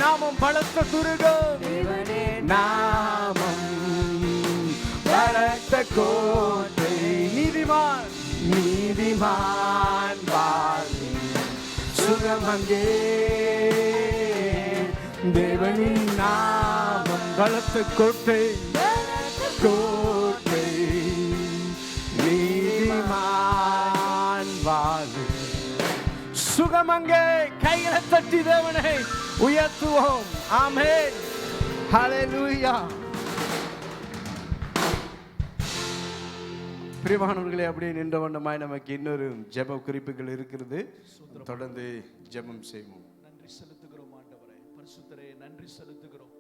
நாமம் பலத்த துருகம், தேவனே நாமம் பலத்த கோட்டை. நீதிமான் நீதிமான் வாழ்வில் சுகம் அங்கே. தேவனின் நாமம் பலத்த கோட்டை, கோட்டை. நீதிமான் வாழ்வில் சுகம் அங்கே. கைகளை தட்டி தேவனை உயர்த்துவோம். ஆமென். ஹல்லேலூயா. பிரியமானவர்களே, அப்படியே நின்ற வண்ணமாய் நமக்கு இன்னொரு ஜெப குறிப்புகள் இருக்கிறது. தொடர்ந்து ஜெபம் செய்வோம். நன்றி செலுத்துகிறோம் ஆண்டவரே, பரிசுத்தரே நன்றி செலுத்துகிறோம்.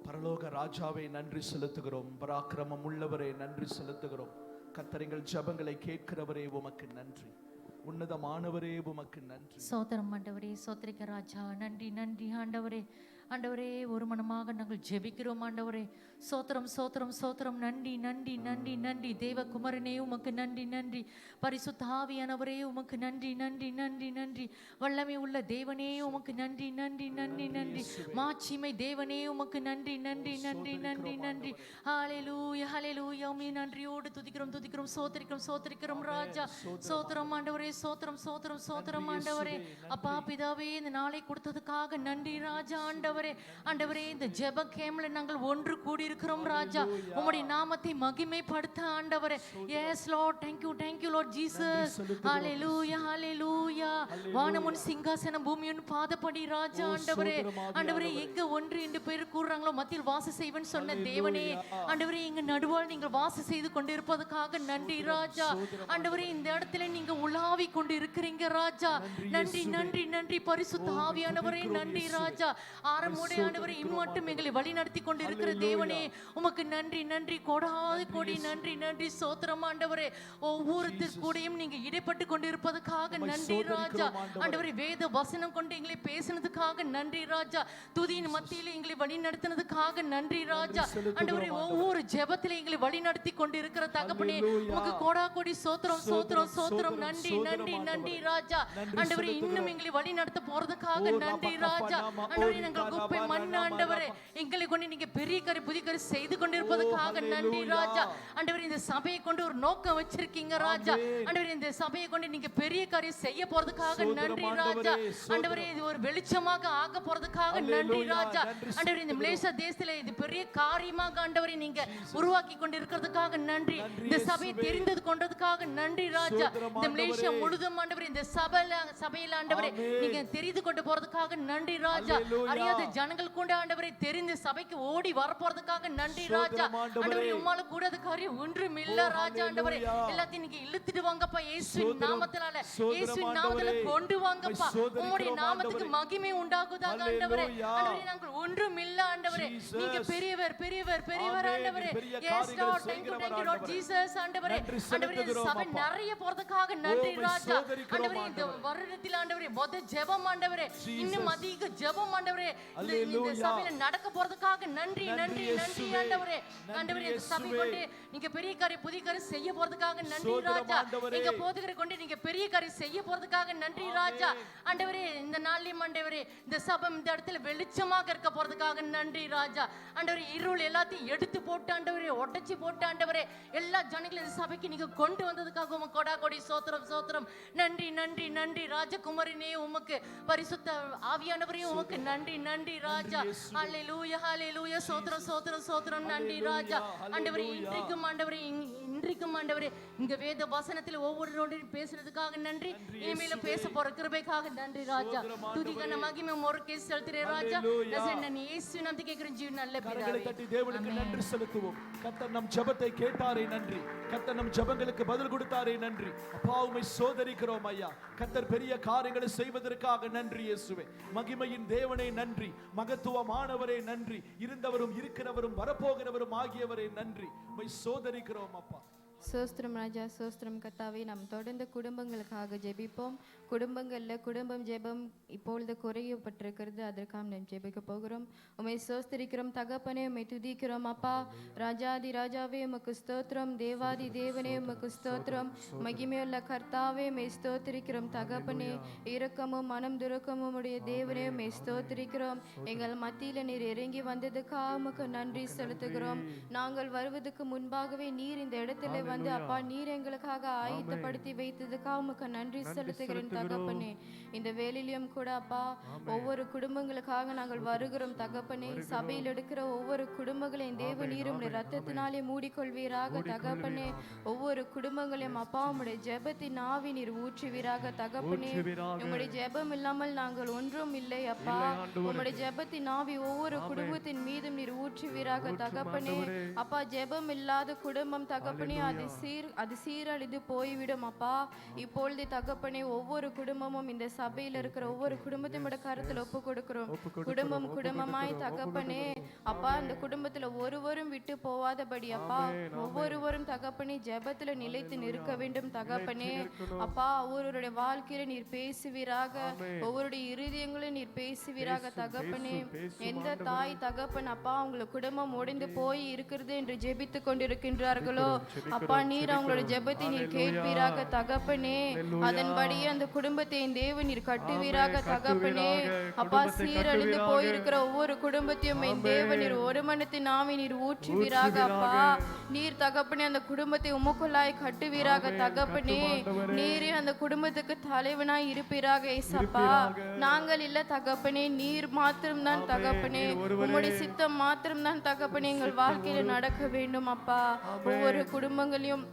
பரலோக ராஜாவை நன்றி செலுத்துகிறோம். பராக்கிரமம் உள்ளவரே நன்றி செலுத்துகிறோம். கர்த்தரிங்கள் ஜெபங்களை கேட்கிறவரே உமக்கு நன்றி. உன்னதமானவரே உமக்கு நன்றி. சோத்திரம் ஆண்டவரே, சோத்திரிக்க ராஜா, நன்றி நன்றி ஆண்டவரே. ஆண்டவரே, ஒரு மனமாக நாங்கள் ஜெபிக்கிறோம் ஆண்டவரே. சோத்திரம் சோத்திரம் சோத்திரம். நன்றி நன்றி நன்றி நன்றி. தேவகுமரனே உமக்கு நன்றி நன்றி. பரிசுத்த ஆவியானவரே உமக்கு நன்றி நன்றி நன்றி நன்றி. வல்லமை உள்ள தேவனே உமக்கு நன்றி நன்றி நன்றி நன்றி. மாட்சிமை தேவனே உமக்கு நன்றி நன்றி நன்றி நன்றி நன்றி. ஹல்லேலூயா ஹல்லேலூயா. உம்மை நன்றியோடு துதிக்கிறோம் துதிக்கிறோம் சோத்திரிக்கிறோம் சோத்திரிக்கிறோம் ராஜா. சோத்திரம் ஆண்டவரே, சோத்திரம் சோத்திரம் சோத்திரம் ஆண்டவரே. அப்பா பிதாவே, இந்த நாளை கொடுத்ததுக்காக நன்றி ராஜா. ஆண்டவரே ஆண்டவரே, இந்த ஜெப கேம்ல நாங்கள் ஒன்று கூடி இருக்கிறோம் ராஜா. உம்முடைய நாமத்தை மகிமைப்படுத்த ஆண்டவரே. Yes Lord, thank you Lord Jesus. Hallelujah hallelujah. வானமுன் சிங்காசனம் பூமியின் பாதப்படி ராஜா. ஆண்டவரே ஆண்டவரே, எங்க ஒன்று என்று பேர் கூறுறாங்களோ மத்தியில் வாச செய்வன் சொன்ன தேவனே. ஆண்டவரே, எங்க நடுவால் நீங்கள் வாச செய்து கொண்டிருப்பதற்காக நன்றி ராஜா. ஆண்டவரே, இந்த இடத்துல நீங்க உலாவி கொண்டு இருக்கிறீங்க ராஜா. நன்றி நன்றி நன்றி. பரிசுத்த ஆவியானவரே நன்றி ராஜா. ஆரம்புடைய ஆண்டவரே, இம்மட்டும் எங்களை வழி நடத்தி கொண்டு இருக்கிற தேவனே உமக்கு நன்றி நன்றி. கோடாது கோடி நன்றி நன்றி. சோத்திரம் ஆண்டவரே. ஒவ்வொரு கூடையும் நீங்க இடைப்பட்டு கொண்டிருப்பதற்காக நன்றி ராஜா. ஆண்டவரே, வேத வசனம் கொண்டு எங்களை பேசினதுக்காக நன்றி ராஜா. துதியின் மத்தியில எங்களை வழி நடத்தினதுக்காக நன்றி ராஜா. ஆண்டவரே, ஒவ்வொரு ஜெபத்திலே எங்களை வழி நடத்தி கொண்டு இருக்கிற தகப்பனே உமக்கு கோடா கோடி சோத்திரம் சோத்திரம் சோத்திரம். நன்றி நன்றி நன்றி ராஜா. ஆண்டவரே, இன்னும் எங்களை வழி நடத்த போறதுக்காக நன்றி ராஜா. ஆண்டவரே, நாங்கள் குப்பை மண் ஆண்டவரே, எங்களை கொண்டு நீங்க பெரிய கரை புதிய கரை செய்து கொண்டிருப்பதற்காக நன்றி ராஜா. ஆண்டவரே, இந்த சபையை கொண்டு ஒரு நோக்கம் வச்சிருக்கீங்க ராஜா. ஆண்டவரே, இந்த சபையை கொண்டு நீங்க பெரிய காரியம் செய்ய போறதுக்காக நன்றி ராஜா. ஆண்டவரே, இது ஒரு வெளிச்சமாக ஆக போறதுக்காக நன்றி ராஜா. ஆண்டவரே, இந்த மலேசியா தேசத்துல இது பெரிய காரியமாக ஆண்டவரே நீங்க உருவாக்கி கொண்டு இருக்கிறதுக்காக நன்றி. இந்த சபையை தெரிந்தது கொண்டதுக்காக நன்றி ராஜா. இந்த மலேசியா முழுதும் ஆண்டவரே இந்த சபையில ஆண்டவரே நீங்க தெரிந்து கொண்டு போறதுக்காக நன்றி ராஜா. அறியாத ஜனங்கள் கூட ஆண்டவரே தெரிந்து சபைக்கு ஓடி வர போறதுக்காக நன்றி ராஜா. ஆண்டவரே, உம்மால கூடாத காரியம் ஒன்றும் இல்ல ராஜா. ஆண்டவரே, எல்லாத்தையும் நீங்க இழுத்துட்டு வாங்கப்பா. இயேசுவின் நாமத்தினால இயேசுவின் நாமத்தில கொண்டு வாங்கப்பா. உம்முடைய நாமத்துக்கு மகிமை உண்டாகுதாக ஆண்டவரே. ஆண்டவரே, நாங்கள் ஒன்றும் இல்ல ஆண்டவரே. நீங்க பெரியவர் பெரியவர் பெரியவர் ஆண்டவரே. Yes Lord, thank you Lord Jesus. ஆண்டவரே ஆண்டவரே, இந்த சபை நிறைய போறதுக்காக நன்றி ராஜா. ஆண்டவரே, இந்த வருடத்தில் ஆண்டவரே முத ஜெபம் ஆண்டவரே, இன்னும் அதிக ஜெபம் ஆண்டவரே இந்த சபையில நடக்க போறதுக்காக நன்றி நன்றி நன்றி ஆண்டவரே. ஆண்டவரே, இந்த சபை கொண்டு நீங்க பெரிய காரியம் புதிய காரியம் செய்ய போறதுக்காக நன்றி ராஜா. நீங்க போதுகிற கொண்டு நீங்க பெரிய காரியம் செய்ய போறதுக்காக நன்றி ராஜா. ஆண்டவரே, இந்த நாளிலும் ஆண்டவரே இந்த சபை இந்த இடத்துல வெளிச்சமாக இருக்க போறதுக்காக நன்றி ராஜா. ஆண்டவரே, இருள் எல்லாத்தையும் எடுத்து போட்டு ஆண்டவரே உடைச்சு போட்டு ஆண்டவரே எல்லா ஜனங்களும் இந்த சபைக்கு நீங்க கொண்டு வந்ததுக்காக உமக்கு கொடா கொடி சோத்திரம் சோத்திரம். நன்றி நன்றி நன்றி. ராஜகுமாரனே உமக்கு, பரிசுத்த ஆவியானவரே உமக்கு நன்றி நன்றி ராஜா. ஹல்லேலூயா ஹல்லேலூயா. சோத்திரம் சோத்திரம் சோத்திரம். நன்றி ராஜா. ஆண்டவரே, இன்றைக்கும் ஆண்டவரே இன்றைக்கும் ஆண்டவரே இங்க வேத வசனத்தில் ஒவ்வொருவரோடும் பேசுறதுக்காக நன்றி. இனிமேலும் பேச போற கிருபைக்காக நன்றி ராஜா. துதிகன மகிமை மொர்க்கே செலுத்துறே ராஜா. நான் இயேசுவின் நாமத்தில் கேக்குறேன் ஜீவன் நல்ல பிதாவே. தட்டி தேவனுக்கு நன்றி செலுத்துவோம். கர்த்தர் நம் ஜெபத்தை கேட்டாரே நன்றி. கர்த்தர் நம் ஜெபங்களுக்கு பதில் கொடுத்தாரே நன்றி. அப்பா, உம்மை சோதரிக்கிறோம் ஐயா. கர்த்தர் பெரிய காரியங்களை செய்வதற்காக நன்றி இயேசுவே. மகிமையின் தேவனே நன்றி. மகத்துவமானவரே நன்றி. இருந்தவரும் இருக்கிறவரும் வரப்போகிறவரும் ஆகியவரே நன்றி. உம்மை சோதரிக்கிறோம் அப்பா. சோஸ்திரம் ராஜா, சோஸ்திரம் கத்தாவே. நாம் தொடர்ந்து குடும்பங்களுக்காக ஜெபிப்போம். குடும்பம் ஜெபம் இப்பொழுது குறையப்பட்டிருக்கிறது, அதற்காக நாம் ஜெபிக்க போகிறோம். உம்மை சோஸ்திரிக்கிறோம் தகப்பனே, உம்மை துதிக்கிறோம் அப்பா. ராஜாதி ராஜாவே உமக்கு ஸ்தோத்திரம், தேவாதி தேவனே உமக்கு ஸ்தோத்திரம், மகிமையுள்ள கர்த்தாவே உம்மை ஸ்தோத்திரிக்கிறோம் தகப்பனே. இரக்கமும் மனம் துரக்கமும் உடைய தேவனே உம்மை ஸ்தோத்திரிக்கிறோம். எங்கள் மத்தியில் நீர் இறங்கி வந்ததுக்காக உமக்கு நன்றி செலுத்துகிறோம். நாங்கள் வருவதற்கு முன்பாகவே நீர் இந்த இடத்துல வந்து அப்பா நீர் எங்களுக்காக ஆயத்தப்படுத்தி வைத்ததுக்காக உமக்கு நன்றி செலுத்துகிறேன் தகப்பனே. இந்த வேலையிலும் கூட அப்பா ஒவ்வொரு குடும்பங்களுக்காக நாங்கள் வருகிறோம் தகப்பனே. சபையில் எடுக்கிற ஒவ்வொரு குடும்பங்களையும் தேவ நீர் உம்முடைய ரத்தத்தினாலே மூடிக்கொள்வீராக தகப்பனே. ஒவ்வொரு குடும்பங்களையும் அப்பா உம்முடைய ஜெபத்தின் ஆவி நீர் ஊற்றுவீராக தகப்பனே. உம்முடைய ஜெபம் இல்லாமல் நாங்கள் ஒன்றும் இல்லை அப்பா. உம்முடைய ஜெபத்தின் ஆவி ஒவ்வொரு குடும்பத்தின் மீதும் நீர் ஊற்றுவீராக தகப்பனே. அப்பா ஜெபம் இல்லாத குடும்பம் தகப்பனே அது சீரழிந்து போய்விடும் அப்பா. இப்பொழுது தகப்பனே ஒவ்வொரு குடும்பமும் இந்த சபையில் இருக்கிற ஒவ்வொரு குடும்பத்தையும் கருத்தில் ஒப்பு கொடுக்கிறோம். குடும்பமாய் தகப்பனே அப்பா இந்த குடும்பத்துல ஒருவரும் விட்டு போவாதபடி அப்பா ஒவ்வொருவரும் தகப்பனே ஜெபத்துல நிலைத்து நிற்க வேண்டும் தகப்பனே. அப்பா ஒவ்வொருடைய வாழ்க்கையில நீர் பேசுவீராக, ஒவ்வொருடைய இருதயங்களும் நீர் பேசுவீராக தகப்பனே. எந்த தாய் தகப்பன் அப்பா அவங்கள குடும்பம் உடைந்து போய் இருக்கிறது என்று ஜெபித்து கொண்டிருக்கின்றார்களோ அப்பா நீர் அவங்களோட ஜெபத்தை நீர் கேட்பீராக தகப்பனே. அதன்படியே அந்த குடும்பத்தை தேவன் நீர் கட்டுவீராக தகப்பனே. அப்பா சீரழிந்து போயிருக்கிற ஒவ்வொரு குடும்பத்தையும் என் தேவன் நீர் ஒரு மனத்தின் ஆவி நீர் ஊற்றுவீராக அப்பா. நீர் தகப்பனே அந்த குடும்பத்தை உமக்குள்ளாய் கட்டுவீராக தகப்பனே. நீரே அந்த குடும்பத்துக்கு தலைவனாய் இருப்பீராக ஏசப்பா. நாங்கள் இல்ல தகப்பனே, நீர் மாத்திரம்தான் தகப்பனே. உம்முடைய சித்தம் மாத்திரம்தான் தகப்பனே எங்கள் வாழ்க்கையில நடக்க வேண்டும் அப்பா. ஒவ்வொரு குடும்பங்களையும்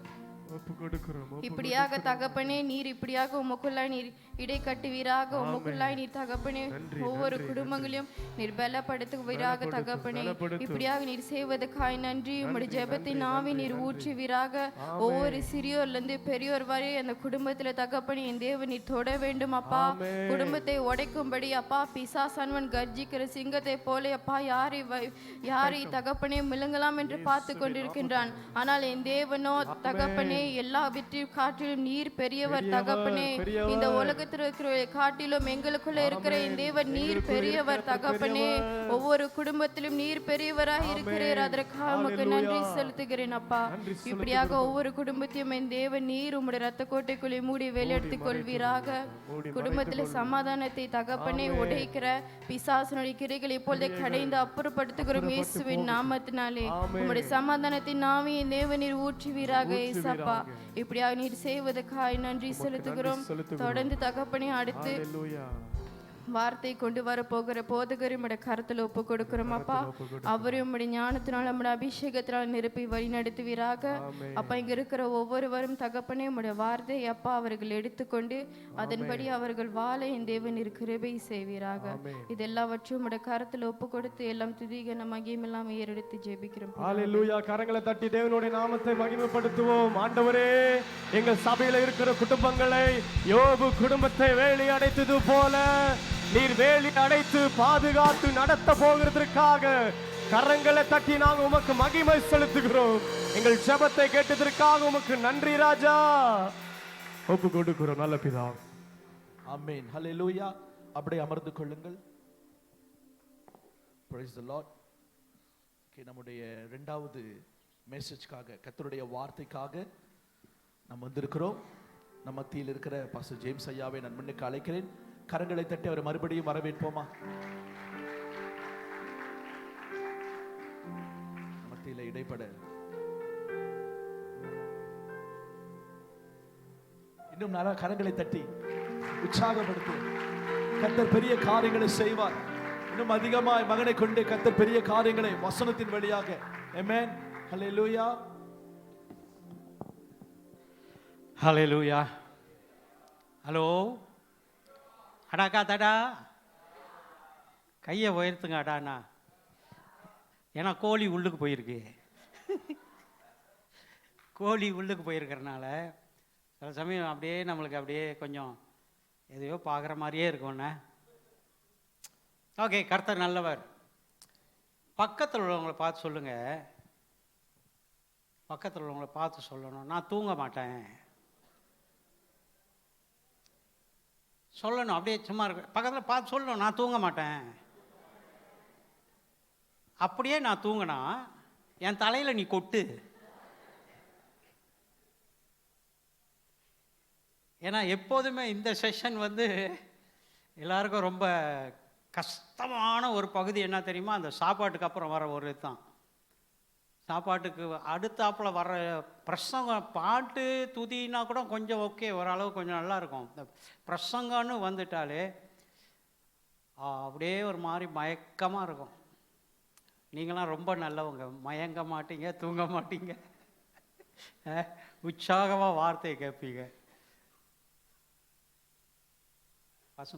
இப்படியாக தகப்பனே நீர் இப்படியாக உமக்குள்ளாய் நீர் இடை கட்டுவீராக. உமக்குள்ளாய் நீர் தகப்பனே ஒவ்வொரு குடும்பங்களையும் நீர் பலப்படுத்துவீராக தகப்பனே. இப்படியாக நீர் செய்வதற்காய் நன்றி. உம்முடைய ஜெபத்தின் ஆவி நீர் ஊற்றுவீராக. ஒவ்வொரு சிறியோர்ல இருந்து பெரியோர் வரை அந்த குடும்பத்துல தகப்பனே என் தேவன் நீர் தொட வேண்டும் அப்பா. குடும்பத்தை உடைக்கும்படி அப்பா பிசாசானவன் கர்ஜிக்கிற சிங்கத்தை போல அப்பா யாரை தகப்பனே மிளங்கலாம் என்று பார்த்து கொண்டிருக்கின்றான். ஆனால் என் தேவனோ தகப்பனே எல்லா வெற்றியும் காட்டிலும் நீர் பெரியவர் தகப்பனே. இந்த உலகத்தில் இருக்கிற காட்டிலும் எங்களுக்குள்ள இருக்கிற என் தேவன் நீர் பெரியவர் தகப்பனே. ஒவ்வொரு குடும்பத்திலும் நீர் பெரியவராக இருக்கிறீர், அதற்காக உமக்கு நன்றி செலுத்துகிறேன் அப்பா. இப்படியாக ஒவ்வொரு குடும்பத்தையும் என் தேவன் நீர் உம்முடைய ரத்த கோட்டைக்குள்ளே மூடி வெளியெடுத்துக் கொள்வீராக. குடும்பத்தில் சமாதானத்தை தகப்பனே உடைக்கிற பிசாசனுடைய கிரைகளை இப்பொழுதே கடைந்து அப்புறப்படுத்துகிறோம் இயேசுவின் நாமத்தினாலே. உம்முடைய சமாதானத்தின் ஆவி என் தேவன் நீர் ஊற்றுவீராக ஏசப்பா. இப்படியாக நீர் செய்வதற்காய் நன்றி செலுத்துகிறோம். தொடர்ந்து தகப்பனே அடுத்து வார்த்தை கொண்டு வர போகிற போதகர் உம்முடைய கருத்துல ஒப்பு கொடுக்கிறோம் அப்பா. அவரையும் உம்முடைய ஞானத்தினால் நம்முடைய அபிஷேகத்தினால் நிரப்பி வழி நடத்துவீராக அப்பா. இங்க இருக்கிற ஒவ்வொருவரும் தகப்பனே உம்முடைய வார்த்தை அப்பா அவர்கள் எடுத்துக்கொண்டு அதன்படி அவர்கள் வாழ என் தேவன் கிருபை செய்வீராக. இதெல்லாவற்றும் உம்முடைய கருத்துல ஒப்பு கொடுத்து எல்லாம் துதிகன மகிமையெல்லாம் ஏறெடுத்து ஜெபிக்கிறோம். ஹல்லேலூயா. கரங்களை தட்டி தேவனுடைய நாமத்தை மகிமைப்படுத்துவோம். ஆண்டவரே எங்கள் சபையில இருக்கிற குடும்பங்களை யோபு குடும்பத்தை வேலி அடைத்தது போல நீர் வேலி அடைத்து பாதுகாத்து நடத்த போகிறதற்காக கரங்களை தட்டி நாங்கள் உமக்கு மகிமை செலுத்துகிறோம். எங்கள் ஜெபத்தை கேட்டதற்காக உமக்கு நன்றி ராஜா. ஒப்பு கொடுக்கிறோம் நல்ல பிதா. ஆமென். ஹல்லேலூயா. அப்படியே அமர்ந்து கொள்ளுங்கள். Praise the Lord. நம்முடைய இரண்டாவது மெசேஜ்காக கர்த்தருடைய வார்த்தைக்காக நாம் வந்திருக்கிறோம். நம்ம மத்தியில் இருக்கிற பாஸ்டர் ஜேம்ஸ் ஐயாவை நான் முன்னுக்கு அழைக்கிறேன். கரங்களை தட்டி அவர் மறுபடியும் வரவேற்போமா? மத்தியில் இடைப்பட இன்னும் நல்லா கரங்களை தட்டி உற்சாகப்படுத்து. கர்த்தர் பெரிய காரியங்களை செய்வார். இன்னும் அதிகமாய் மகனை கொண்டு கர்த்தர் பெரிய காரியங்களை வசனத்தின் வழியாக. ஆமென். ஹல்லேலூயா. ஹல்லேலூயா. ஹலோ அடாக்கா தடா கையை உயர்த்துங்க அடாண்ணா. ஏன்னா கோழி உள்ளுக்கு போயிருக்கு. கோழி உள்ளுக்கு போயிருக்கிறனால சில சமயம் அப்படியே நம்மளுக்கு அப்படியே கொஞ்சம் எதையோ பார்க்குற மாதிரியே இருக்கும்ண்ணே. ஓகே, கர்த்தர் நல்லவர். பக்கத்தில் உள்ளவங்களை பார்த்து சொல்லுங்க, பக்கத்தில் உள்ளவங்களை பார்த்து சொல்லணும், நான் தூங்க மாட்டேன் சொல்லணும். அப்படியே சும்மா இருக்க பக்கத்தில் பார்த்து சொல்லணும், நான் தூங்க மாட்டேன். அப்படியே நான் தூங்கினா என் தலையில் நீ கொட்டு. ஏன்னா எப்போதுமே இந்த செஷன் வந்து எல்லாருக்கும் ரொம்ப கஷ்டமான ஒரு பகுதி என்ன தெரியுமா, அந்த சாப்பாட்டுக்கு அப்புறம் வர ஒரு தான். சாப்பாட்டுக்கு அடுத்தாப்பில் வர பிரசங்கம், பாட்டு துதினா கூட கொஞ்சம் ஓகே, ஓரளவு கொஞ்சம் நல்லாயிருக்கும். இந்த பிரசங்கன்னு வந்துட்டாலே அப்படியே ஒரு மாதிரி மயக்கமாக இருக்கும். நீங்களாம் ரொம்ப நல்லவங்க, மயங்க மாட்டீங்க, தூங்க மாட்டீங்க, உற்சாகமாக வார்த்தையை கேட்பீங்க.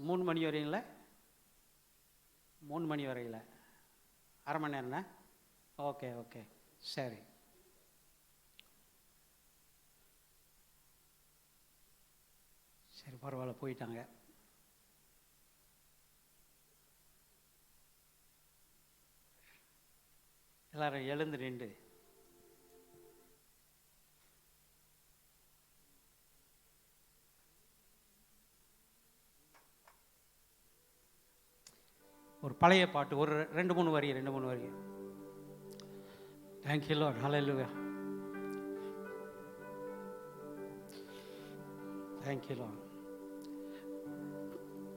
3 மணி வரைங்களா? 3 மணி வரையில் அரை மணி நேரம்ண்ணா? ஓகே ஓகே சரி. சரி பரவாயில்ல, போயிட்டாங்க. எல்லாரும் எழுந்து நின்று ஒரு பழைய பாட்டு, ஒரு 2-3 வரி. Thank you Lord, hallelujah. Thank you Lord.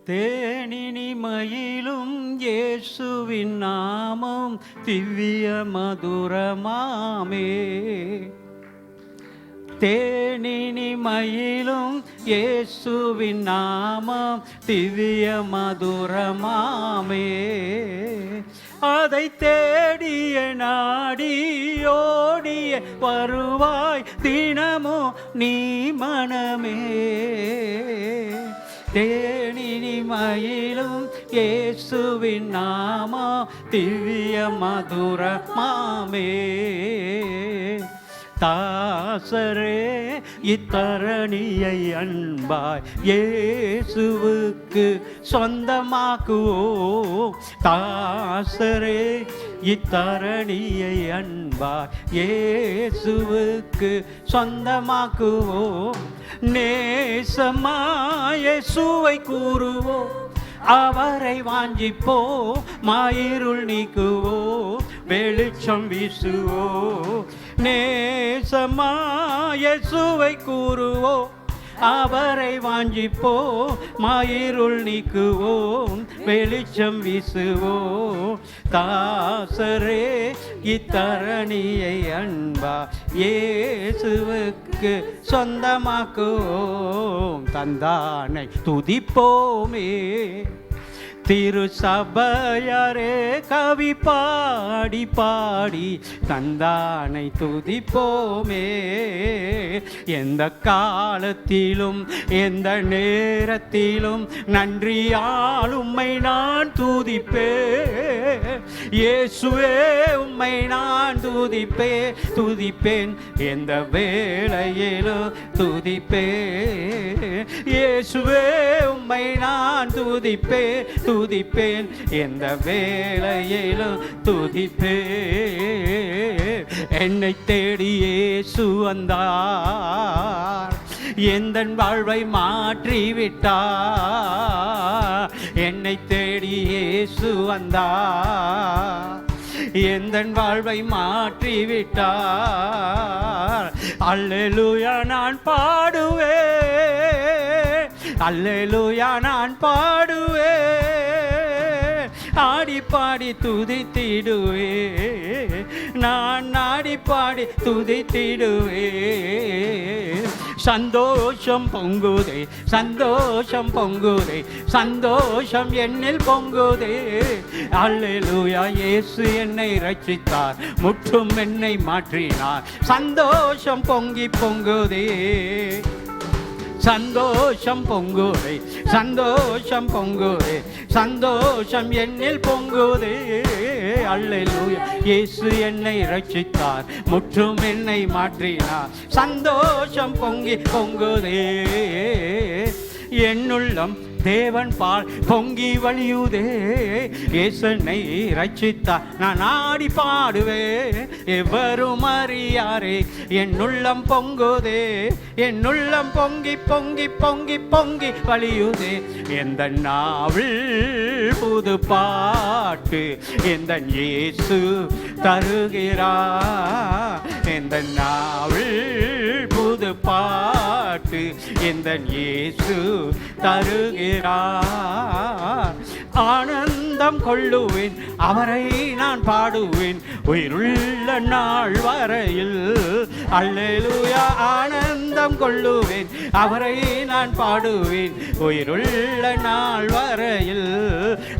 தேனினி மயிலும் இயேசுவின் நாமம் திவ்ய மதுரமாமே. தேனினி மயிலும் இயேசுவின் நாமம் திவ்ய மதுரமாமே. அதை தேடிய நாடியோடிய வருவாய் தினமும் நீ மனமே. தேனினி மயிலும் இயேசுவின் நாமம் திவ்ய மதுரமாமே. தாசரே இத்தரணியை அன்பாய் இயேசுவுக்கு சொந்தமாக்குவோம். தாசரே இத்தரணியை அன்பாய் இயேசுவுக்கு சொந்தமாக்குவோம். நேசமாய் இயேசுவை கூறுவோம், அவரை வாஞ்சிப்போ, மாயிருள் நீக்குவோ, வெளிச்சம் வீசுவோ. நேசமாய் இயேசுவை கூறுவோ, அவரை வாஞ்சிப்போ, மாயிருள் நீக்குவோம், வெளிச்சம் வீசுவோ. தாசரே இத்தரணியை அன்பா இயேசுவுக்கு சொந்தமாக்குவோம். தந்தானை துதிப்போமே. திருசபையாரே கவி பாடி பாடி தந்தானை துதிப்போமே. எந்த காலத்திலும் எந்த நேரத்திலும் நன்றியால் உம்மை நான் துதிப்பேன். இயேசுவே உம்மை நான் துதிப்பேன். எந்த வேளையிலும் துதிப்பேன். இயேசுவே உம்மை நான் துதிப்பேன். எந்த வேளையிலும் துதிப்பேன். என்னை தேடி இயேசு வந்தார், எந்தன் வாழ்வை மாற்றிவிட்டார். என்னை தேடி இயேசு வந்தார், எந்தன் வாழ்வை மாற்றிவிட்டார். அல்லேலூயா நான் பாடுவேன், அல்லேலூயா நான் பாடுவேன். ஆடி பாடி துதித்திடுவே, நான் ஆடி பாடி துதித்திடுவே. சந்தோஷம் பொங்குதே, சந்தோஷம் பொங்குதே, சந்தோஷம் என்னில் பொங்குதே. அல்லேலூயா இயேசு என்னை ரட்சித்தார், முற்றும் என்னை மாற்றினார். சந்தோஷம் பொங்கி பொங்குதே, சந்தோஷம் பொங்குதே, சந்தோஷம் பொங்குதே, சந்தோஷம் என்னில் பொங்குதே. அல்லேலூயா இயேசு என்னை ரட்சித்தார், முற்றும் என்னை மாற்றினார். சந்தோஷம் பொங்கி பொங்குதே. என்னுள்ளம் தேவன் பால் பொங்கி வழியுதே. இயேசுனை ரட்சித்தார் நான் ஆடி பாடுவே. எவரும் அறியாரே என் உள்ளம் பொங்குதே. என் உள்ளம் பொங்கி பொங்கி பொங்கி பொங்கி வழியுதே. எந்த நாவில் புது பாட்டு எந்த இயேசு தருகிறார். எந்த நாவில் புது பாட்டு எந்த இயேசு தருகிறார். ஆனந்தம் கொள்ளுவேன் அவரை நான் பாடுவேன் உயிருள்ள நாள் வரையில். அல்லேலூயா. ஆனந்தம் கொள்ளுவேன் அவரை நான் பாடுவேன் உயிருள்ள நாள் வரையில்.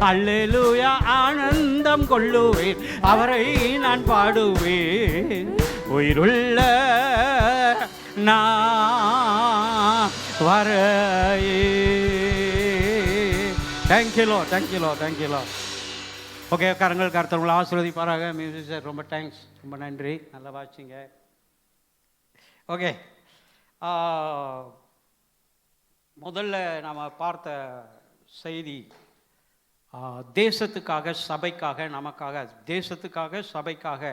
அல்லேலூயா. ஆனந்தம் கொள்ளுவேன் அவரை நான் பாடுவேன் உயிருள்ள நான் வரையில். தேங்க்யூலோ தேங்க்யூலோ தேங்க்யூலோ. ஓகே, கரங்கள் கருத்தவங்களை ஆசீர்வதிப்பாராக. மியூசிக் சார் ரொம்ப தேங்க்ஸ், ரொம்ப நன்றி, நல்லா வாசிங்க. ஓகே, முதல்ல நாம் பார்த்த செய்தி தேசத்துக்காக சபைக்காக நமக்காக, தேசத்துக்காக சபைக்காக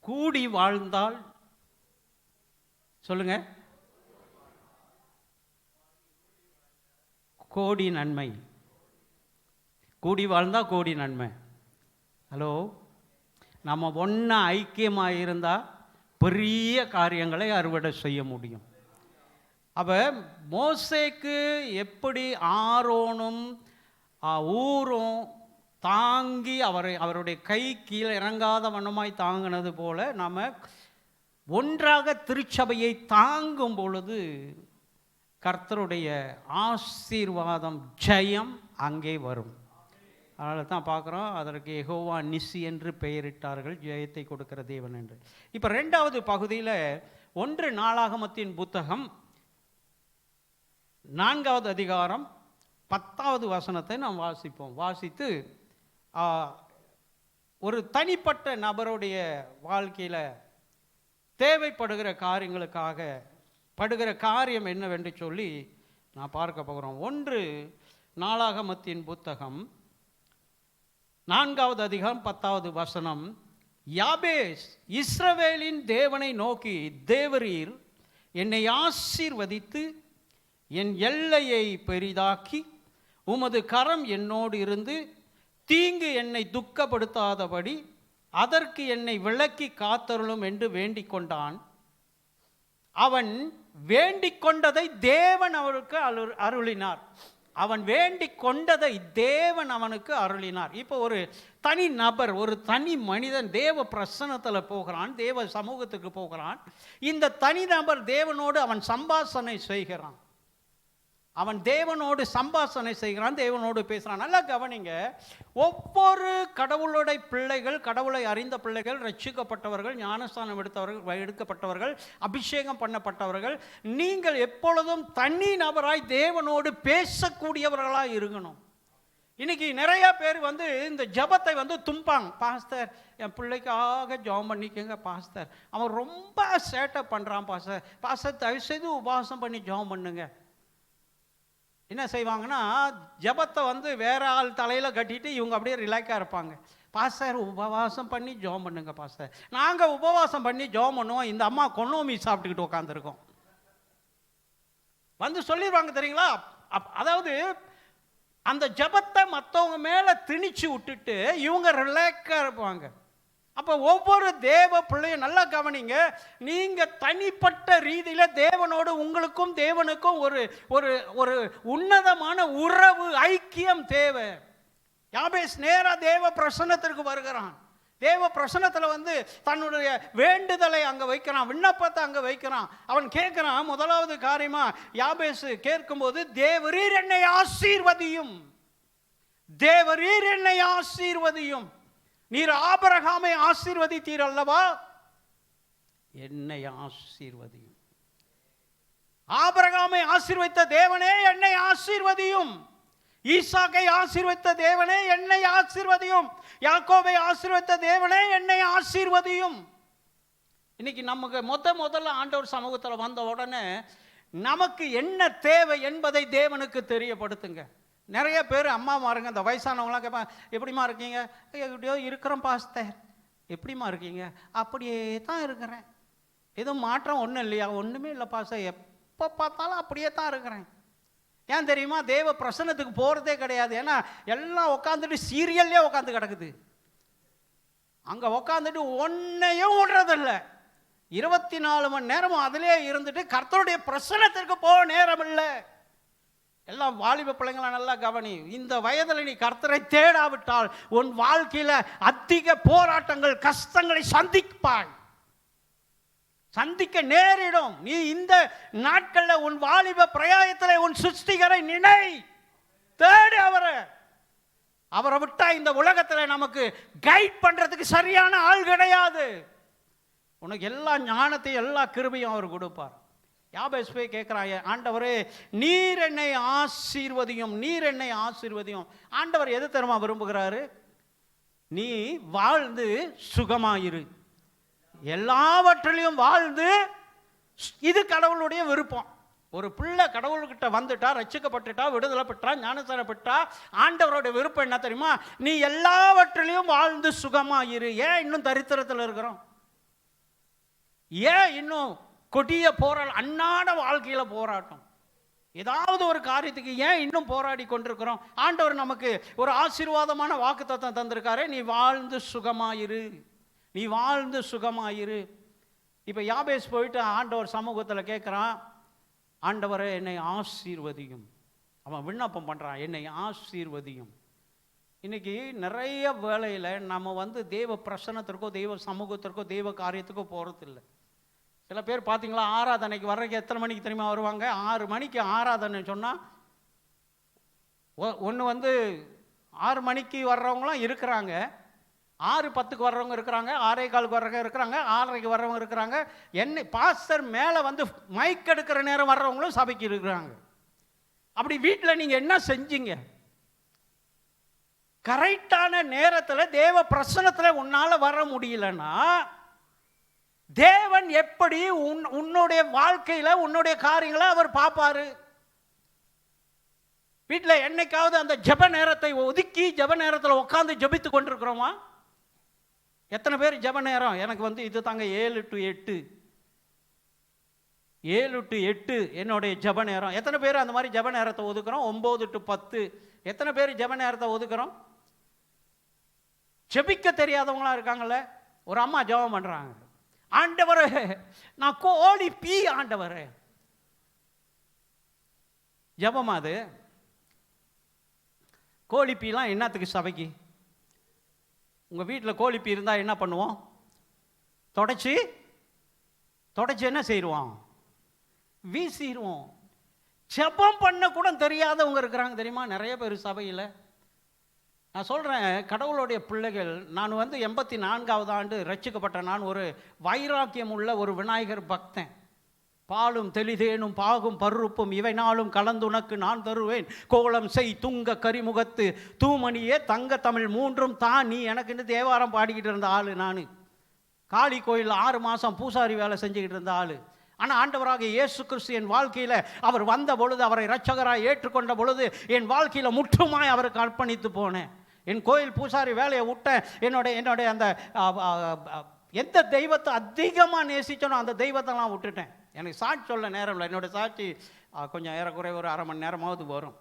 கூடி வாழ்ந்தால் சொல்லுங்க கோடி நன்மை. கூடி வாழ்ந்தால் கோடி நன்மை. ஹலோ, நம்ம ஒன்றா ஐக்கியமாக இருந்தால் பெரிய காரியங்களை அறுவடை செய்ய முடியும். அப்போ மோசேக்கு எப்படி ஆரோனும் ஊரும் தாங்கி அவருடைய கை கீழே இறங்காத வண்ணமாய் தாங்கினது போல நாம் ஒன்றாக திருச்சபையை தாங்கும் பொழுது கர்த்தருடைய ஆசீர்வாதம் ஜெயம் அங்கே வரும். அதனால தான் பார்க்குறோம், அதற்கு யெகோவா நிசி என்று பெயரிட்டார்கள், ஜெயத்தை கொடுக்கிற தேவன் என்று. இப்போ 2வது பகுதியில் 1 நாளாகமத்தின் புத்தகம் 4வது அதிகாரம் 10வது வசனத்தை நாம் வாசிப்போம். வாசித்து ஒரு தனிப்பட்ட நபருடைய வாழ்க்கையில் தேவைப்படுகிற காரியங்களுக்காக படுகிற காரியம் என்னவென்று சொல்லி நான் பார்க்க போகிறோம். 1 நாளாகமத்தின் புத்தகம் 4வது அதிகாரம் 10வது வசனம். யாபேஸ் இஸ்ரவேலின் தேவனை நோக்கி, தேவரீர் என்னை ஆசீர்வதித்து என் எல்லையை பெரிதாக்கி உமது கரம் என்னோடு இருந்து தீங்கு என்னை துக்கப்படுத்தாதபடி அதற்கு என்னை விலக்கி காத்தருளும் என்று வேண்டிக் கொண்டான். அவன் வேண்டிக் கொண்டதை தேவன் அவனுக்கு அருளினார். அவன் வேண்டிக் கொண்டதை தேவன் அவனுக்கு அருளினார். இப்போ ஒரு தனி நபர், ஒரு தனி மனிதன் தேவ பிரசன்னத்தில் போகிறான், தேவ சமூகத்துக்கு போகிறான். இந்த தனி நபர் தேவனோடு அவன் சம்பாஷணை செய்கிறான். அவன் தேவனோடு சம்பாஷணை செய்கிறான், தேவனோடு பேசுகிறான். நல்லா கவனிங்க, ஒவ்வொரு கடவுளுடைய பிள்ளைகள், கடவுளை அறிந்த பிள்ளைகள், ரட்சிக்கப்பட்டவர்கள், ஞானஸ்தானம் எடுக்கப்பட்டவர்கள், அபிஷேகம் பண்ணப்பட்டவர்கள், நீங்கள் எப்பொழுதும் தனி நபராய் தேவனோடு பேசக்கூடியவர்களாக இருக்கணும். இன்னைக்கு நிறைய பேர் இந்த ஜபத்தை தும்பாங்க. பாஸ்டர், என் பிள்ளைக்காக ஜபம் பண்ணிக்கங்க பாஸ்டர், அவன் ரொம்ப சேட்டப் பண்ணுறான் பாஸ்டர், பாஸ்டர் தயவுசெய்து உபவாசம் பண்ணி ஜபம் பண்ணுங்க. என்ன செய்வாங்கன்னா, ஜபத்தை வேற ஆள் தலையில் கட்டிட்டு இவங்க அப்படியே ரிலாக்ஸாக இருப்பாங்க. பாஸ்டர் உபவாசம் பண்ணி ஜெபம் பண்ணுங்க பாஸ்டர். நாங்கள் உபவாசம் பண்ணி ஜெபம் பண்ணுவோம், இந்த அம்மா கொன்னோமி சாப்பிட்டுக்கிட்டு உட்காந்துருக்கோம். சொல்லிடுவாங்க தெரியுங்களா. அதாவது அந்த ஜபத்தை மற்றவங்க மேலே திணிச்சு விட்டுட்டு இவங்க ரிலாக்ஸாக இருப்பாங்க. அப்போ ஒவ்வொரு தேவ பிள்ளையும் நல்லா கவனிங்க, நீங்கள் தனிப்பட்ட ரீதியில் தேவனோடு உங்களுக்கும் தேவனுக்கும் ஒரு ஒரு ஒரு உன்னதமான உறவு, ஐக்கியம் தேவை. யாபேஸ் நேராக தேவ பிரசன்னத்திற்கு வருகிறான். தேவ பிரசன்னத்தில் தன்னுடைய வேண்டுதலை அங்கே வைக்கிறான், விண்ணப்பத்தை அங்கே வைக்கிறான். அவன் கேட்குறான், முதலாவது காரியமா யாபேஸ் கேட்கும்போது, தேவரீர் என்னை ஆசீர்வதியும், தேவரீர் என்னை ஆசீர்வதியும். நீர் ஆபிரகாமை ஆசீர்வதித்தீர் அல்லவா, என்னை ஆசீர்வதியும். ஆபிரகாமை ஆசீர்வதித்த தேவனே என்னை ஆசீர்வதியும். ஈசாக்கை ஆசீர்வதித்த தேவனே என்னை ஆசீர்வதியும். யாக்கோபை ஆசீர்வதித்த தேவனே என்னை ஆசீர்வதியும். இன்னைக்கு நமக்கு முதல்ல ஆண்டவர் சமூகத்தில் வந்த உடனே நமக்கு என்ன தேவை என்பதை தேவனுக்கு தெரியப்படுத்துங்க. நிறைய பேர் அம்மாமாருங்க, இந்த வயசானவங்களாம் கேட்பாங்க, எப்படிமா இருக்கீங்க? எப்படியோ இருக்கிறோம் பாஸ்டர். எப்படிமா இருக்கீங்க? அப்படியே தான் இருக்கிறேன், எதுவும் மாற்றம் ஒன்றும் இல்லையா? ஒன்றுமே இல்லை பாஸ்டர், எப்போ பார்த்தாலும் அப்படியே தான் இருக்கிறேன். ஏன் தெரியுமா? தேவ பிரசன்னத்துக்கு போகிறதே கிடையாது. ஏன்னா எல்லாம் உட்காந்துட்டு சீரியல்லே உட்காந்து கிடக்குது. அங்கே உட்காந்துட்டு ஒன்றையும் விடுறதில்லை. 24 மணி நேரமும் அதிலே இருந்துட்டு கர்த்தருடைய பிரசன்னத்திற்கு போக நேரம் இல்லை. எல்லாம் வாலிப பிள்ளைங்கள நல்லா கவனி. இந்த வயதில் நீ கர்த்தரை தேடாவிட்டால் உன் வாழ்க்கையில் அதிக போராட்டங்கள், கஷ்டங்களை சந்திக்க நேரிடும். நீ இந்த நாட்களில் உன் வாலிப பிரயாயத்தில் உன் சிருஷ்டிகரை நினை, தேடு அவரை விட்டா இந்த உலகத்தில் நமக்கு கைட் பண்றதுக்கு சரியான ஆள் கிடையாது. உனக்கு எல்லா ஞானத்தையும் எல்லா கிருபையும் அவர் கொடுப்பார். யாபேஸ் போய் கேட்குறான், ஆண்டவரே நீர் என்னை ஆசீர்வதியும், நீர் என்னை ஆசீர்வதியும். ஆண்டவர் எது தருமா விரும்புகிறாரு? நீ வாழ்ந்து சுகமாயிரு, எல்லாவற்றிலையும் வாழ்ந்து. இது கடவுளுடைய விருப்பம். ஒரு பிள்ளை கடவுள்கிட்ட வந்துட்டா, ரட்சிக்கப்பட்டுட்டா, விடுதலை பெற்றா, ஞானஸ்தானம் பெற்றா, ஆண்டவருடைய விருப்பம் என்ன தெரியுமா? நீ எல்லாவற்றிலையும் வாழ்ந்து சுகமாயிரு. ஏன் இன்னும் தரித்திரத்தில் இருக்கிறோம்? ஏன் இன்னும் கொடிய போராட்டம், அன்னாட வாழ்க்கையில போராட்டம், ஏதாவது ஒரு காரியத்துக்கு ஏன் இன்னும் போராடி கொண்டிருக்கிறோம்? ஆண்டவர் நமக்கு ஒரு ஆசீர்வாதமான வாக்குத்தத்தம் தந்திருக்காரு, நீ வாழ்ந்து சுகமாயிரு, நீ வாழ்ந்து சுகமாயிரு. இப்போ யாபேஸ் போயிட்டு ஆண்டவர் சமூகத்தில் கேட்குறான், ஆண்டவரே என்னை ஆசீர்வதியும். அவன் விண்ணப்பம் பண்ணுறான், என்னை ஆசீர்வதியும். இன்னைக்கு நிறைய வேளையில் நம்ம தேவ பிரசன்னத்திற்கோ தெய்வ சமூகத்திற்கோ தெய்வ காரியத்துக்கோ போகிறதில்லை. சில பேர் பார்த்தீங்களா, ஆராதனைக்கு வர்றதுக்கு எத்தனை மணிக்கு தெரியுமா வருவாங்க? 6 மணிக்கு ஆராதனை சொன்னால் ஒன்று 6 மணிக்கு வர்றவங்களாம் இருக்கிறாங்க, 6:10 வர்றவங்க இருக்கிறாங்க, 6:15 வர்றவங்க இருக்கிறாங்க, 6:30 வர்றவங்க இருக்கிறாங்க. என்ன பாஸ்டர் மேலே மைக் எடுக்கிற நேரம் வர்றவங்களும் சபைக்கு இருக்கிறாங்க. அப்படி வீட்டில் நீங்கள் என்ன செஞ்சீங்க? கரெக்டான நேரத்தில் தேவ பிரசன்னத்தில் உன்னால் வர முடியலன்னா தேவன் எப்படி உன்னுடைய வாழ்க்கையில் உன்னுடைய காரியங்களை அவர் பார்ப்பாரு? வீட்டில் என்னைக்காவது அந்த ஜெப நேரத்தை ஒதுக்கி ஜெப நேரத்தில் உட்காந்து ஜெபித்து கொண்டிருக்கிறோமா? எத்தனை பேர் ஜெப நேரம்? எனக்கு இது தாங்க 7 to 8 7 to 8 என்னுடைய ஜெப நேரம். எத்தனை பேர் அந்த மாதிரி ஜெப நேரத்தை ஒதுக்குறோம்? 9 to 10 எத்தனை பேர் ஜெப நேரத்தை ஒதுக்குறோம்? ஜெபிக்க தெரியாதவங்களா இருக்காங்கல்ல. ஒரு அம்மா ஜெபம் பண்றாங்க, ஆண்டவரே நான் கோழி பீ, ஆண்டவரே. ஜெபமா அது? கோழி பீலாம் என்னத்துக்கு சபைக்கு? உங்கள் வீட்டில் கோழிப்பி இருந்தால் என்ன பண்ணுவோம்? தொடச்சி என்ன செய்வோம்? வீசிடுவோம். ஜெபம் பண்ண கூட தெரியாதவங்க இருக்கிறாங்க தெரியுமா நிறைய பேர் சபையில். நான் சொல்கிறேன், கடவுளுடைய பிள்ளைகள். நான் 84வது ஆண்டு ரட்சிக்கப்பட்ட நான் ஒரு வைராக்கியம் உள்ள ஒரு விநாயகர் பக்தன். பாலும் தெளிதேனும் பாகும் பருப்பும் இவை நாளும் கலந்துனக்கு நான் தருவேன், கோலம் செய் துங்க கரிமுகத்து தூமணியே தங்க தமிழ் மூன்றும் தான் நீ எனக்குன்னு தேவாரம் பாடிக்கிட்டு இருந்த ஆள் நான். காளி கோயில் 6 மாதம் பூசாரி வேலை செஞ்சுக்கிட்டு இருந்த ஆள். ஆனால் ஆண்டவராக இயேசு கிறிஸ்து என் வாழ்க்கையில் அவர் வந்த பொழுது, அவரை இரட்சகராக ஏற்றுக்கொண்ட பொழுது என் வாழ்க்கையில் முற்றுமாய் அவருக்கு அர்ப்பணித்து போனேன். என் கோயில் பூசாரி வேலையை விட்டேன். என்னுடைய அந்த எந்த தெய்வத்தை அதிகமாக நேசித்தனோ அந்த தெய்வத்தெல்லாம் விட்டுட்டேன். எனக்கு சாட்சி சொல்ல நேரம் இல்லை. என்னோடய சாட்சி கொஞ்சம் ஏறக்குறைய ஒரு 1/2 மணி நேரமாவது வரும்.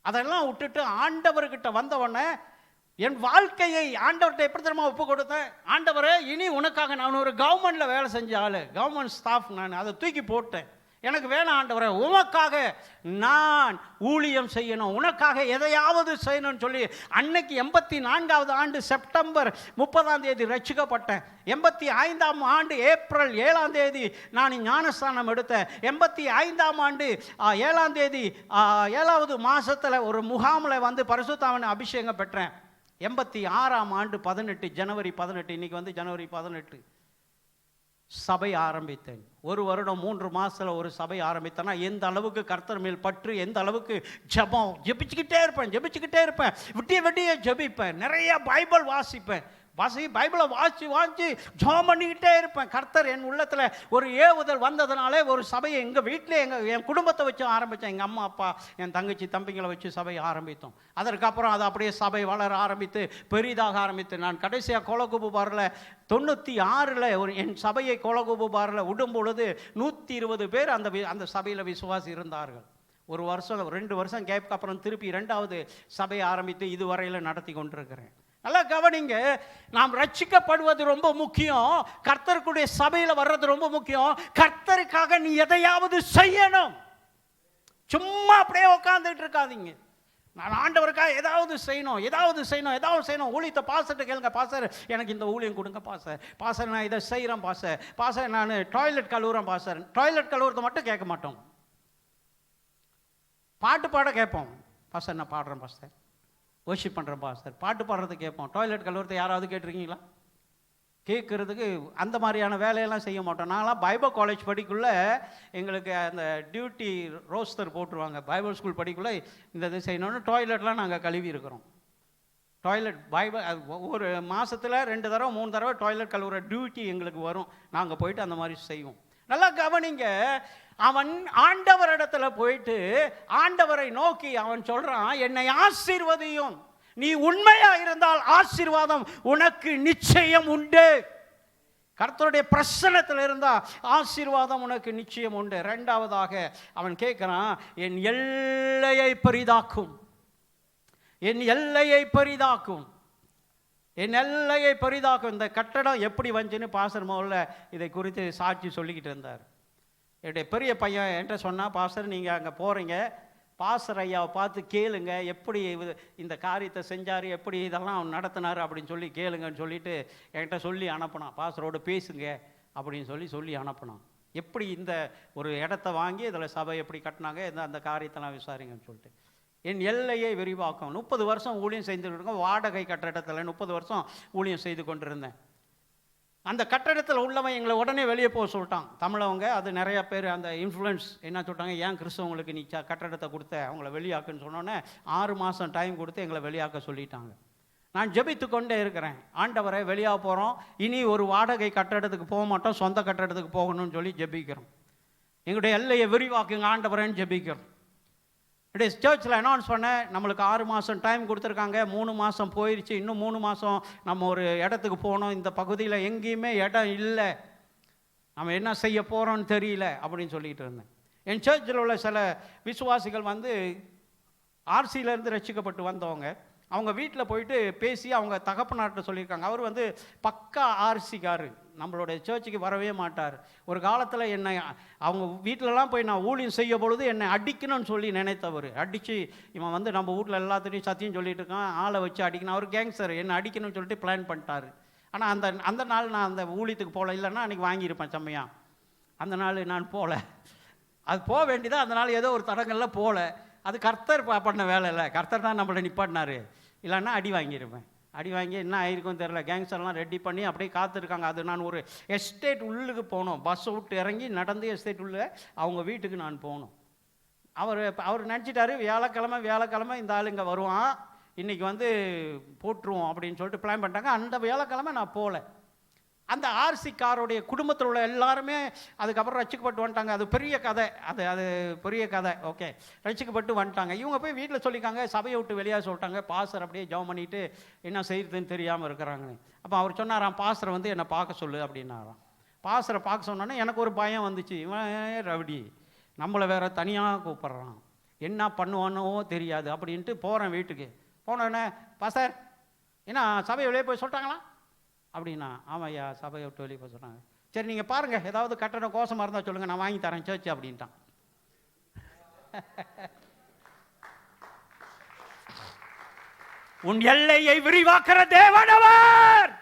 அதெல்லாம் விட்டுட்டு ஆண்டவர்கிட்ட வந்தவொடனே என் வாழ்க்கையை ஆண்டவர்கிட்ட எப்படி தெரியுமா ஒப்பு கொடுத்தேன்? ஆண்டவரே, இனி உனக்காக நான் ஒரு கவர்மெண்ட்டில் வேலை செஞ்ச ஆள், கவர்மெண்ட் ஸ்டாஃப் நான், அதை தூக்கி போட்டேன். எனக்கு வேணாம் ஆண்டவரே, உனக்காக நான் ஊழியம் செய்யணும், உனக்காக எதையாவது செய்யணும்னு சொல்லி அன்னைக்கு 84வது ஆண்டு செப்டம்பர் 30ஆம் தேதி ரட்சிக்கப்பட்டேன். 85ஆம் ஆண்டு ஏப்ரல் 7ஆம் தேதி நான் ஞானஸ்தானம் எடுத்தேன். 85ஆம் ஆண்டு 7ஆம் தேதி 7வது மாதத்தில் ஒரு முகாமில் பரிசுத்தாவின் அபிஷேகம் பெற்றேன். 86ஆம் ஆண்டு 18 ஜனவரி 18, இன்னைக்கு ஜனவரி 18 சபை ஆரம்பித்தேன். 1 வருடம் 3 மாதத்தில் ஒரு சபை ஆரம்பித்தேன்னா எந்த அளவுக்கு கர்த்தர் மேல் பற்று, எந்த அளவுக்கு ஜெபிச்சுக்கிட்டே இருப்பேன், விட்டிய ஜெபிப்பேன், நிறைய பைபிள் வாசிப்பேன். பைபிளை வாசி ஜெபம் பண்ணிக்கிட்டே இருப்பேன். கர்த்தர் என் உள்ளத்தில் ஒரு ஏவுதல் வந்ததுனாலே ஒரு சபையை எங்கள் வீட்டிலே என் குடும்பத்தை வச்சு ஆரம்பித்தேன். எங்கள் அம்மா அப்பா என் தங்கச்சி தம்பிங்களை வச்சு சபையை ஆரம்பித்தோம். அதற்கப்புறம் அது அப்படியே சபை வளர ஆரம்பித்து பெரிதாக ஆரம்பித்து நான் கடைசியாக கோலகுபு பாரில் 96 என் சபையை கோலகுபு பாரில் விடும் பொழுது 120 பேர் அந்த சபையில் விசுவாசி இருந்தார்கள். ஒரு வருஷம் 2 வருஷம் கேப்க்கு அப்புறம் திருப்பி 2வது சபையை ஆரம்பித்து இதுவரையில் நடத்தி கொண்டிருக்கிறேன். நல்லா கவனிங்க, நாம் ரட்சிக்கப்படுவது ரொம்ப முக்கியம். கர்த்தருக்குடைய சபையில் வர்றது ரொம்ப முக்கியம். கர்த்தருக்காக நீ எதையாவது செய்யணும். சும்மா அப்படியே உட்காந்துட்டு இருக்காதீங்க. நான் ஆண்டவருக்காக ஏதாவது செய்யணும். ஊழியத்தை பாஸ்டர்கிட்ட கேளுங்க, பாஸ்டர் எனக்கு இந்த ஊழியம் கொடுங்க பாஸ்டர் நான் இதை செய்கிறேன் பாஸ்டர் நான் டாய்லெட் கழுவுறேன் பாஸ்டர். டாய்லெட் கழுவுறதை மட்டும் கேட்க மாட்டோம், பாட்டு பாட கேட்போம். பாஸ்டர் நான் பாடுறேன் பாஸ்டர், வர்ஷிப் பண்ணுறேன் பாஸ்டர். பாட்டு பாடுறது கேட்போம். டாய்லெட் கழுவுறதை யாராவது கேட்டிருக்கீங்களா? கேட்குறதுக்கு அந்த மாதிரியான வேலையெல்லாம் செய்ய மாட்டோம். நான்லாம் பைபிள் காலேஜ் படிக்குள்ள எங்களுக்கு அந்த டியூட்டி ரோஸ்டர் போட்டுருவாங்க. பைபிள் ஸ்கூல் படிக்குள்ள இந்த இது செய்யணும்னு டாய்லெட்லாம் நாங்கள் கழுவி இருக்கிறோம். டாய்லெட் ஒரு மாதத்தில் 2 தடவை 3 தடவை டாய்லெட் கழுவுற டியூட்டி எங்களுக்கு வரும். நாங்கள் போயிட்டு அந்த மாதிரி செய்வோம். நல்லா கவனிங்க, அவன் ஆண்டவரிடத்துல போயிட்டு ஆண்டவரை நோக்கி அவன் சொல்றான், என்னை ஆசீர்வதியும், நீ உண்மையா இருந்தால் ஆசீர்வாதம் உனக்கு நிச்சயம் உண்டு. கர்த்தருடைய பிரசன்னத்தில் இருந்தா ஆசீர்வாதம் உனக்கு நிச்சயம் உண்டு. 2வதாக அவன் கேட்கிறான், என் எல்லையை பெரிதாக்கும், என் எல்லையை பெரிதாக்கும், என் எல்லையை பெரிதாக்கும். இந்த கட்டடம் எப்படி வந்துச்சுன்னு பாஸ்டர் முதல்ல இதை குறித்து சாட்சி சொல்லிக்கிட்டு இருந்தார். என்னுடைய பெரிய பையன் என்கிட்ட சொன்னால், பாஸ்டர் நீங்கள் அங்கே போகிறீங்க, பாஸ்டர் ஐயாவை பார்த்து கேளுங்க எப்படி இந்த காரியத்தை செஞ்சார், எப்படி இதெல்லாம் அவன் நடத்தினார் அப்படின்னு சொல்லி கேளுங்கன்னு சொல்லிட்டு என்கிட்ட சொல்லி அனுப்பினான். பாஸ்டரோடு பேசுங்க அப்படின்னு சொல்லி அனுப்பினான். எப்படி இந்த ஒரு இடத்த வாங்கி இதில் சபை எப்படி கட்டினாங்க, அந்த காரியத்தெல்லாம் விசாரிங்கன்னு சொல்லிட்டு. என் எல்லையை விரிவாக்கும். 30 வருஷம் ஊழியம் செய்துட்டு இருக்கோம். வாடகை கட்டடத்தில் 30 வருஷம் ஊழியம் செய்து கொண்டிருந்தேன். அந்த கட்டடத்தில் உள்ளவன் எங்களை உடனே வெளியே போக சொல்லிட்டான். தமிழவங்க அது நிறையா பேர் அந்த இன்ஃப்ளூயன்ஸ் என்ன சொல்லிட்டாங்க, ஏன் கிறிஸ்தவங்களுக்கு நீ கட்டடத்தை கொடுத்த, அவங்கள வெளியாக்குன்னு சொன்னோன்னே 6 மாதம் டைம் கொடுத்து எங்களை வெளியாக்க சொல்லிட்டாங்க. நான் ஜெபித்து கொண்டே இருக்கிறேன், ஆண்டவரை வெளியாக போகிறோம், இனி ஒரு வாடகை கட்டடத்துக்கு போக மாட்டோம், சொந்த கட்டடத்துக்கு போகணும்னு சொல்லி ஜெபிக்கிறோம். எங்களுடைய எல்லையை விரிவாக்குங்க ஆண்டவரேன்னு ஜெபிக்கிறோம். இப்படி சர்ச்சில் அனௌன்ஸ் பண்ண நம்மளுக்கு 6 மாதம் டைம் கொடுத்துருக்காங்க. 3 மாதம் போயிடுச்சு, இன்னும் 3 மாதம் நம்ம ஒரு இடத்துக்கு போகணும். இந்த பகுதியில் எங்கேயுமே இடம் இல்லை, நம்ம என்ன செய்ய போகிறோன்னு தெரியல அப்படின்னு சொல்லிகிட்டு இருந்தேன். என் சர்ச்சில் உள்ள சில விசுவாசிகள் வந்து ஆர்சியிலேருந்து ரட்சிக்கப்பட்டு வந்தவங்க, அவங்க வீட்டில் போயிட்டு பேசி அவங்க தகப்பனார்ட்ட சொல்லியிருக்காங்க. அவர் வந்து பக்கா ஆர்சிக்காரு, நம்மளோட சர்ச்சுக்கு வரவே மாட்டார். ஒரு காலத்தில் என்னை அவங்க வீட்டிலலாம் போய் நான் ஊழியம் செய்ய பொழுது என்னை அடிக்கணும்னு சொல்லி நினைத்தவர். அடித்து இவன் வந்து நம்ம வீட்டில் எல்லாத்துலேயும் சத்தியம் சொல்லிட்டு இருக்கான், ஆளை வச்சு அடிக்கணும், அவர் கேங்ஸ்டர், என்னை அடிக்கணும்னு சொல்லிட்டு பிளான் பண்ணிட்டார். ஆனால் அந்த நாள் நான் அந்த ஊழியத்துக்கு போகல, இல்லைன்னா அன்றைக்கி வாங்கியிருப்பேன் செம்மையாக. அந்த நாள் நான் போகல, அது போக வேண்டியதான். அந்த நாள் ஏதோ ஒரு தடங்கள்லாம் போகல. அது கர்த்தர் பண்ண வேலை இல்லை, கர்த்தர் தான் நம்மளை நிப்பாட்டினார். இல்லைன்னா அடி வாங்கியிருப்பேன். அடி வாங்கி என்ன ஆயிருக்கும் தெரியல. கேங்ஸ்டர்லாம் ரெடி பண்ணி அப்படியே காத்திருக்காங்க. அது நான் ஒரு எஸ்டேட் உள்ளுக்கு போகணும், பஸ்ஸை விட்டு இறங்கி நடந்து எஸ்டேட் உள்ள அவங்க வீட்டுக்கு நான் போகணும். அவர் நினச்சிட்டாரு வியாழக்கிழமை இந்த ஆள் இங்கே வருவான், இன்றைக்கி வந்து போட்டுருவோம் அப்படின்னு சொல்லிட்டு பிளான் பண்ணிட்டாங்க. அந்த வியாழக்கிழமை நான் போகல. அந்த ஆர்சி காரோடைய குடும்பத்தில் உள்ள எல்லாருமே அதுக்கப்புறம் ரட்சிக்கப்பட்டு வந்துட்டாங்க. அது பெரிய கதை, அது பெரிய கதை. ஓகே, ரட்சிக்கப்பட்டு வந்துட்டாங்க. இவங்க போய் வீட்டில் சொல்லியிருக்காங்க, சபையை விட்டு வெளியாக சொல்லிட்டாங்க. பாஸ்டர் அப்படியே ஜெபம் பண்ணிட்டு என்ன செய்யறதுன்னு தெரியாமல் இருக்கிறாங்க. அப்போ அவர் சொன்னாராம், பாஸ்டரை வந்து என்னை பார்க்க சொல்லு அப்படின்னாராம். பாஸ்டரை பார்க்க சொன்னோன்னே எனக்கு ஒரு பயம் வந்துச்சு. இவன் ரவுடி, நம்மளை வேற தனியாக கூப்பிட்றான், என்ன பண்ணுவானோ தெரியாது அப்படின்ட்டு போகிறேன் வீட்டுக்கு. போனோடனே, பாஸ்டர் ஏன்னா சபையை வெளியே போய் சொல்லிட்டாங்களா அப்படின்னா, ஆமாம் ஐயா சபையை விட்டு வெளியே போய் சொன்னாங்க. சரி நீங்கள் பாருங்கள், ஏதாவது கட்டடம் கோசமாக இருந்தால் சொல்லுங்கள், நான் வாங்கி தரேன் சர்ச் அப்படின்ட்டான். உன் எல்லையை விரிவாக்குற தேவனவர்.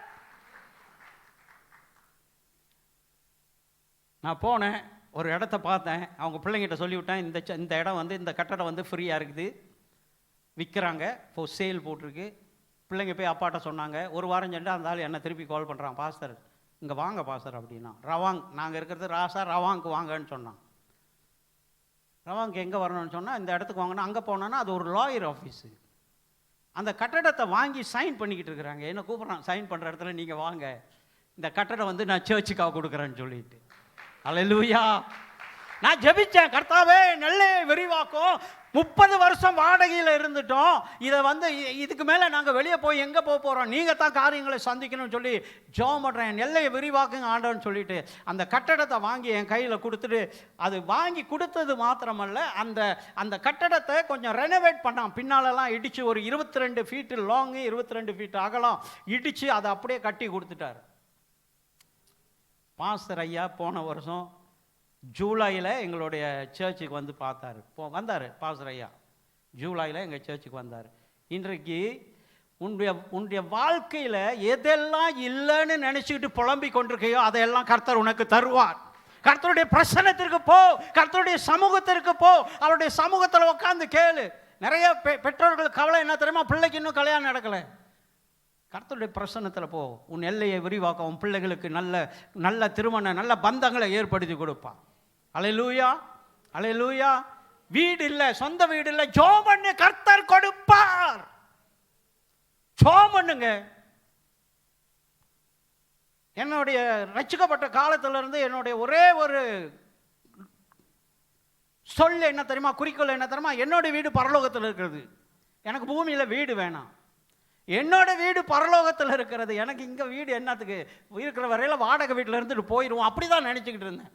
நான் போனேன், ஒரு இடத்த பார்த்தேன், அவங்க பிள்ளைங்கிட்ட சொல்லிவிட்டேன், இந்த இடம் வந்து இந்த கட்டடம் வந்து ஃப்ரீயாக இருக்குது, விற்கிறாங்க, இப்போ சேல் போட்டிருக்கு. பிள்ளைங்க போய் அப்பாட்ட சொன்னாங்க. ஒரு வாரம் சென்று அந்த ஆள் என்ன திருப்பி கால் பண்ணுறான், பாஸ்டர் இங்கே வாங்க பாஸ்டர் அப்படின்னா. ரவாங், நாங்கள் இருக்கிறது ராசா, ரவாங்க்கு வாங்கன்னு சொன்னான். ரவாங்க்கு எங்கே வரணும்னு சொன்னால் இந்த இடத்துக்கு வாங்கினா, அங்கே போனோன்னா அது ஒரு லாயர் ஆஃபீஸு. அந்த கட்டடத்தை வாங்கி சைன் பண்ணிக்கிட்டு இருக்கிறாங்க. என்ன கூப்பிட்றான், சைன் பண்ணுற இடத்துல நீங்கள் வாங்க, இந்த கட்டடம் வந்து நான் சர்ச்சுக்காக கொடுக்குறேன்னு சொல்லிட்டு. அல்லேலூயா. நான் ஜெபிச்சேன், கர்த்தாவே நெல்லையை விரிவாக்கும், 30 வருஷம் வாடகையில் இருந்துட்டோம், இதை வந்து இதுக்கு மேலே நாங்கள் வெளியே போய் எங்கே போக போகிறோம், நீங்கள் தான் காரியங்களை சந்திக்கணும்னு சொல்லி ஜெபம் பண்ணுறேன், நெல்லையை விரிவாக்குங்க ஆண்டவன்னு சொல்லிட்டு அந்த கட்டடத்தை வாங்கி என் கையில் கொடுத்துட்டு, அது வாங்கி கொடுத்தது மாத்திரமல்ல, அந்த கட்டடத்தை கொஞ்சம் ரெனோவேட் பண்ணான். பின்னாலெல்லாம் இடித்து ஒரு 22 ஃபீட்டு லாங்கு 22 ஃபீட் அகலம் இடித்து அதை அப்படியே கட்டி கொடுத்துட்டார். பாஸ்டர் ஐயா போன வருஷம் ஜூலையில் எங்களுடைய சர்ச்சுக்கு வந்து பார்த்தாரு, வந்தார் பாஸ்டர் ஐயா, ஜூலையில் எங்கள் சர்ச்சுக்கு வந்தார். இன்றைக்கு உன்னுடைய வாழ்க்கையில் எதெல்லாம் இல்லைன்னு நினச்சிக்கிட்டு புலம்பிக் கொண்டிருக்கையோ அதையெல்லாம் கர்த்தர் உனக்கு தருவார். கர்த்தருடைய பிரசன்னத்திற்கு போ, கர்த்தருடைய சமூகத்திற்கு போ, அவருடைய சமூகத்தில் உட்காந்து கேளு. நிறைய பெற்றோர்கள் கவலை என்ன தெரியுமா, பிள்ளைக்கு இன்னும் கல்யாணம் நடக்கலை. கர்த்தருடைய பிரசன்னத்தில் போ, உன் எல்லையை விரிவாக்க, உன் பிள்ளைகளுக்கு நல்ல நல்ல திருமண நல்ல பந்தங்களை ஏற்படுத்தி கொடுப்பான். அல்லேலூயா, அல்லேலூயா. வீடு இல்லை, சொந்த வீடு இல்லை, ஜெபம் பண்ணு, கர்த்தர் கொடுப்பார். ஜெபம் பண்ணுங்க. என்னுடைய ரட்சிக்கப்பட்ட காலத்திலிருந்து என்னுடைய ஒரே ஒரு சொல் என்ன தெரியுமா, குறிக்கோள் என்ன தெரியுமா, என்னோட வீடு பரலோகத்தில் இருக்கிறது, எனக்கு பூமியில் வீடு வேணாம். என்னோட வீடு பரலோகத்தில் இருக்கிறது, எனக்கு இங்கே வீடு என்னத்துக்கு, இருக்கிற வரையில் வாடகை வீட்டில் இருந்துட்டு போயிடுவோம், அப்படி தான் நினச்சிக்கிட்டு இருந்தேன்.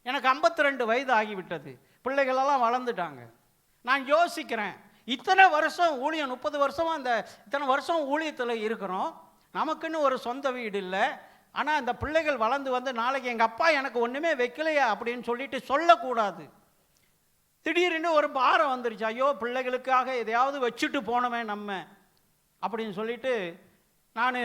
எனக்கு 52 வயது ஆகிவிட்டது, பிள்ளைகளெல்லாம் வளர்ந்துட்டாங்க. நான் யோசிக்கிறேன், இத்தனை வருஷம் ஊழியம், 30 வருஷமாக இத்தனை வருஷம் ஊழியத்தில் இருக்கிறோம், நமக்குன்னு ஒரு சொந்த வீடு இல்லை. ஆனால் இந்த பிள்ளைகள் வளர்ந்து வந்து நாளைக்கு எங்கள் அப்பா எனக்கு ஒன்றுமே வைக்கலையா அப்படின்னு சொல்லிட்டு சொல்லக்கூடாது. திடீர்னு ஒரு பாரம் வந்துருச்சு, ஐயோ பிள்ளைகளுக்காக எதையாவது வச்சுட்டு போனோமே நம்ம அப்படின்னு சொல்லிட்டு நான்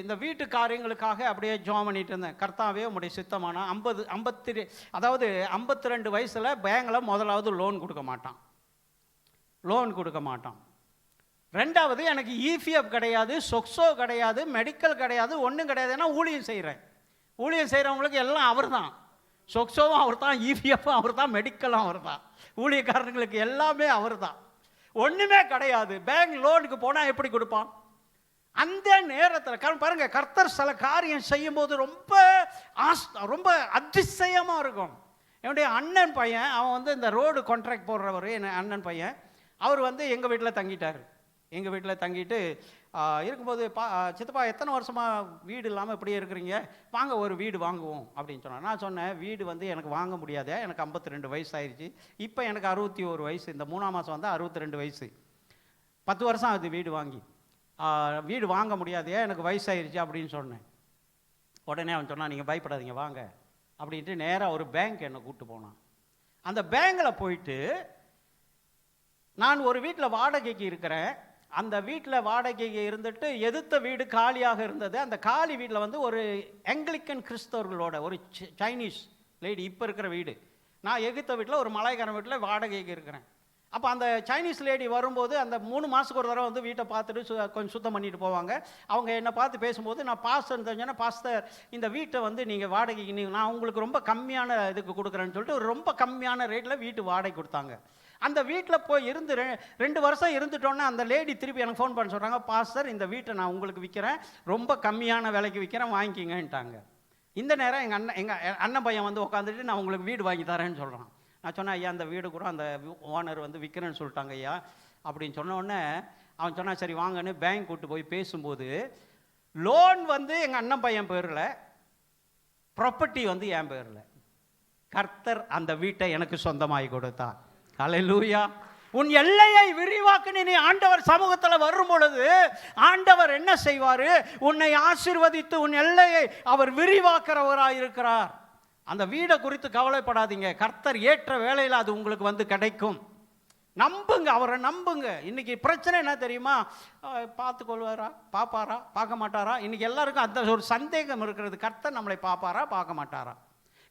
இந்த வீட்டு காரியங்களுக்காக அப்படியே ஜெபம் பண்ணிட்டு இருந்தேன். கர்த்தாவே உம்முடைய சித்தமான 52 வயசில் பேங்கில் முதலாவது லோன் கொடுக்க மாட்டான். ரெண்டாவது எனக்கு இபிஎஃப் கிடையாது, சொக்ஸோ கிடையாது, மெடிக்கல் கிடையாது, ஒன்றும் கிடையாது. ஏன்னா ஊழியம் செய்கிறவங்களுக்கு எல்லாம் அவர் தான், சொக்ஸோவும் அவர் தான், இபிஎஃப்பும் அவர் தான், மெடிக்கலும் அவர் தான், ஊழியக்காரர்களுக்கு எல்லாமே அவர் தான். ஒன்றுமே கிடையாது. பேங்க் லோனுக்கு போனால் எப்படி கொடுப்பான்? அந்த நேரத்தில் பாருங்க, கர்த்தர் சில காரியம் செய்யும் போது ரொம்ப அதிசயமாக இருக்கும். என்னுடைய அண்ணன் பையன், அவன் வந்து இந்த ரோடு கான்ட்ராக்ட் போடுறவர், என் அண்ணன் பையன், அவர் வந்து எங்கள் வீட்டில் தங்கிட்டார். எங்கள் வீட்டில் தங்கிட்டு இருக்கும்போது, சித்தப்பா எத்தனை வருஷமாக வீடு இல்லாமல் இப்படியே இருக்கிறீங்க, வாங்க ஒரு வீடு வாங்குவோம் அப்படின்னு சொன்னார். நான் சொன்னேன், வீடு வந்து எனக்கு வாங்க முடியாது, எனக்கு 52 வயசு ஆயிடுச்சு, இப்போ எனக்கு 61 வயசு, இந்த 3ஆம் மாதம் வந்து 62 வயசு, 10 வருஷம் ஆகுது வீடு வாங்கி, வீடு வாங்க முடியாதே, எனக்கு வயசாயிருச்சு அப்படின்னு சொன்னேன். உடனே அவன் சொன்னான், நீங்கள் பயப்படாதீங்க வாங்க அப்படின்ட்டு நேராக ஒரு பேங்க் என்னை கூப்பிட்டு போனான். அந்த பேங்கில் போயிட்டு, நான் ஒரு வீட்டில் வாடகைக்கு இருக்கிறேன், அந்த வீட்டில் வாடகைக்கு இருந்துட்டு எதிர்த்த வீடு காலியாக இருந்தது. அந்த காலி வீட்டில் வந்து ஒரு ஆங்கிலிக்கன் கிறிஸ்தவர்களோட ஒரு சைனீஸ் லேடி, இப்போ இருக்கிற வீடு, நான் எதிர்த்த வீட்டில் ஒரு மலாய்க்காரன் வீட்டில் வாடகைக்கு இருக்கிறேன். அப்போ அந்த சைனீஸ் லேடி வரும்போது அந்த 3 மாதத்துக்கு ஒரு தடவை வந்து வீட்டை பார்த்துட்டு கொஞ்சம் சுத்தம் பண்ணிட்டு போவாங்க. அவங்க என்னை பார்த்து பேசும்போது, நான் பாஸ்டர் தெரிஞ்சேன்னா, பாஸ்டர் இந்த வீட்டை வந்து நீங்கள் வாடகைக்கு நான் உங்களுக்கு ரொம்ப கம்மியான இதுக்கு கொடுக்குறேன்னு சொல்லிட்டு ரொம்ப கம்மியான ரேட்டில் வீட்டு வாடகை கொடுத்தாங்க. அந்த வீட்டில் போய் இருந்து 2 வருஷம் இருந்துட்டோன்னே அந்த லேடி திருப்பி எனக்கு ஃபோன் பண்ண சொல்கிறாங்க, பாஸ்டர் இந்த வீட்டை நான் உங்களுக்கு விற்கிறேன், ரொம்ப கம்மியான விலைக்கு விற்கிறேன், வாங்கிக்கிங்கன்ட்டாங்க. இந்த நேரம் எங்கள் அண்ணன் பையன் வந்து உட்காந்துட்டு, நான் உங்களுக்கு வீடு வாங்கி தரேன்னு சொல்கிறான். நான் சொன்னேன், ஐயா அந்த வீடு கூட அந்த ஓனர் வந்து விற்கிறேன்னு சொல்லிட்டாங்க ஐயா அப்படின்னு சொன்ன உடனே அவன் சொன்னான், சரி வாங்கன்னு பேங்க் கூட்டு போய் பேசும்போது, லோன் வந்து எங்கள் அண்ணன் பையன் பேரில், ப்ராப்பர்ட்டி வந்து என் பேரில். கர்த்தர் அந்த வீட்டை எனக்கு சொந்தமாகி கொடுத்தார். அல்லேலூயா. உன் எல்லையை விரிவாக்கு. நீ ஆண்டவர் சமூகத்தில் வரும் பொழுது ஆண்டவர் என்ன செய்வார்? உன்னை ஆசீர்வதித்து உன் எல்லையை அவர் விரிவாக்குறவராக இருக்கிறார். அந்த வீடை குறித்து கவலைப்படாதீங்க, கர்த்தர் ஏற்ற வேளையில் அது உங்களுக்கு வந்து கிடைக்கும். நம்புங்க, அவரை நம்புங்க. இன்னைக்கு பிரச்சனை என்ன தெரியுமா? பார்த்து கொள்வாரா, பார்ப்பாரா, பார்க்க மாட்டாரா? இன்னைக்கு எல்லாருக்கும் அந்த ஒரு சந்தேகம் இருக்கிறது. கர்த்தர் நம்மளை பார்ப்பாரா, பார்க்க மாட்டாரா?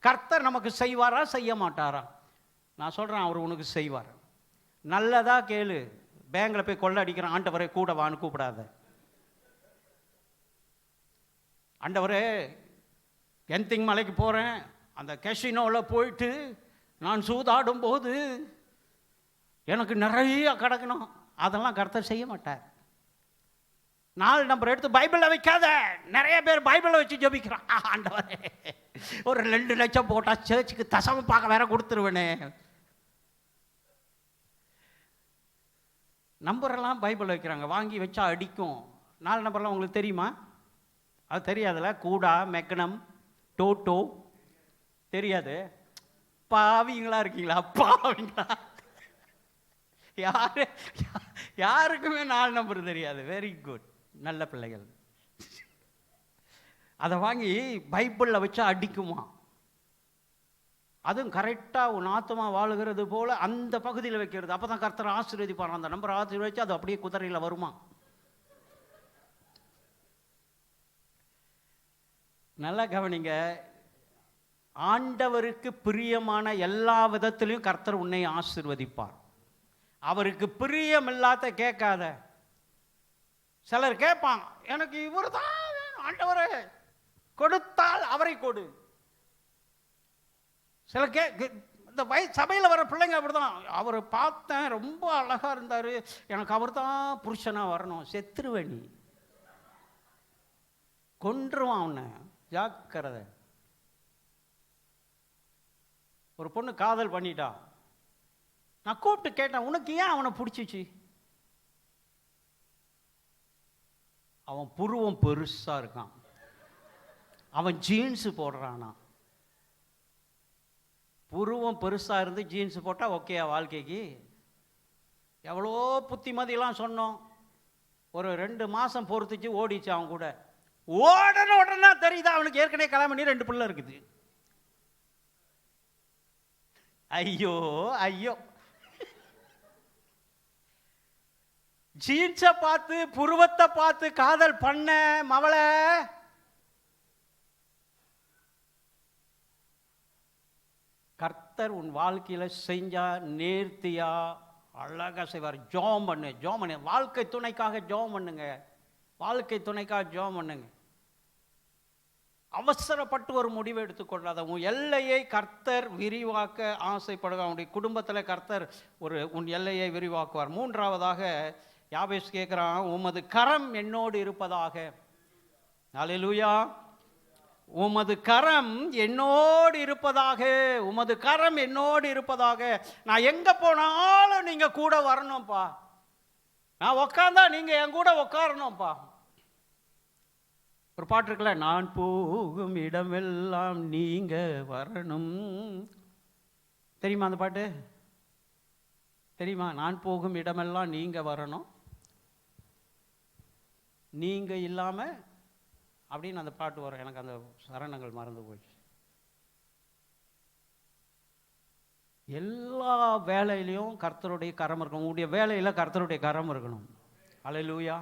கர்த்தர் நமக்கு செய்வாரா, செய்ய மாட்டாரா? நான் சொல்கிறேன், அவர் உனக்கு செய்வார். நல்லதா கேளு. பேங்கில் போய் கொள்ள அடிக்கிறான், ஆண்டவரே கூட வான்னு கூப்பிடாத. ஆண்டவரே கெந்திங் மலைக்கு போகிறேன், அந்த கேஷினோவில் போயிட்டு நான் சூதாடும் போது எனக்கு நிறைய கிடக்கணும், அதெல்லாம் கர்த்தர் செய்ய மாட்டார். 4 நம்பர் எடுத்து பைபிளில் வைக்காத. நிறைய பேர் பைபிளை வச்சு ஜெபிக்கிறான். ஆண்டவரே, ஒரு 2 லட்சம் போட்டால் சர்ச்சுக்கு தசம பார்க்க வேற கொடுத்துருவேனே. நம்பரெல்லாம் பைபிள் வைக்கிறாங்க, வாங்கி வச்சா அடிக்கும். 4 நம்பர்லாம் உங்களுக்கு தெரியுமா? அது தெரியாதுல்ல. கூடா, மெக்கனம், டோட்டோ தெரியாது. பாவிங்களா இருக்கீங்களா? பாவிங்களா? யாருக்குமே 4 நம்பர் தெரியாது. வெரி குட், நல்ல பிள்ளைகள். அதை வாங்கி பைபிளில் வச்சா அடிக்குமா. அதுவும் கரெக்டாக உன் ஆத்மா வாழுகிறது போல அந்த பகுதியில் வைக்கிறது. அப்போ தான் கர்த்தர் ஆசீர்வதிப்பார். அந்த நம்பர் ஆசீர்வதிச்சு அது அப்படியே குதிரையில் வருமா. நல்லா கவனிங்க. ஆண்டவருக்கு பிரியமான எல்லா விதத்திலையும் கர்த்தர் உன்னை ஆசீர்வதிப்பார். அவருக்கு பிரியம் இல்லாத கேட்காத. சிலர் கேட்பாங்க, எனக்கு இவர் தான் ஆண்டவரே, கொடுத்தால் அவரை கொடு. சில இந்த சபையில் வர பிள்ளைங்க அப்படிதான். அவரை பார்த்தேன், ரொம்ப அழகா இருந்தாரு, எனக்கு அவர் தான் புருஷனா வரணும். செத்துருவேன், நீ கொன்றுவான் அவனை, ஜாக்கிரதை. ஒரு பொண்ணு காதல் பண்ணிட்டா. நான் கூப்பிட்டு கேட்டேன், உனக்கு ஏன் அவனை பிடிச்சிச்சு? அவன் புருவம் பெருசா இருக்கான், அவன் ஜீன்ஸ் போடுறானா. புருவம் பெருசா இருந்து ஜீன்ஸ் போட்டா ஓகேயா வாழ்க்கைக்கு? எவ்வளோ புத்திமதியெல்லாம் சொன்னோம். ஒரு 2 மாசம் பொறுத்துச்சு, ஓடிச்சு அவன் கூட. உடனே தெரியுதா அவனுக்கு ஏற்கனவே கல்யாணம் பண்ணி 2 பிள்ளை இருக்குது. ஐயோ ஐயோ, ஜீன்ஸை பார்த்து புருவத்தை பார்த்து காதல் பண்ண மவளை. கர்த்தர் உன் வாழ்க்கையில செஞ்சா நேர்த்தியா அழகா செய்வார். ஜெபம் பண்ணு, ஜெபம் பண்ணு. வாழ்க்கை துணைக்காக ஜெபம் பண்ணுங்க, வாழ்க்கை துணைக்காக ஜெபம் பண்ணுங்க. அவசரப்பட்டு ஒரு முடிவு எடுத்துக்கொள்ளாத. உன் எல்லையை கர்த்தர் விரிவாக்க ஆசைப்படுவார். உன்னுடைய குடும்பத்தில் கர்த்தர் உன் எல்லையை விரிவாக்குவார். 3ஆவதாக யாபேஸ் கேட்கிறான், உமது கரம் என்னோடு இருப்பதாக. அல்லேலூயா. உமது கரம் என்னோடு இருப்பதாக, உமது கரம் என்னோடு இருப்பதாக. நான் எங்க போனாலும் நீங்க கூட வரணும்ப்பா. நான் உக்காந்தா நீங்க என் கூட உட்காரணும்ப்பா. ஒரு பாட்டு இருக்குல்ல, நான் போகும் இடமெல்லாம் நீங்க வரணும். தெரியுமா அந்த பாட்டு? தெரியுமா? நான் போகும் இடமெல்லாம் நீங்க வரணும், நீங்க இல்லாம அப்படின்னு அந்த பாட்டு வரும். எனக்கு அந்த சரணங்கள் மறந்து போச்சு. எல்லா வேலையிலையும் கர்த்தருடைய கரம் இருக்கணும். உங்களுடைய வேலையில் கர்த்தருடைய கரம் இருக்கணும். அல்லேலூயா.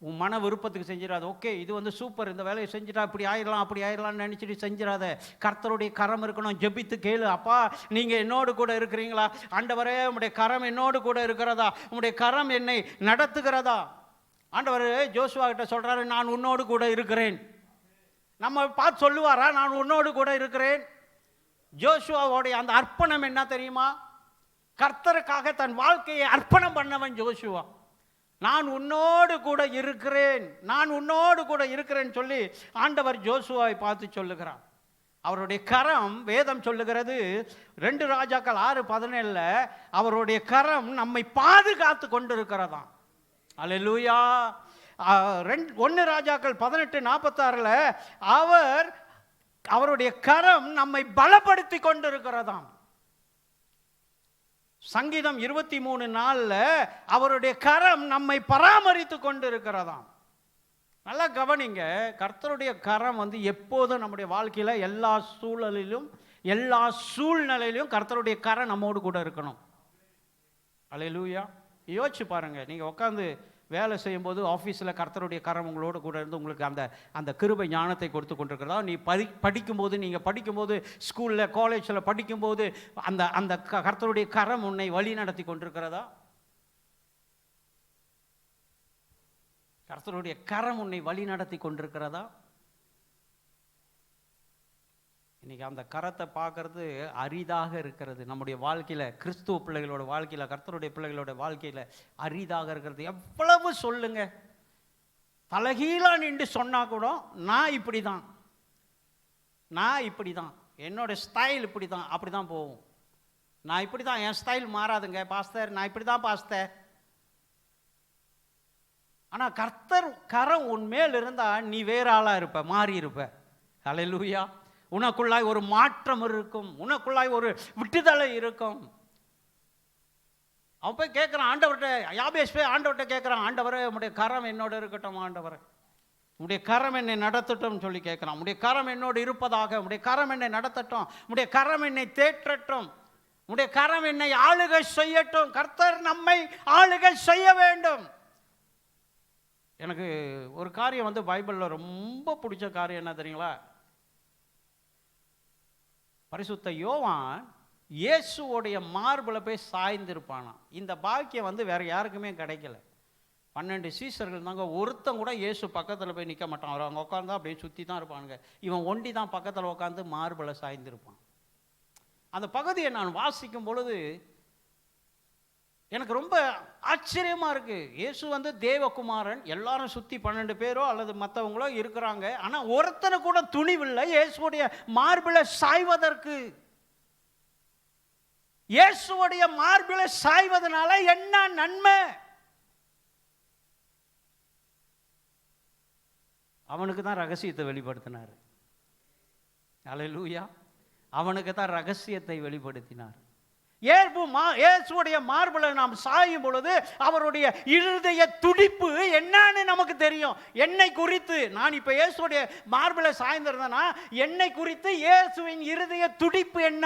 உன் மன விருப்பத்துக்கு செஞ்சிடாத. ஓகே, இது சூப்பர், இந்த வேலையை செஞ்சுட்டா இப்படி ஆயிடலாம் அப்படி ஆயிடலாம்னு நினச்சிட்டு செஞ்சிடாத. கர்த்தருடைய கரம் இருக்கணும். ஜெபித்து கேளு, அப்பா நீங்கள் என்னோடு கூட இருக்கிறீங்களா? ஆண்டவரே, உங்களுடைய கரம் என்னோடு கூட இருக்கிறதா? உங்களுடைய கரம் என்னை நடத்துகிறதா? ஆண்டவர் ஜோசுவா கிட்ட சொல்கிறாரு, நான் உன்னோடு கூட இருக்கிறேன். நம்ம பார்த்து சொல்லுவாரா நான் உன்னோடு கூட இருக்கிறேன்? ஜோசுவாவோடைய அந்த அர்ப்பணம் என்ன தெரியுமா? கர்த்தருக்காக தன் வாழ்க்கையை அர்ப்பணம் பண்ணவன் ஜோசுவா. நான் உன்னோடு கூட இருக்கிறேன், நான் உன்னோடு கூட இருக்கிறேன்னு சொல்லி ஆண்டவர் ஜோசுவாவை பார்த்து சொல்லுகிறார். அவருடைய கரம், வேதம் சொல்லுகிறது 2 ராஜாக்கள் 6:17, அவருடைய கரம் நம்மை பாதுகாத்து கொண்டிருக்கிறதாம். அல்லேலூயா. 1 ராஜாக்கள் 18:46 அவருடைய கரம் நம்மை பலப்படுத்தி கொண்டிருக்கிறதாம். சங்கீதம் 23:4 அவருடைய கரம் நம்மை பராமரித்து கொண்டிருக்கிறதாம். நல்லா கவனிங்க. கர்த்தருடைய கரம் எப்போதும் நம்முடைய வாழ்க்கையில எல்லா சூழலிலும் எல்லா சூழ்நிலையிலும் கர்த்தருடைய கரம் நம்மோடு கூட இருக்கணும். அல்லேலூயா. யோசிச்சு பாருங்க, நீங்க உட்காந்து வேலை செய்யும்போது ஆஃபீஸில் கர்த்தருடைய கரம் உங்களோடு கூட இருந்து உங்களுக்கு அந்த கிருபை ஞானத்தை கொடுத்து கொண்டிருக்கிறதா? நீ படிக்கும்போது, நீங்கள் படிக்கும்போது, ஸ்கூலில் காலேஜில் படிக்கும்போது அந்த கர்த்தருடைய கரம் உன்னை வழி நடத்தி கொண்டிருக்கிறதா? கர்த்தருடைய கரம் உன்னை வழி நடத்தி கொண்டிருக்கிறதா? இன்னைக்கு அந்த கரத்தை பார்க்கறது அரிதாக இருக்கிறது. நம்முடைய வாழ்க்கையில், கிறிஸ்துவ பிள்ளைகளோட வாழ்க்கையில், கர்த்தருடைய பிள்ளைகளோட வாழ்க்கையில் அரிதாக இருக்கிறது. எவ்வளவு சொல்லுங்க, தலைகீழாக நின்று சொன்னால் கூட நான் இப்படி தான், நான் இப்படி தான், என்னோட ஸ்டைல் இப்படி தான், அப்படி தான் போகும். நான் இப்படி தான், என் ஸ்டைல் மாறாதுங்க பாஸ்டர், நான் இப்படி தான் பாஸ்டர். ஆனால் கர்த்தர் கரம் உன் மேல் இருந்தால் நீ வேற ஆளாக இருப்ப, மாறி இருப்ப. ஹல்லேலூயா. உனக்குள்ளாய் ஒரு மாற்றம் இருக்கும், உனக்குள்ளாய் ஒரு விட்டுதலை இருக்கும். அவன் போய் கேட்குறான் ஆண்டவர்கிட்ட, யாபேஸ் போய் ஆண்டவர்கிட்ட கேட்குறான், ஆண்டவரே உம்முடைய கரம் என்னோட இருக்கட்டும், ஆண்டவரே உம்முடைய கரம் என்னை நடத்தட்டும் சொல்லி கேட்குறான். உம்முடைய கரம் என்னோடு இருப்பதாக, உம்முடைய கரம் என்னை நடத்தட்டும், உம்முடைய கரம் என்னை தேற்றட்டும், உம்முடைய கரம் என்னை ஆளுகை செய்யட்டும். கர்த்தர் நம்மை ஆளுகை செய்ய வேண்டும். எனக்கு ஒரு காரியம் வந்து பைபிளில் ரொம்ப பிடிச்ச காரியம் என்ன தெரியுங்களா? பரிசுத்த யோவான் இயேசுவோடைய மார்பில் போய் சாய்ந்திருப்பானாம். இந்த பாக்கியம் வந்து வேற யாருக்குமே கிடைக்கல. 12 சீசர்கள் தாங்க, ஒருத்தன் கூட இயேசு பக்கத்தில் போய் நிற்க மாட்டான். அவர் அவங்க உட்காந்தா அப்படியே சுற்றி தான் இருப்பானுங்க. இவன் ஒண்டி தான் பக்கத்தில் உட்காந்து மார்பில் சாய்ந்திருப்பான். அந்த பகுதியை நான் வாசிக்கும் பொழுது எனக்கு ரொம்ப ஆச்சரியமா இருக்கு. இயேசு வந்து தேவகுமாரன், எல்லாரும் சுற்றி 12 பேரோ அல்லது மற்றவங்களோ இருக்கிறாங்க. ஆனால் ஒருத்தனை கூட துணிவில்லை இயேசுடைய மார்பில் சாய்வதற்கு. இயேசுடைய மார்பில் சாய்வதனால என்ன நன்மை? அவனுக்கு தான் ரகசியத்தை வெளிப்படுத்தினார். அல்லேலூயா. அவனுக்கு தான் ரகசியத்தை வெளிப்படுத்தினார். இயேசுடைய மார்பில் நாம் சாயும் பொழுது அவருடைய இருதய துடிப்பு என்னன்னு நமக்கு தெரியும். என்னை குறித்து நான் இப்ப இயேசுடைய மார்பில் சாய்ந்திருந்தேன்னா என்னை குறித்து இயேசுவின் இருதய துடிப்பு என்ன?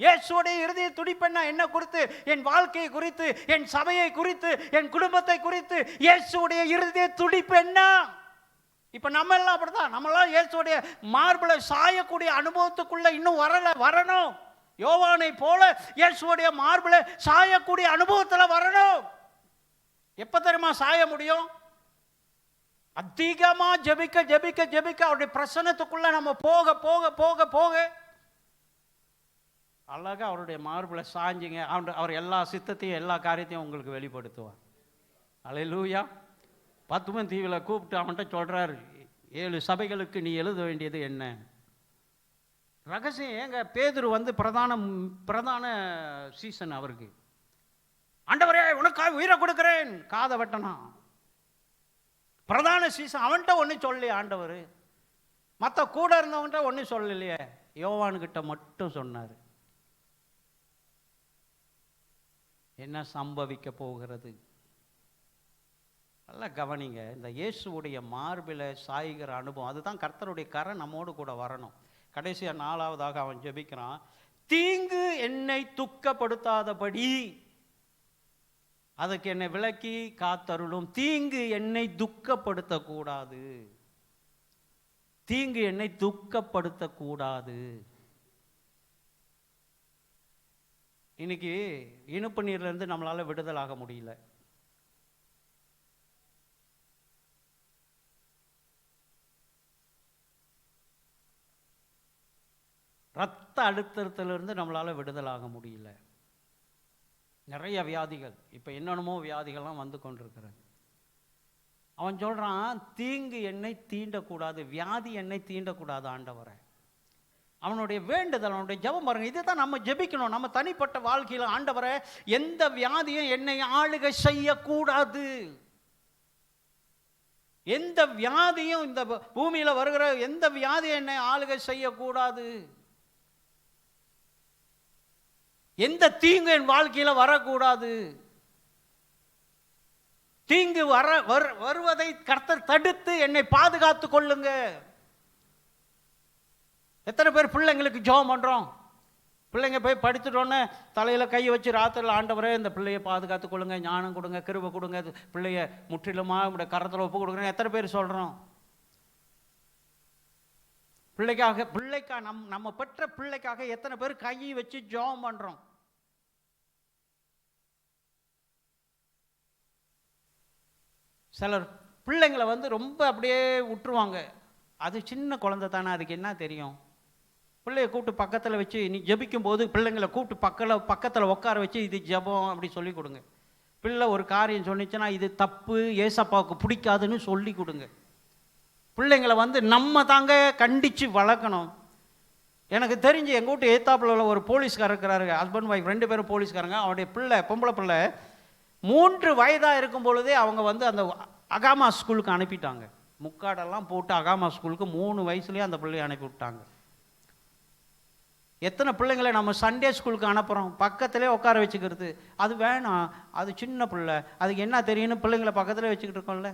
இயேசுடைய இருதய துடிப்பு என்ன? என்ன குறித்து? என் வாழ்க்கையை குறித்து, என் சபையை குறித்து, என் குடும்பத்தை குறித்து இயேசுடைய இருதய துடிப்பு என்ன? இப்ப நம்ம எல்லாம் அப்படிதான். நம்மளாம் இயேசுடைய மார்பில் சாயக்கூடிய அனுபவத்துக்குள்ள இன்னும் வரணும். யோவானை போல இயேசுடைய மார்பில் சாயக்கூடிய அனுபவத்தில் வரணும். எப்ப தெரியுமா சாய முடியும்? அதிகமா ஜெபிக்க ஜெபிக்க ஜெபிக்க அவருடைய பிரசன்னத்துக்குள்ள நம்ம போக போக போக போக அழகா அவருடைய மார்பில் சாஞ்சிங்க. அவர் எல்லா சித்தத்தையும் எல்லா காரியத்தையும் உங்களுக்கு வெளிப்படுத்துவார். அல்லேலூயா. பத்துமன் தீவில் கூப்பிட்டு அவன்கிட்ட சொல்றாரு, 7 சபைகளுக்கு நீ எழுத வேண்டியது என்ன? ரகசியம். ஏங்க பேதுரு வந்து பிரதான சீசன் அவருக்கு. ஆண்டவரே உனக்காக உயிரை கொடுக்கிறேன், காதை வெட்டனா. பிரதான சீசன் அவன்கிட்ட ஒன்றும் சொல்லலையே ஆண்டவர். மற்ற கூட இருந்தவன்கிட்ட ஒன்றும் சொல்லலையே, யோவானுக்கிட்ட மட்டும் சொன்னார். என்ன சம்பவிக்க போகிறது? நல்லா கவனிங்க. இந்த இயேசுடைய மார்பில் சாய்கிற அனுபவம், அதுதான் கர்த்தருடைய கரம் நம்மோடு கூட வரணும். கடைசியா 4வதாக அவன் ஜெபிக்கிறான், தீங்கு என்னை துக்கப்படுத்தாதபடி அதுக்கு என்னை விலக்கி காத்தருளும். தீங்கு என்னை துக்கப்படுத்தக்கூடாது, தீங்கு என்னை துக்கப்படுத்தக்கூடாது. இன்னைக்கு இனிப்பு நீர்ல இருந்து நம்மளால விடுதலாக முடியல. ரத்த அழுத்தத்திலிருந்து நம்மளால விடுதலாக முடியல. நிறைய வியாதிகள், இப்போ என்னென்னமோ வியாதிகள்லாம் வந்து கொண்டிருக்கிறது. அவன் சொல்றான், தீங்கு என்னை தீண்டக்கூடாது, வியாதி என்னை தீண்டக்கூடாது ஆண்டவரே. அவனுடைய வேண்டுதல், அவனுடைய ஜெபம் பாருங்க. இதுதான் நம்ம ஜெபிக்கணும் நம்ம தனிப்பட்ட வாழ்க்கையில். ஆண்டவரே எந்த வியாதியும் என்னை ஆளுகை செய்யக்கூடாது, எந்த வியாதியும் இந்த பூமியில வருகிற எந்த வியாதியும் என்னை ஆளுகை செய்யக்கூடாது, எந்த தீங்கு என் வாழ்க்கையில வரக்கூடாது. தீங்கு வருவதை கர்த்தர் தடுத்து என்னை பாதுகாத்து கொள்ளுங்க. எத்தனை பேர் பிள்ளைங்களுக்கு ஜெபம் பண்றோம்? பிள்ளைங்க போய் படித்துட்டோன்னே தலையில கை வச்சு ராத்திரியில், ஆண்டவரே இந்த பிள்ளையை பாதுகாத்து கொள்ளுங்க, ஞானம் கொடுங்க, கிருபை கொடுங்க, பிள்ளைய முற்றிலுமா உங்களுடைய கரத்தில் ஒப்பு கொடுக்குறேன். எத்தனை பேர் சொல்றோம்? பிள்ளைக்காக நம்ம பெற்ற பிள்ளைக்காக எத்தனை பேர் கை வச்சு ஜெபம் பண்றோம்? சிலர் பிள்ளைங்களை வந்து ரொம்ப அப்படியே விட்டுருவாங்க. அது சின்ன குழந்தை தானே, அதுக்கு என்ன தெரியும்? பிள்ளைய கூப்பிட்டு பக்கத்தில் வச்சு, நீ ஜெபிக்கும் போது பிள்ளைங்களை கூப்பிட்டு பக்கத்தில் உட்கார வச்சு இது ஜெபம் அப்படி சொல்லி கொடுங்க. பிள்ளை ஒரு காரியம் சொன்னிச்சுன்னா இது தப்பு, ஏசப்பாவுக்கு பிடிக்காதுன்னு சொல்லி கொடுங்க. பிள்ளைங்களை வந்து நம்ம தாங்க கண்டித்து வளர்க்கணும். எனக்கு தெரிஞ்சு எங்கள் வீட்டு ஏத்தாப்பில் உள்ள ஒரு போலீஸ்காரர் இருக்கிறாரு, ஹஸ்பண்ட் ஒய்ஃப் 2 பேரும் போலீஸ்காரங்க. அவருடைய பிள்ளை பொம்பளை பிள்ளை 3 வயதாக இருக்கும் பொழுதே அவங்க வந்து அந்த அகாமா ஸ்கூலுக்கு அனுப்பிட்டாங்க. முக்காடெல்லாம் போட்டு அகாமா ஸ்கூலுக்கு 3 வயசுலேயே அந்த பிள்ளையை அனுப்பி விட்டாங்க. எத்தனை பிள்ளைங்களை நம்ம சண்டே ஸ்கூலுக்கு அனுப்புகிறோம், பக்கத்திலே உட்கார வச்சுக்கிறது. அது வேணாம், அது சின்ன பிள்ளை, அதுக்கு என்ன தெரியும்னு பிள்ளைங்களை பக்கத்தில் வச்சுக்கிட்டு இருக்கோம்ல.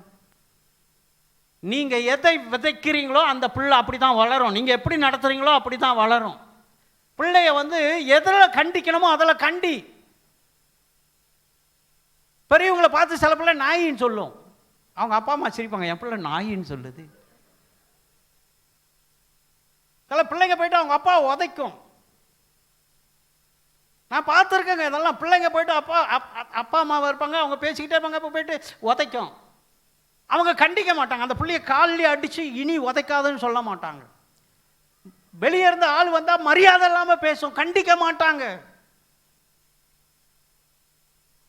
நீங்கள் எதை விதைக்கிறீங்களோ அந்த பிள்ளை அப்படி தான் வளரும். நீங்கள் எப்படி நடத்துகிறீங்களோ அப்படி தான் வளரும். பிள்ளைய வந்து எதில் கண்டிக்கணுமோ அதில் கண்டி. பெரியவங்களை பார்த்து சில பிள்ளை நாயின்னு சொல்லும், அவங்க அப்பா அம்மா சிரிப்பாங்க, என் பிள்ளை நாயின்னு சொல்லுது. சில பிள்ளைங்க போயிட்டு அவங்க அப்பா உதைக்கும். நான் பார்த்துருக்கேங்க இதெல்லாம். பிள்ளைங்க போயிட்டு அப்பா அம்மாவை இருப்பாங்க, அவங்க பேசிக்கிட்டே இருப்பாங்க, அப்போ போயிட்டு உதைக்கும். அவங்க கண்டிக்க மாட்டாங்க. அந்த பிள்ளைய காலில் அடித்து இனி உதைக்காதுன்னு சொல்ல மாட்டாங்க. வெளியே இருந்த ஆள் வந்தால் மரியாதை இல்லாமல் பேசும், கண்டிக்க மாட்டாங்க.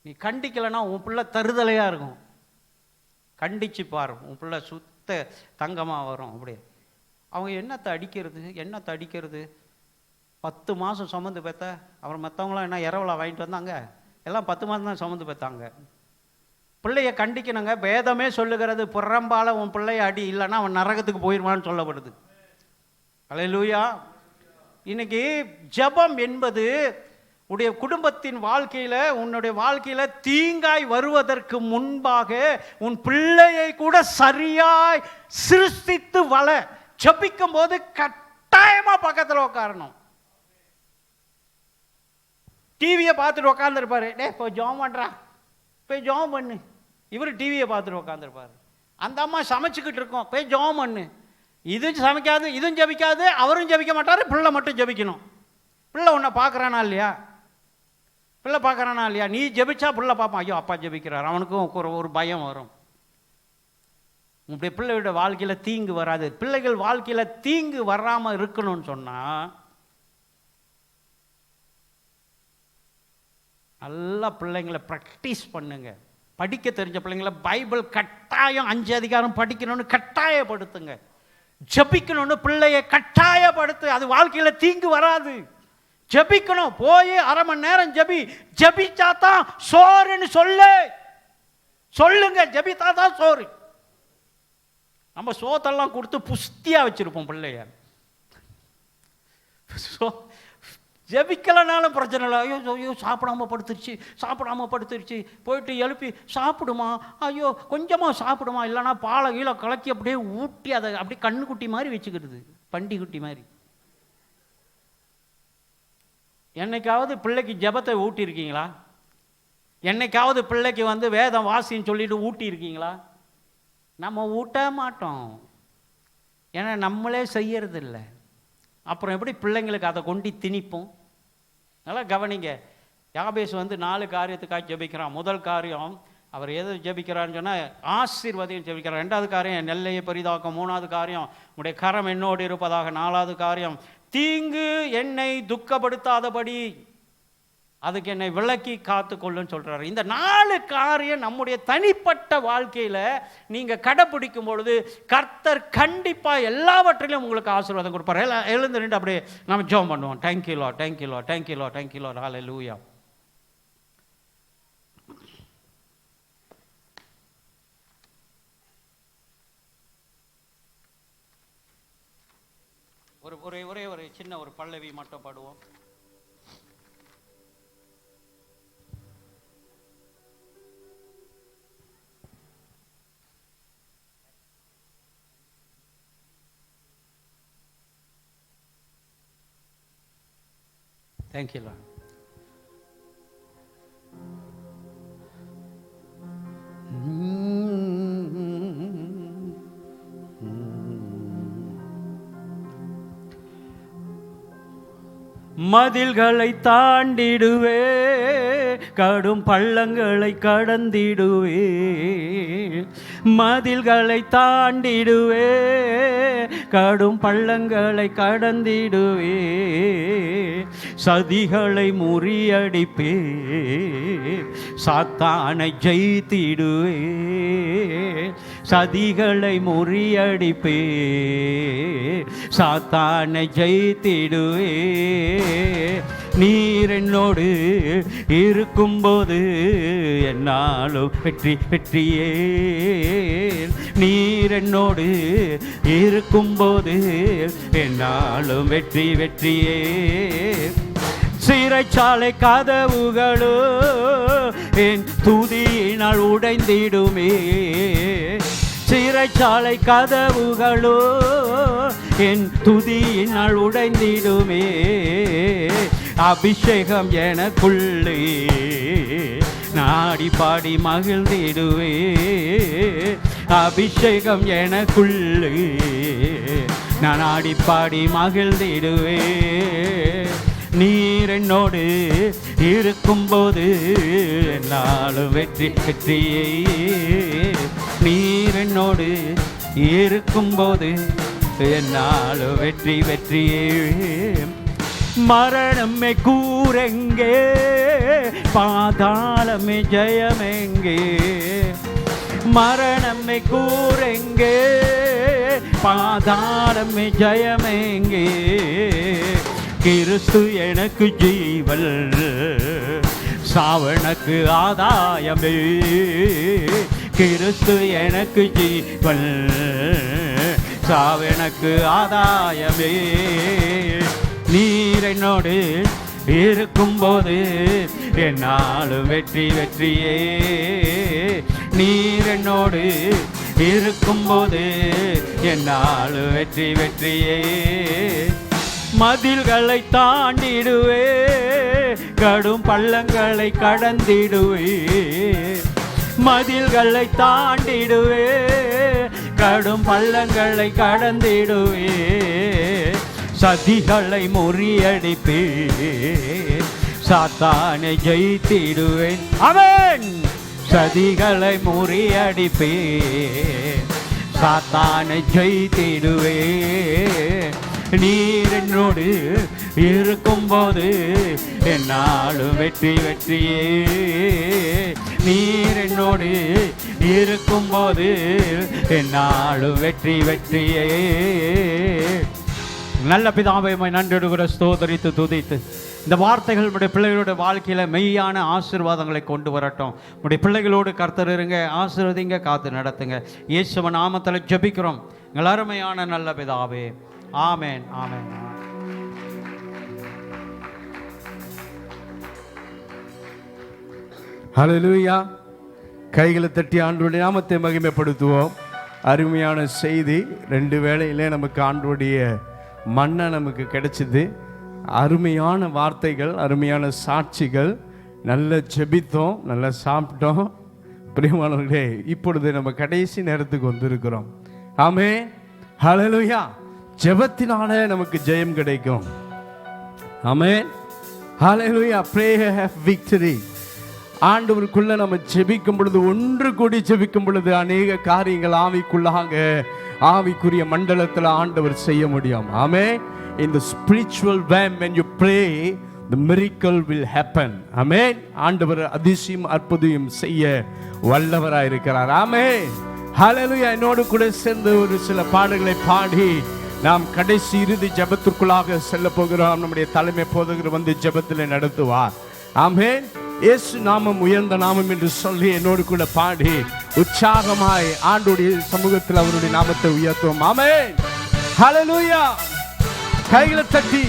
நீ கண்டிக்கலைன்னா உன் பிள்ளை தருதலையாக இருக்கும். கண்டிச்சு பாரு, உன் பிள்ளை சுத்த தங்கமாக வரும். அப்படியே அவங்க என்னத்தை அடிக்கிறது 10 மாதம் சுமந்து பெற்ற. அப்புறம் மற்றவங்களாம் என்ன இரவலா வாங்கிட்டு வந்தாங்க, எல்லாம் 10 மாதம் தான் சுமந்து பெற்றாங்க. பிள்ளைய கண்டிக்கணுங்க. வேதமே சொல்லுகிறது, புறம்பால உன் பிள்ளைய அடி, இல்லைன்னா அவன் நரகத்துக்கு போயிடுவான்னு சொல்லப்படுது. அல்லேலூயா. இன்னைக்கு ஜெபம் என்பது உடைய குடும்பத்தின் வாழ்க்கையில், உன்னுடைய வாழ்க்கையில் தீங்காய் வருவதற்கு முன்பாக உன் பிள்ளையை கூட சரியாய் சிருஷ்டித்து ஜபிக்கும் போது கட்டாயமாக பக்கத்தில் உட்காரணும். டிவியை பார்த்துட்டு உட்காந்துருப்பாரு, டே போய் ஜெபம் பண்ணுறா, போய் ஜெபம் பண்ணு. இவர் டிவியை பார்த்துட்டு உட்காந்துருப்பாரு. அந்த அம்மா சமைச்சிக்கிட்டு இருக்கோம், போய் ஜெபம் பண்ணு. இதுவும் சமைக்காது, இதுவும் ஜபிக்காது, அவரும் ஜபிக்க மாட்டார், பிள்ளை மட்டும் ஜபிக்கணும். பிள்ளை உன்னை பார்க்குறானா இல்லையா? நீ ஜபிச்சா பிள்ளை பார்ப்பான், ஐயோ அப்பா ஜபிக்கிறார், அவனுக்கும் ஒரு பயம் வரும். உங்களுடைய பிள்ளையோட வாழ்க்கையில் தீங்கு வராது. பிள்ளைகள் வாழ்க்கையில் தீங்கு வராமல் இருக்கணும்னு சொன்னால் நல்லா பிள்ளைங்களை ப்ராக்டிஸ் பண்ணுங்க. படிக்க தெரிஞ்ச பிள்ளைங்களை பைபிள் கட்டாயம் 5 அதிகாரம் படிக்கணும்னு கட்டாயப்படுத்துங்க. ஜபிக்கணும்னு பிள்ளைய கட்டாயப்படுத்து. அது வாழ்க்கையில் தீங்கு வராது. ஜபிக்கணும், போய் 1/2 மணி நேரம் ஜபிச்சா தான் சோறுன்னு சொல்லுங்க. ஜபித்தா தான் சோறு. நம்ம சோத்தெல்லாம் கொடுத்து புஷ்டியா வச்சிருப்போம் பிள்ளைய. ஜபிக்கலனாலும் பிரச்சனை இல்லை. ஐயோ சாப்பிடாம படுத்துருச்சு, போயிட்டு எழுப்பி சாப்பிடுமா, ஐயோ கொஞ்சமாக சாப்பிடுமா, இல்லைனா பாலை கீழே கலக்கி அப்படியே ஊட்டி அதை அப்படியே கண்ணுக்குட்டி மாதிரி வச்சுக்கிடுது, பண்டி குட்டி மாதிரி. என்னைக்காவது பிள்ளைக்கு ஜபத்தை ஊட்டியிருக்கீங்களா? என்னைக்காவது பிள்ளைக்கு வந்து வேதம் வாசின்னு சொல்லிட்டு ஊட்டி இருக்கீங்களா? நம்ம ஊட்ட மாட்டோம், ஏன்னா நம்மளே செய்யறதில்லை. அப்புறம் எப்படி பிள்ளைங்களுக்கு அதை கொண்டு திணிப்போம்? நல்லா கவனிங்க. யாபேஸ் வந்து 4 காரியத்துக்காக ஜெபிக்கிறான். முதல் காரியம் அவர் எதை ஜெபிக்கிறான்னு சொன்னால் ஆசீர்வாதம் ஜெபிக்கிறார். 2வது காரியம் நெல்லையை பெரிதாக்கும். 3வது காரியம் உடைய கரம் என்னோடு இருப்பதாக. 4வது காரியம் தீங்கு என்னை துக்கப்படுத்தாதபடி அதுக்கு என்னை விலக்கி காத்துக்கொள்ளுன்னு சொல்றாரு. இந்த 4 காரியம் நம்முடைய தனிப்பட்ட வாழ்க்கையில நீங்க கடைபிடிக்கும் பொழுது கர்த்தர் கண்டிப்பா எல்லாவற்றிலும் உங்களுக்கு ஆசீர்வாதம் கொடுப்பார். எழுந்து நின்று அப்படியே நம்ம ஜெபம் பண்ணுவோம். Thank you Lord, thank you Lord, thank you Lord, thank you Lord, hallelujah. ஒரே ஒரு சின்ன ஒரு பல்லவி மட்டும் பாடுவோம். Thank you, Lord. மதில்களை தாண்டிடுவே, கடும் பள்ளங்களை கடந்திடுவே. மதில்களை தாண்டிடுவே, கடும் பள்ளங்களை கடந்திடுவே. சதிகளை முறியடிப்பே, சாத்தானை ஜெயித்திடுவே. சதிகளை முறியடிப்பே, சாத்தானை ஜெயித்திடுவே. நீர் என்னோடு இருக்கும்போது என்னாலும் வெற்றி வெற்றியே. நீர் என்னோடு இருக்கும்போது என்னாலும் வெற்றி வெற்றியே. சிறைச்சாலை கதவுகளோ என் துதியினால் உடைந்திடுமே. சிறைச்சாலை கதவுகளோ என் துதியினால் உடைந்திடுமே. அபிஷேகம் எனக்குள்ளே நாடி பாடி மகிழ்ந்திடுவே. அபிஷேகம் எனக்குள்ளே நான் ஆடி பாடி மகிழ்ந்திடுவே. நீர் என்னோடு இருக்கும்போது என்னாலும் வெற்றி வெற்றியே. நீர் என்னோடு இருக்கும்போது என்னாலும் வெற்றி வெற்றியே. மரணமே கூரெங்கே, பாதாளமே ஜெயமெங்கே. மரணமே கூரெங்கே, பாதாளமே ஜெயமெங்கே. கிறிஸ்து எனக்கு ஜீவன், சாவனுக்கு ஆதாயமே. கிறிஸ்து எனக்கு ஜீவன், சாவனுக்கு ஆதாயமே. நீர் என்னோடு இருக்கும்போது என்னாலும் வெற்றி வெற்றியே. நீர் என்னோடு இருக்கும்போது என்னாலும் வெற்றி வெற்றியே. மதில்களை தாண்டிடுவே, கடும் பள்ளங்களை கடந்திடுவே. மதில்களை தாண்டிடுவே, கடும் பள்ளங்களை கடந்திடுவே. சதிகளை முறியடிப்பே, சாத்தானை ஜெயித்திடுவேன். அவன் சதிகளை முறியடிப்பே, சாத்தானை ஜெயித்திடுவே. நீர் என்னோடு இருக்கும்போது என்னாலும் வெற்றி வெற்றியே. நீர் என்னோடு இருக்கும்போது என்னாலும் வெற்றி வெற்றியே. நல்ல பிதாவை நன்றிடுகிற ஸ்தோதரித்து துதித்து இந்த வார்த்தைகள் உடைய பிள்ளைகளுடைய வாழ்க்கையில் மெய்யான ஆசீர்வாதங்களை கொண்டு வரட்டும். உடைய பிள்ளைகளோடு கர்த்தர் இருங்க, ஆசீர்வதிங்க, காத்து நடத்துங்க. இயேசுவ நாமத்தில் ஜெபிக்கிறோம் எங்கள் அருமையான நல்ல பிதாவே. ஆமென் ஆமென். ஹல்லேலூயா. கைகளை தட்டி ஆண்டவருடைய நாமத்தை மகிமைப்படுத்துவோம். அருமையான செய்தி. 2 வேளையிலே நமக்கு ஆண்டவருடைய மன்னா நமக்கு கிடைச்சிது. அருமையான வார்த்தைகள், அருமையான சாட்சிகள். நல்ல ஜெபித்தோம், நல்லா சாப்பிட்டோம். பிரியமானவர்களே, இப்பொழுது நம்ம கடைசி நேரத்துக்கு வந்திருக்கிறோம். ஆமென். ஹல்லேலூயா. ஜெபத்தினாலே நமக்கு ஜெயம் கிடைக்கும். ஆமென். ஹல்லேலூயா. Prayer have victory. ஆண்டவருக்குள்ள நம்ம ஜெபிக்கும் பொழுது, ஒன்று கூடி ஜெபிக்கும் பொழுது அநேக காரியங்கள் ஆவிக்குள்ளாக, ஆவிக்குரிய மண்டலத்தில் ஆண்டவர் செய்ய முடியும். ஆமென். In the spiritual realm, when you pray, the miracle will happen. ஆமென். ஆண்டவர் அதிசயம் அற்புதம் செய்ய வல்லவராய் இருக்கிறார். ஆமென். ஹல்லேலூயா. என்னோடு கூட சேர்ந்து ஒரு சில பாடல்களை பாடி நாம் கடைசி இறுதி ஜெபத்திற்குள்ளாக செல்ல போகிறோம். நம்முடைய தலைமை போதகர் வந்து ஜெபத்தில் நடத்துவார். ஆமென். இயேசு நாமம் உயர்ந்த நாமம் என்று சொல்லி என்னோடு கூட பாடி உற்சாகமாய் ஆண்டவருடைய சமூகத்தில் அவருடைய நாமத்தை உயர்த்துவோம். ஆமென். ஹல்லேலூயா. கைகளை தட்டி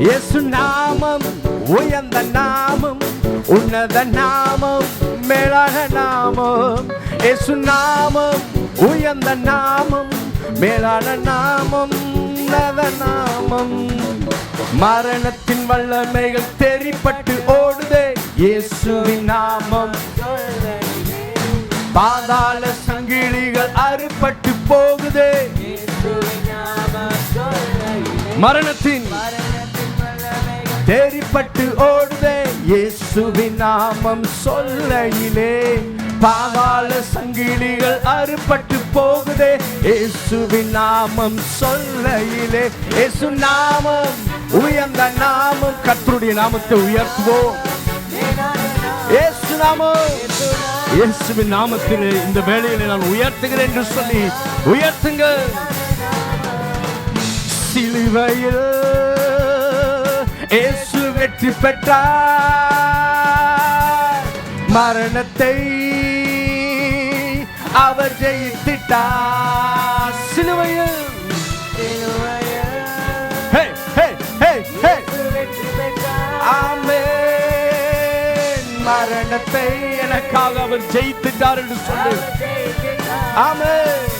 இயேசு நாமம் உயர்ந்த நாமம், உன்னத நாமம், மேலான நாமம். இயேசு நாமம் உயர்ந்த நாமம், மேலான நாமம், உன்னத நாமம். மரணத்தின் வல்லமைகள் தெரிப்பட்டு ஓடுதே இயேசுவின் நாமம். பாதாள சங்கிலிகள் அறுபட்டு போகுதே. மரணத்தின் தெரிப்பட்டு ஓடுதே இயேசுவின் நாமம் சொல்லையிலே பாதாள சங்கிலிகள் அறுபட்டு போகுதே. இயேசுவின் நாமம் சொல்லையிலே, இயேசு நாமம் உயர்ந்த நாமம். கர்த்தருடைய நாமத்தை உயர்த்துவோம். இயேசு நாமம், இயேசுவின் நாமத்திலே இந்த வேளையிலே நான் உயர்த்துகிறேன் என்று சொல்லி உயர்த்துங்க. சிலுவையில் இயேசு வெற்றி பெற்றார், மரணத்தை அவர் ஜெயித்திட்டார். சிலுவையில் ஆமென். மரணத்தை எனக்காக அவர் ஜெயித்திட்டார் என்று சொல்லு. ஆமென்.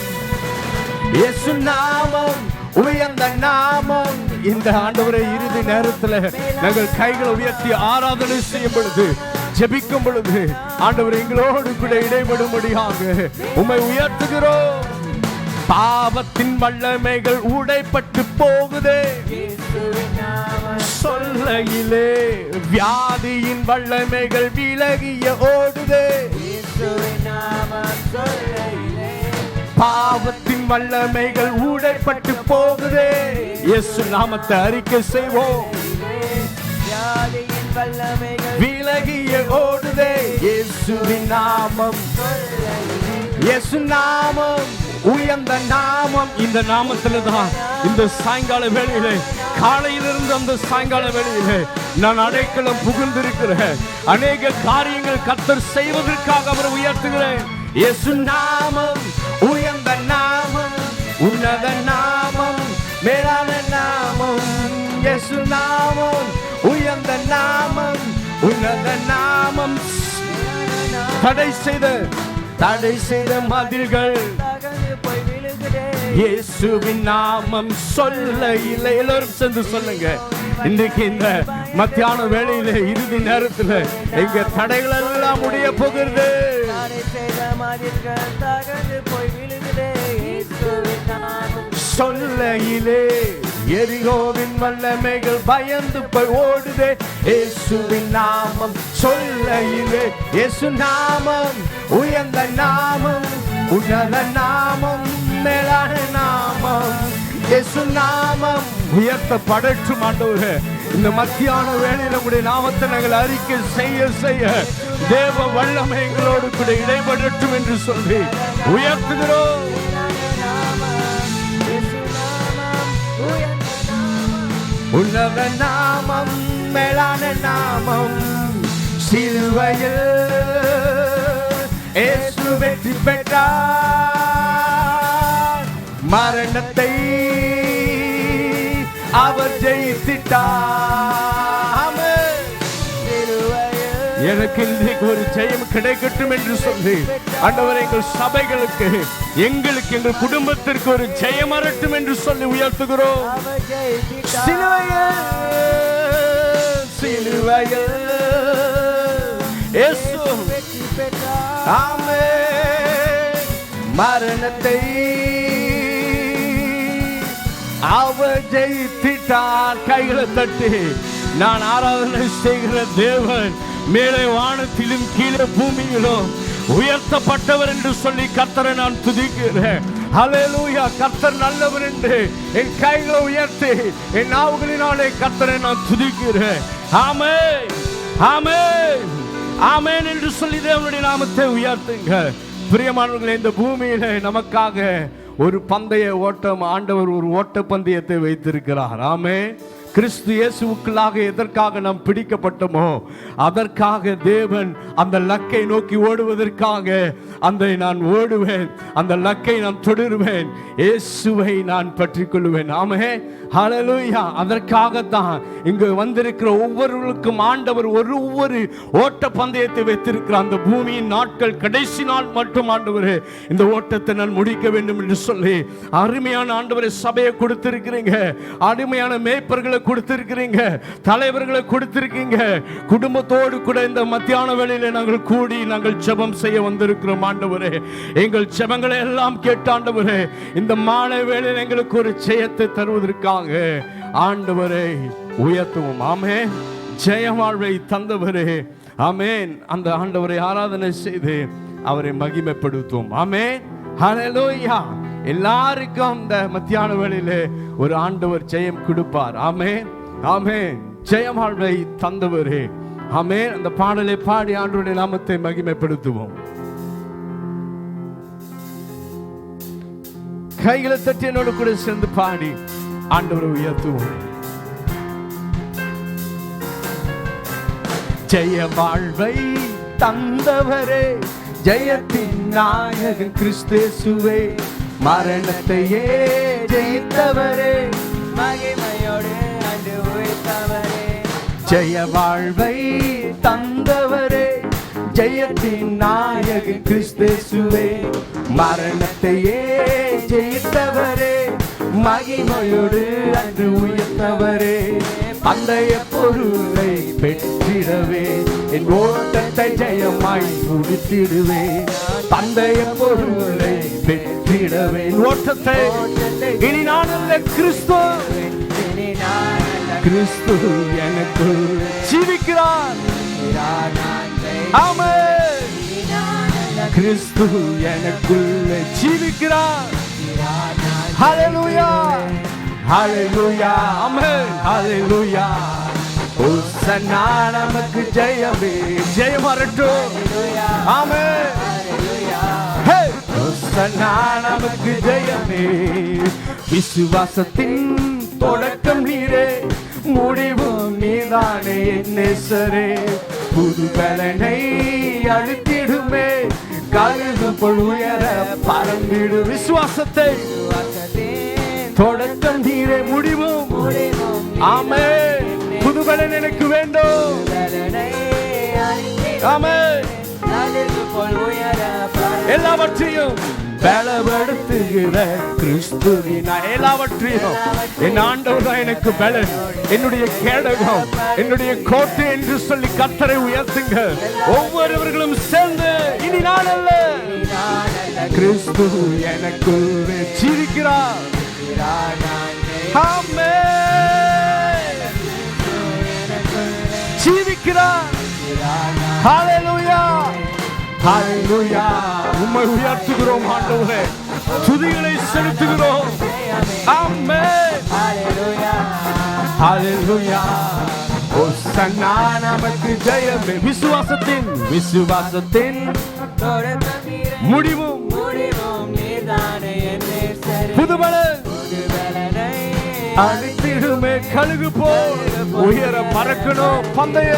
இயேசு நாமம் உயர்ந்த நாமம். இந்த ஆண்டவரை இறுதி நேரத்தில் நாங்கள் கைகளை உயர்த்தி ஆராதனை செய்யும் பொழுது, ஜெபிக்கும் பொழுது, ஆண்டவர் எங்களோடு கூட இடைபடும்படியாக உம்மை உயர்த்துகிறோம். பாவத்தின் வல்லமைகள் உடைப்பட்டு போகுதே சொல்லையிலே, வியாதியின் வல்லமைகள் விலகிய ஓடுதே. பாவத்தின் வல்லமைகள் உடைப்பட்டு போகுதே. இயேசு நாமத்தை அறிக்கை செய்வோம். விலகிய ஓடுதே இயேசுவின் நாமம். இயேசு நாமம் உயர்ந்த நாமம். இந்த நாமத்துல தான் இந்த சாயங்கால வேளையிலே, காலையிலிருந்து அந்த சாயங்கால வேளையிலே நான் அடைக்கலம் புகுந்திருக்கிறேன். அநேக காரியங்கள் கர்த்தர் செய்வதற்காக அவரை உயர்த்துகிறேன். இயேசு நாமம் உயர்ந்த நாமம், உன்னத நாமம், மேலான நாமம். இயேசு நாமம் உயர்ந்த நாமம், உன்னத நாமம். தடை செய்த மதில்கள் இயேசுவின் நாமம் சொல்லையிலே. எல்லோரும் சேர்ந்து சொல்லுங்க. இன்றைக்கு இந்த மத்தியான வேளையில இறுதி நேரத்தில் எங்க தடைகள் எல்லாம் முடிய போகிறது. சொல்லையிலே எரிகோவின் வல்லமைகள் பயந்து போய் ஓடுதே. இயேசுவின் நாமம் சொல்லையிலே, இயேசு நாமம் உயர்ந்த நாமம், உன்னத நாமம், மேலான நாமம். இயேசு நாமம் உயர்த்தப்படட்டும் ஆண்டவரே. இந்த மத்தியான வேளையில் உங்களுடைய நாமத்தை நாங்கள் அறிக்கை செய்ய செய்ய தேவ வல்லமை எங்களோடு கூட இடைபடட்டும் என்று சொல்லி உயர்த்துகிறோம். உன்னத நாமம், மேலான நாமம். சிலுவையில் இயேசு வெற்றி பெற்றார், மரணத்தை அவர் ஜெயித்திட்டார். எனக்கு இன்றைக்கு ஒரு ஜெயம் கிடைக்கட்டும் என்று சொல்லி ஆண்டவரே, எங்கள் சபைகளுக்கு, எங்களுக்கு, எங்கள் குடும்பத்திற்கு ஒரு ஜெயம் வரட்டும் என்று சொல்லி உயர்த்துகிறோம். சிலுவையில் இயேசு ஆமென், மரணத்தை அவர் ஜெயித்திட்டார். கைகளை தட்டி நான் ஆராதனை செய்கிற தேவன் மேலே வானத்திலும் கீழே பூமியிலும் உயர்த்தப்பட்டவர் என்று சொல்லி கர்த்தரை நான் துதிக்கிறேன். ஹல்லேலூயா. கர்த்தர் நல்லவர் என்று என் கைகளை உயர்த்தி என் நாவுகளினாலே கர்த்தரை நான் துதிக்கிறேன். ஆமென், ஆமென், ஆமென் என்று சொல்லி தேவனுடைய நாமத்தை உயர்த்துங்க. பிரியமானவர்களே, இந்த பூமியில நமக்காக ஒரு பந்தய ஓட்டம், ஆண்டவர் ஒரு ஓட்ட பந்தயத்தை வைத்திருக்கிறார். ஆமென். கிறிஸ்து இயேசுவுக்குள்ளாக எதற்காக நாம் பிடிக்கப்பட்டோமோ அதற்காக தேவன் அந்த லக்கை நோக்கி ஓடுவதற்காக நான் ஓடுவேன், அந்த லக்கை நான் தொடருவேன், இயேசுவை நான் பற்றி கொள்வேன். ஆமென், ஹல்லேலூயா. அதற்காகத்தான் இங்கு வந்திருக்கிற ஒவ்வொருவருக்கும் ஆண்டவர் ஒவ்வொரு ஓட்ட பந்தயத்தை வைத்திருக்கிறார். அந்த பூமியின் நாட்கள் கடைசி நாள் மட்டும் ஆண்டவரே இந்த ஓட்டத்தை நான் முடிக்க வேண்டும் என்று சொல்லி அருமையான ஆண்டவரை சபையை கொடுத்திருக்கிறீங்க, அருமையான மேய்ப்பர்களை கொடுத்திருக்கிறீங்க, தலைவர்களை கொடுத்திருக்கீங்க. குடும்பத்தோடு கூட இந்த மத்தியான வேளையில நாங்கள் கூடி நாங்கள் ஜெபம் செய்ய வந்திருக்கிறோம். ஆண்டவரே, எங்கள் ஜெபங்களை எல்லாம் கேட்ட ஆண்டவரே, இந்த மாலை வேளையில் எங்களுக்கு ஒரு ஜெயத்தை தருவதற்காக ஆண்டவரை உயர்த்துவோம். ஆமென். ஜெயவாழ்வை தந்தவரே. ஆமென். அந்த ஆண்டவரை ஆராதனை செய்து அவரை மகிமைப்படுத்துவோம். ஆமென். ஹல்லேலூயா. எல்லாருக்கும் இந்த மத்தியான வேளையிலே ஒரு ஆண்டவர் ஜெயம் கொடுப்பார். ஆமென். ஆமென். ஜெயவாழ்வை தந்தவரே. ஆமென். அந்த பாடலை பாடி ஆண்டவருடைய நாமத்தை மகிமைப்படுத்துவோம். கைகளை தட்டி என்னோடு கூட சேர்ந்து பாடி ஆண்டவரை உயர்த்துவோம். ஜெய வாழ்வை தந்தவரே, ஜெயத்தின் நாயகன் கிறிஸ்தேசுவே, மரணத்தையே ஜெயித்தவரே, மகிமையோடு ஆண்டு உயர்த்தவரே. ஜெய வாழ்வை தந்தவரே, ஜெயத்தின் நாயகன் கிறிஸ்தேசுவே, மரணத்தையே ஜெயித்தவரே, மகிமையோடு அன்று உயர்த்தவரே. பந்தய பொருளை பெற்றிடவே என் ஓட்டத்தை ஜெயமாய் முடித்திடுவே. பந்தய பொருளை பெற்றிடவே என் ஓட்டத்தை இனி நான் அல்ல, கிறிஸ்து கிறிஸ்து எனக்குள் ஜீவிக்கிறார். ஆமென். கிறிஸ்து எனக்குள் ஜீவிக்கிறார். ஹல்லேலூயா. ஹல்லேலூயா. ஆமென். ஹல்லேலூயா. ஹோசன்னா நமக்கு ஜெயமே, ஜெயம் வரட்டும். ஆமென். ஹே ஹோசன்னா நமக்கு ஜெயமே. விசுவாசத்தின் தொடக்கம் நீரே, முடிவும் நீதானே என் நேசரே. புது பலனை அழுத்திடுமே, கழுகு போல் உயர பறந்திடு. விசுவாசத்தை தொடக்கம் நீரே, முடிவும். ஆமென். புது பலன் எனக்கு வேண்டும். ஆமென். எல்லாவற்றையும் பலப்படுத்துகிற கிறிஸ்துவினா, எல்லாவற்றையும் என் ஆண்டவர் தான் எனக்கு பலன், என்னுடைய கேடகம், என்னுடைய கோட்டை என்று சொல்லி கர்த்தரை உயர்த்துங்க. ஒவ்வொருவர்களும் சேர்ந்து இனி நான் அல்ல, கிறிஸ்து எனக்குள் ஜீவிக்கிறார். ஆமென். ஜீவிக்கிறார். ஹல்லேலூயா. ஹல்லேலூயா. உம்மை உயர்த்துகிறோம் ஆண்டவரே, துதிகளை செலுத்துகிறோம். ஆமென். ஹல்லேலூயா. ஹல்லேலூயா. ஹோசன்னா நமக்கு ஜெயமே. விசுவாசத்தின் முடிவும் புதுபலன் அழித்திடுமே, கழுகு போல் உயர பறக்கணும். பந்தய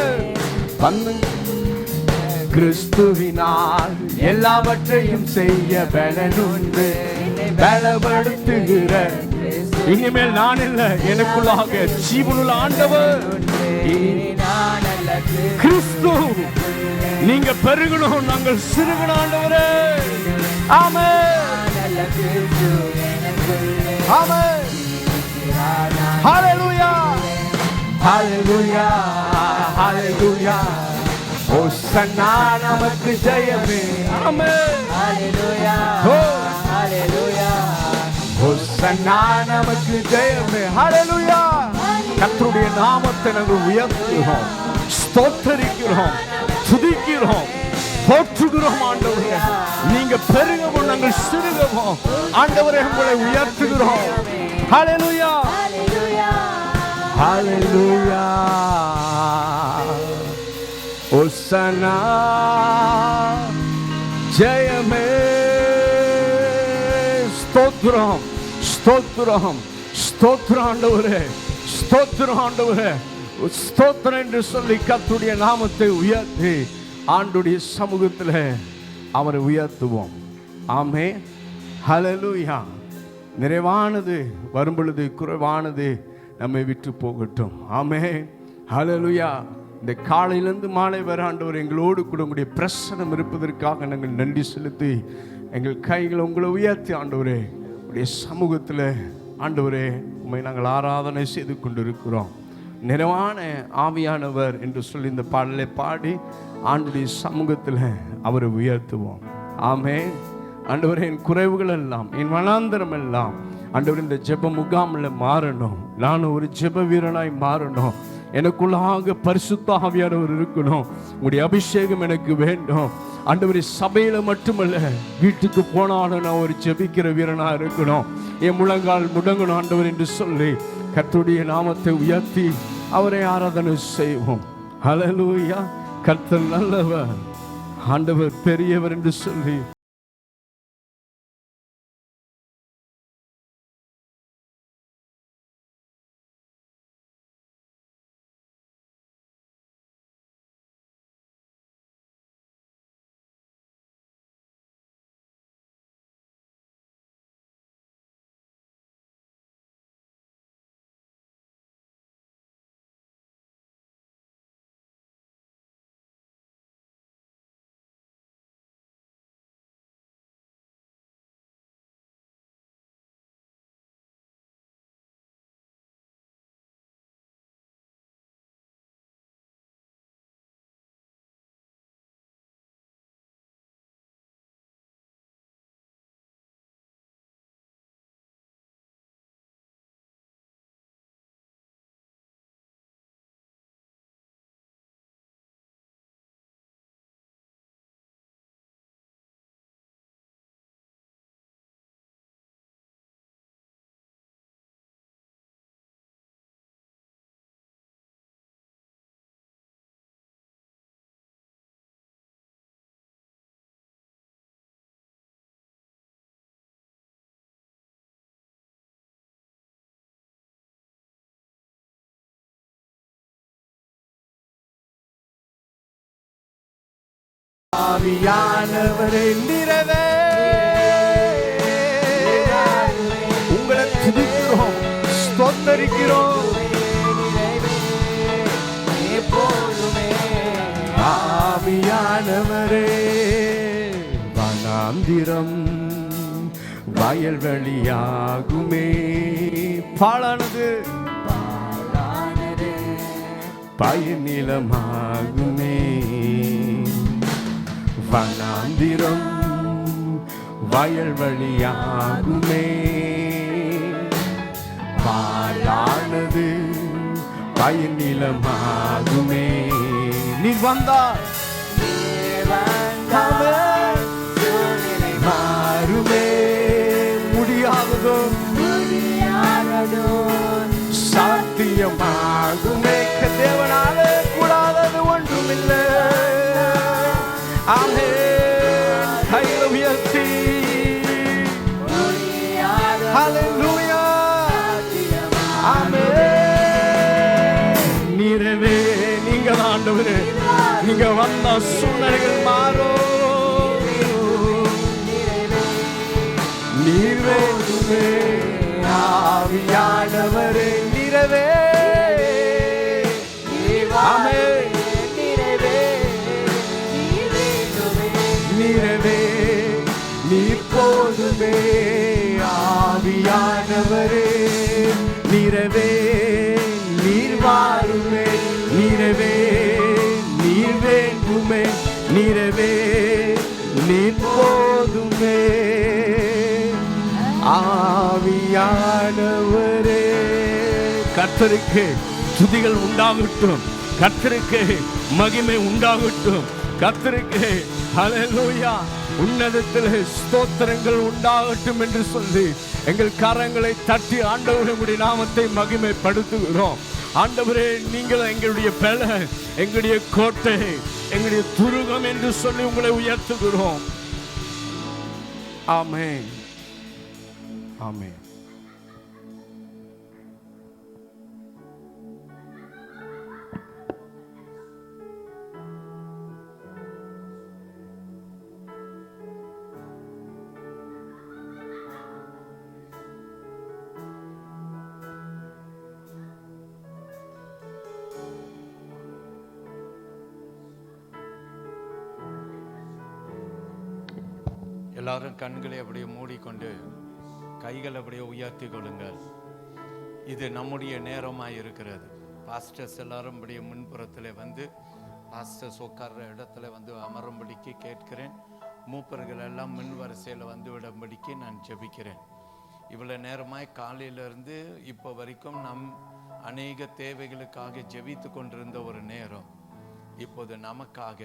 கிறிஸ்துவினால் எல்லாவற்றையும் செய்ய பலனுண்டு, பலப்படுத்துகிற. இனிமேல் நான் இல்ல, எனக்குள்ளாக ஜீவனுள்ள ஆண்டவர் கிறிஸ்து. நீங்க பெருகணும், நாங்கள் சிறுகணும் ஆண்டவரே. ஆமென். ஆமென். ஹல்லேலூயா. ஹல்லேலூயா. ஹல்லேலூயா. ஹோசன்னா நமக்கு ஜெயமே. ஆமென். ஹல்லேலூயா. ஹல்லேலூயா. ஹோசன்னா நமக்கு ஜெயமே. ஹல்லேலூயா. கர்த்தருடைய நாமத்தை நாங்கள் உயர்த்துகிறோம், ஸ்தோத்திரிக்கிறோம், துதிக்கிறோம், போற்றுகிறோம். ஆண்டவரே நீங்க பெருகவும் நாங்கள் சிறுகவும் ஆண்டவரே உங்களை உயர்த்துகிறோம். ஹல்லேலூயா. ஹல்லேலூயா. ஹோசன்னா ஜெயமே. ஸ்தோத்திரம், ஸ்தோத்திரம், ஸ்தோத்திரம் ஆண்டவரே, ஸ்தோத்திரம் ஆண்டவரே, ஸ்தோத்திரம் என்று சொல்லி கர்த்தருடைய நாமத்தை உயர்த்தி ஆண்டுடைய சமூகத்தில் அவரை உயர்த்துவோம். ஆமென். ஹல்லேலூயா. நிறைவானது வரும் பொழுது குறைவானது நம்மை விட்டு போகட்டும். ஆமென். ஹல்லேலூயா. இந்த காலையிலிருந்து மாலை வர ஆண்டவர் எங்களோடு கூட உங்களுடைய பிரசனம் இருப்பதற்காக நாங்கள் நன்றி செலுத்தி எங்கள் கைகளை உங்களை உயர்த்தி ஆண்டவரே உடைய சமூகத்தில் ஆண்டவரே உண்மை நாங்கள் ஆராதனை செய்து கொண்டிருக்கிறோம். நிறைவான ஆவியானவர் என்று சொல்லி இந்த பாடலை பாடி ஆண்டுடைய சமூகத்தில் அவரை உயர்த்துவோம். ஆமென். ஆண்டவரே என் குறைவுகள் எல்லாம், என் வனாந்தரம் எல்லாம் ஆண்டவர் இந்த ஜெப முகாமில் மாறணும். நானும் ஒரு ஜெப வீரனாய் மாறணும். எனக்குள்ளாக பரிசுத்த ஆவியானவர் இருக்கணும். உங்களுடைய அபிஷேகம் எனக்கு வேண்டும் ஆண்டவரே. சபையில மட்டுமல்ல, வீட்டுக்கு போனாலும் நான் ஒரு ஜெபிக்கிற வீரனா இருக்கணும். என் முழங்கால் முடங்கணும் ஆண்டவர் என்று சொல்லி கர்த்தருடைய நாமத்தை உயர்த்தி அவரை ஆராதனை செய்வோம். ஹல்லேலூயா. கர்த்தர் நல்லவர், ஆண்டவர் பெரியவர் என்று சொல்லி ஆவியானவரே நிறைவே உங்களை துதிக்கிறோம், ஸ்தோத்தரிக்கிறோம். ஆவியானவரே வனாந்திரம் வயல்வெளியாகுமே. பாழானது பயனிலமாகுமே. வனாந்திரம் வயல்வெளியாகுமே. பாழானது பயனிலமாகுமே. நீர் வந்தார் மாறுமே. முடியாததும் சாத்தியமாகுமே. தேவனால கூடாதது ஒன்றுமில்லை. ஆமென். கைகளை உயர்த்தி ஹல்லேலூயா. ஆமென். நிறைவே நீங்கள் ஆண்டவரே, நீங்க வந்த சூழ்நிலைகள் மாறும். நிறைவே ஆவியானவரே நிறைவே. ஆமென். நிறைவே நீர் போதுமே. ஆவியானவரே நிறைவே நீர் வாருமே. நிறைவே நீர் வேண்டுமே. நிறைவே நீர் போதுமே. ஆவியானவரே கர்த்தருக்கு துதிகள் உண்டாகட்டும், கர்த்தருக்கு மகிமை உண்டாகட்டும், கர்த்தருக்கு ஹல்லேலூயா உன்னதத்தில் ஸ்தோத்திரங்கள் உண்டாகட்டும் என்று சொல்லி எங்கள் கரங்களை தட்டி ஆண்டவரே உம்முடைய நாமத்தை மகிமைப்படுத்துகிறோம். ஆண்டவரே நீங்கள் எங்களுடைய பலன், எங்களுடைய கோட்டை, எங்களுடைய துருகம் என்று சொல்லி உங்களை உயர்த்துகிறோம். ஆமென். ஆமென். எல்லாரும் கண்களை அப்படியே மூடிக்கொண்டு கைகளை அப்படியே உயர்த்தி கொள்ளுங்கள். இது நம்முடைய நேரமாக இருக்கிறது. பாஸ்டர்ஸ் எல்லாரும் அப்படியே முன்புறத்தில் வந்து பாஸ்டர்ஸ் உட்கார்ற இடத்துல வந்து அமரும்படிக்கு கேட்கிறேன். மூப்பர்கள் எல்லாம் முன் வரிசையில் வந்து விடும்படிக்கு நான் ஜெபிக்கிறேன். இவ்வளோ நேரமாய் காலையிலேருந்து இப்போ வரைக்கும் நம் அநேக தேவைகளுக்காக ஜெபித்து கொண்டிருந்த ஒரு நேரம் இப்போது நமக்காக,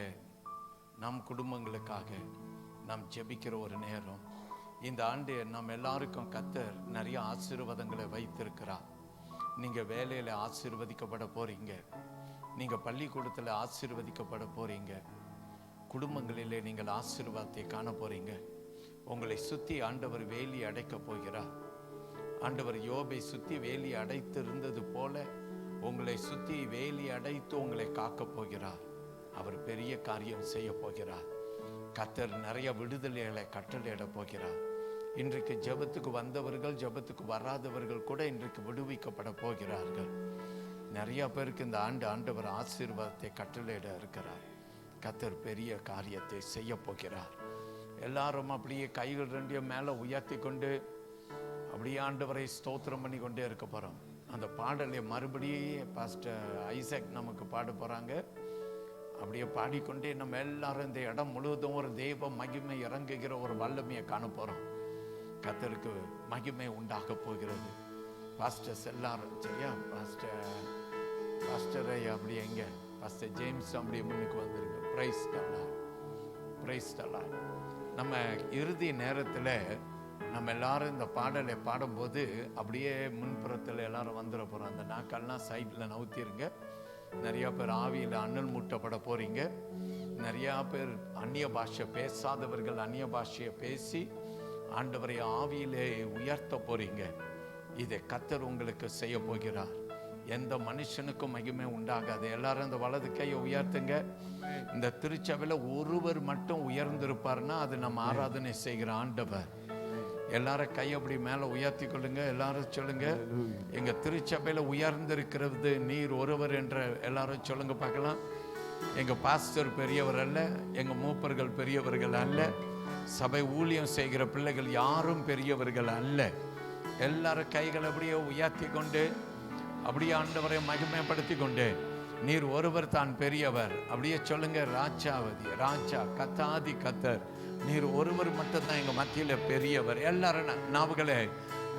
நம் குடும்பங்களுக்காக நாம் ஜெபிக்கிற ஒரு நேரம். இந்த ஆண்டு நம்ம எல்லாருக்கும் கர்த்தர் நிறைய ஆசீர்வாதங்களை வைத்திருக்கிறார். நீங்கள் வேலையில் ஆசீர்வதிக்கப்பட போறீங்க, நீங்கள் பள்ளிக்கூடத்தில் ஆசீர்வதிக்கப்பட போறீங்க, குடும்பங்களிலே நீங்கள் ஆசீர்வாதத்தை காண போறீங்க. உங்களை சுற்றி ஆண்டவர் வேலி அடைக்க போகிறார். ஆண்டவர் யோபை சுற்றி வேலி அடைத்து இருந்தது போல உங்களை சுற்றி வேலி அடைத்து உங்களை காக்க போகிறார். அவர் பெரிய காரியம் செய்ய போகிறார். கர்த்தர் நிறைய விடுதலைகளை கட்டளையிட போகிறார். இன்றைக்கு ஜெபத்துக்கு வந்தவர்கள், ஜெபத்துக்கு வராதவர்கள் கூட இன்றைக்கு விடுவிக்கப்பட போகிறார்கள். நிறைய பேருக்கு இந்த ஆண்டு ஆண்டவர் ஆசீர்வாதத்தை கட்டளையிட இருக்கிறார். கர்த்தர் பெரிய காரியத்தை செய்ய போகிறார். எல்லாரும் அப்படியே கைகள் ரெண்டையும் மேலே உயர்த்தி கொண்டு அப்படியே ஆண்டவரை ஸ்தோத்திரம் பண்ணி கொண்டே இருக்க போகிறோம். அந்த பாடலை மறுபடியும் பாஸ்டர் ஐசக் நமக்கு பாட போகிறாங்க. அப்படியே பாடிக்கொண்டே நம்ம எல்லாரும் இந்த இடம் முழுவதும் ஒரு தெய்வ மகிமை இறங்குகிற ஒரு வல்லமையை காண போகிறோம். கர்த்தருக்கு மகிமை உண்டாக போகிறது. பாஸ்டர்ஸ் எல்லாரும் சரியா? பாஸ்டர் ஐயா அப்படியே எங்க? பாஸ்டர் ஜேம்ஸ் அப்படியே முன்னுக்கு வந்துருங்க. Price தல்லார், price தல்லார். நம்ம இறுதி நேரத்தில் நம்ம எல்லாரும் இந்த பாடலை பாடும்போது அப்படியே முன்புறத்தில் எல்லாரும் வந்துட போகிறோம். அந்த நாக்கெல்லாம் சைடில் நவுத்திருங்க. நிறையா பேர் ஆவியில் அண்ணல் மூட்டப்பட போகிறீங்க. நிறையா பேர் அந்நிய பாஷை பேசாதவர்கள் அந்நிய பாஷையை பேசி ஆண்டவரை ஆவியிலே உயர்த்த போகிறீங்க. இதை கர்த்தர் உங்களுக்கு செய்ய போகிறார். எந்த மனுஷனுக்கும் மகிமை உண்டாகாது. எல்லாரும் இந்த வலது கையை உயர்த்துங்க. இந்த திருச்சபையில் ஒருவர் மட்டும் உயர்ந்திருப்பார்னா அது நம்ம ஆராதனை செய்கிற ஆண்டவர். எல்லாரும் கை அப்படி மேலே உயர்த்தி கொள்ளுங்க. எல்லாரும் சொல்லுங்க, எங்க திருச்சபையில் உயர்ந்திருக்கிறது நீர் ஒருவர் என்ற எல்லாரும் சொல்லுங்க பார்க்கலாம். எங்க பாஸ்டர் பெரியவர் அல்ல, எங்க மூப்பர்கள் பெரியவர்கள் அல்ல, சபை ஊழியம் செய்கிற பிள்ளைகள் யாரும் பெரியவர்கள் அல்ல. எல்லாரும் கைகளை அப்படியே உயர்த்தி கொண்டு அப்படியே ஆண்டவரை மகிமைப்படுத்தி கொண்டு நீர் ஒருவர் தான் பெரியவர் அப்படியே சொல்லுங்க. ராஜாவதி ராஜா, கத்தாதி கத்தர், நீர் ஒருவர் மட்டும்தான் எங்க மத்தியில பெரியவர். எல்லாரும் நாவுகளை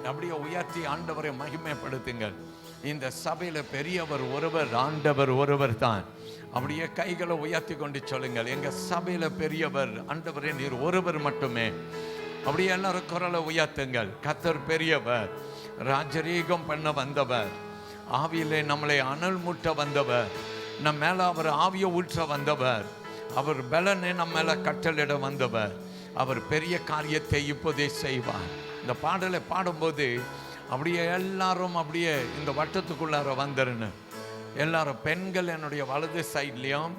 அப்படியே உயர்த்தி ஆண்டவரை மகிமைப்படுத்துங்கள். இந்த சபையில பெரியவர் ஒருவர், ஆண்டவர் ஒருவர் தான். அப்படியே கைகளை உயர்த்தி கொண்டு சொல்லுங்கள், எங்க சபையில பெரியவர் ஆண்டவரே நீர் ஒருவர் மட்டுமே. அப்படியே எல்லாரும் குரலை உயர்த்துங்கள். கர்த்தர் பெரியவர், ராஜரீகம் பண்ண வந்தவர், ஆவியிலே நம்மளை அனல் மூட்ட வந்தவர், நம்ம மேல அவர் ஆவியை ஊற்ற வந்தவர், அவர் பலனை நம்ம மேல கட்டளிட வந்தவர். அவர் பெரிய காரியத்தை இப்போதே செய்வார். இந்த பாடலை பாடும்போது அப்படியே எல்லாரும் அப்படியே இந்த வட்டத்துக்குள்ளார வந்துருன்னு. எல்லாரும் பெண்கள் என்னுடைய வலது சைட்லேயும்,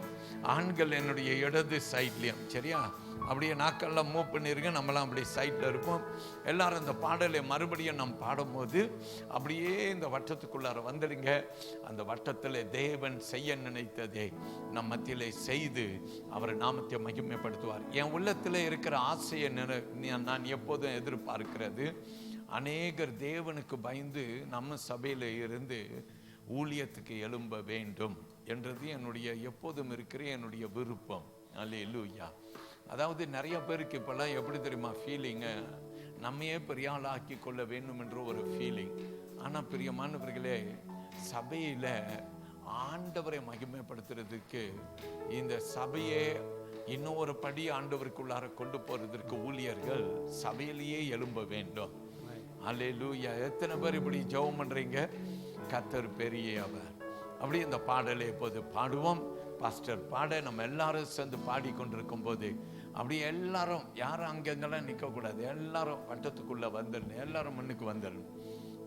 ஆண்கள் என்னுடைய இடது சைட்லேயும், சரியா? அப்படியே நாக்கெல்லாம் மூவ் பண்ணிருங்க. நம்மளாம் அப்படி சைடில் இருப்போம். எல்லாரும் இந்த பாடலை மறுபடியும் நம்ம பாடும்போது அப்படியே இந்த வட்டத்துக்குள்ளார வந்துடுங்க. அந்த வட்டத்தில் தேவன் செய்ய நினைத்ததை நம் மத்தியிலே செய்து அவர் நாமத்தை மகிமைப்படுத்துவார். என் உள்ளத்தில் இருக்கிற ஆசையை நான் எப்போதும் எதிர்பார்க்கிறது, அநேகர் தேவனுக்கு பயந்து நம்ம சபையில் இருந்து ஊழியத்துக்கு எழும்ப வேண்டும் என்றது என்னுடைய எப்போதும் இருக்கிற என்னுடைய விருப்பம். அல்லேலூயா. அதாவது நிறைய பேருக்கு இப்போல்லாம் எப்படி தெரியுமா ஃபீலிங்கு, நம்மையே பெரிய ஆளாக்கி கொள்ள வேண்டும் என்ற ஒரு ஃபீலிங். ஆனால் பிரியமானவர்களே, சபையில் ஆண்டவரை மகிமைப்படுத்துறதுக்கு இந்த சபையே இன்னும் ஒரு படி ஆண்டவருக்குள்ளார கொண்டு போகிறதுக்கு ஊழியர்கள் சபையிலேயே எழும்ப வேண்டும். அல்லேலூயா. எத்தனை பேர் இப்படி ஜெபம் பண்ணுறீங்க? கர்த்தர் பெரியவர். அப்படி இந்த பாடலை இப்போது பாடுவோம். பாஸ்டர் பாட நம்ம எல்லாரும் சேர்ந்து பாடிக்கொண்டிருக்கும் போது அப்படியே எல்லாரும் யாரும் அங்கெங்கெல்லாம் நிற்கக்கூடாது. எல்லாரும் வட்டத்துக்குள்ளே வந்துடணும். எல்லாரும் முன்னுக்கு வந்துடணும்.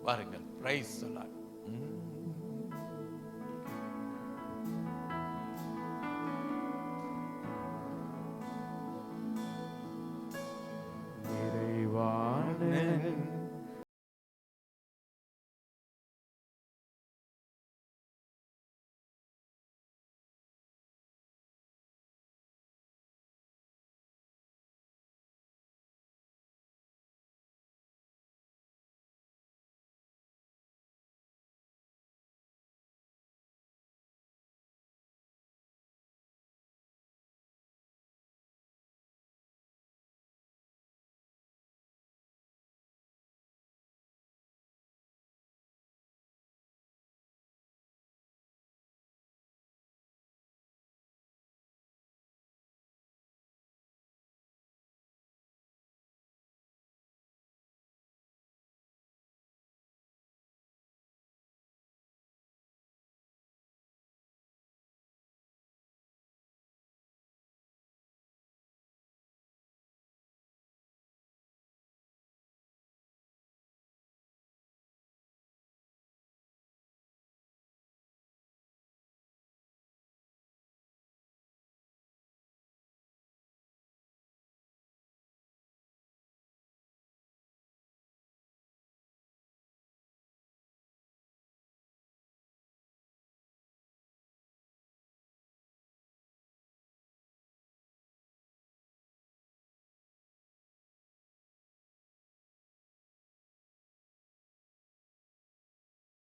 வாருங்கள். பிரைஸ் சொல்லார்.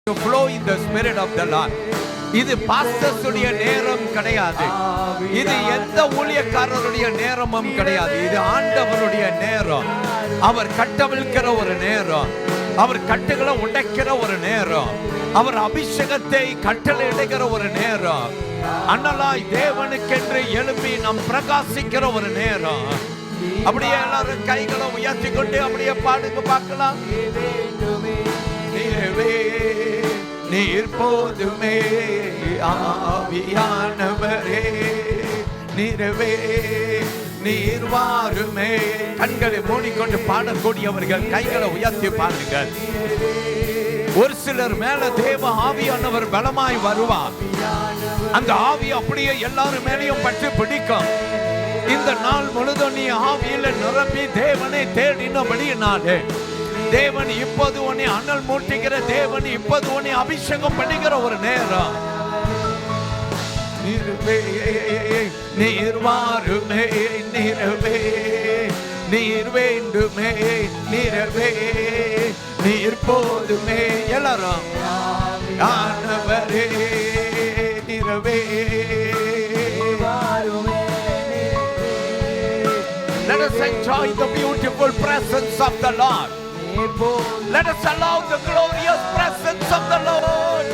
to flow in the spirit of the Lord. இது பாஸ்டர்ஸுடைய நேரம் கிடையாது, இது எந்த ஊழியக்காரருடைய நேரமும் கிடையாது, இது ஆண்டவருடைய நேரம். அவர் கட்டவிழ்க்கிற ஒரு நேரம், அவர் கட்டுகளை உடைக்கிற ஒரு நேரம், அவர் அபிஷேகத்தை கட்டளையிடுகிற ஒரு நேரம், அண்ணலாய் தேவனுக்கென்று எழுப்பி நாம் பிரகாசிக்கிற ஒரு நேரம். அப்படியே எல்லாரும் கைகளை உயர்த்தி கொண்டு அப்படியே பாடுங்க பார்க்கலாம். நீர் போதுமே ஆவியானவரே, நீரவே நீர் வாருமே. கண்களை மூடிக்கொண்டு பாடக்கூடியவர்கள் கைகளை உயர்த்தி பாருங்கள். ஒரு சிலர் மேல தேவ ஆவியானவர் பலமாய் வருவார். அந்த ஆவி அப்படியே எல்லாரும் மேலையும் பற்றி பிடிக்கும். இந்த நாள் முழுதும் நீ ஆவியில நிரம்பி தேவனை தேடினபடியினாலே தேவன் இப்போது உன்னை அனல் மூட்டுகிற தேவன் இப்போது உன்னை அபிஷேகம் பண்ணுகிற ஒரு நேரம். நீர் வாருமே, நீரவே நீர் வேண்டுமே, நீரவே நீர் போதுமே. எல்லாரும் ஆனவரே நீரவே let us enjoy the beautiful presence of the Lord. Let us allow the glorious presence of the Lord.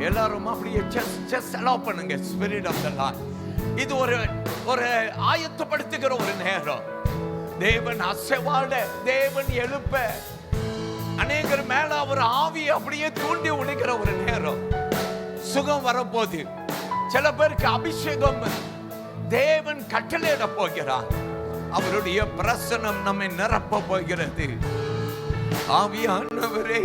எல்லாரும் அப்படியே just allow பண்ணுங்க spirit of the Lord. இது ஒரு ஆயத்தப்படுத்துகிற ஒரு நேரம். தேவன் அசைவாட, தேவன் எழுப்ப, அநேகர் மேல அவர் ஆவி அப்படியே தூண்டி உடைக்கிற ஒரு நேரம். சுகம் வரப்போது, சில பேருக்கு அபிஷேகம் தேவன் கட்டளையிட போகிறார். அவருடைய பிரசன்னம் நம்மை நிரப்ப போகிறது. ஆவியானவரே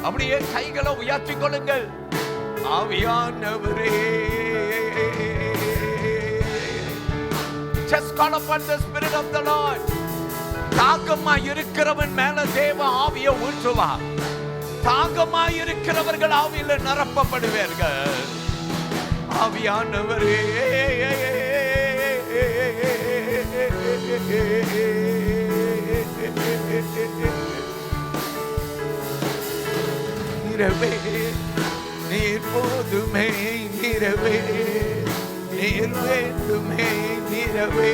அப்படியே கைகளை உயர்த்திக் கொள்ளுங்கள். ஆவியானவரே just call upon the spirit of the Lord. தாகமாய் இருக்கிறவன் மேல தேவ ஆவியை ஊற்றுவார். தாகமாய் இருக்கிறவர்கள் ஆவியில நிரப்பப்படுவார்கள். ஆவியானவரே நீரவே நீர் போதுமே, நீரவே நீர் வேண்டுமே, நீரவே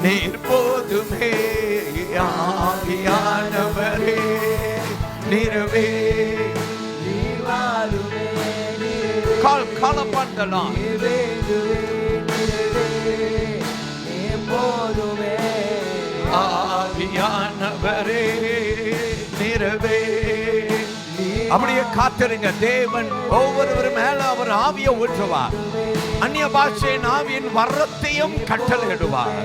நீர் போதுமே. ஆவியானவரே நீரவே நீர் வாருமே. Call upon the Lord. ஆவியானவரே நீரவே அப்படியே காத்திருங்க. தேவன் ஒவ்வொருவர் மேல அவர் ஆவியை ஊற்றுவார். அந்நிய பாஷையின் ஆவியின் வரத்தையும் கட்டளையிடுவார்.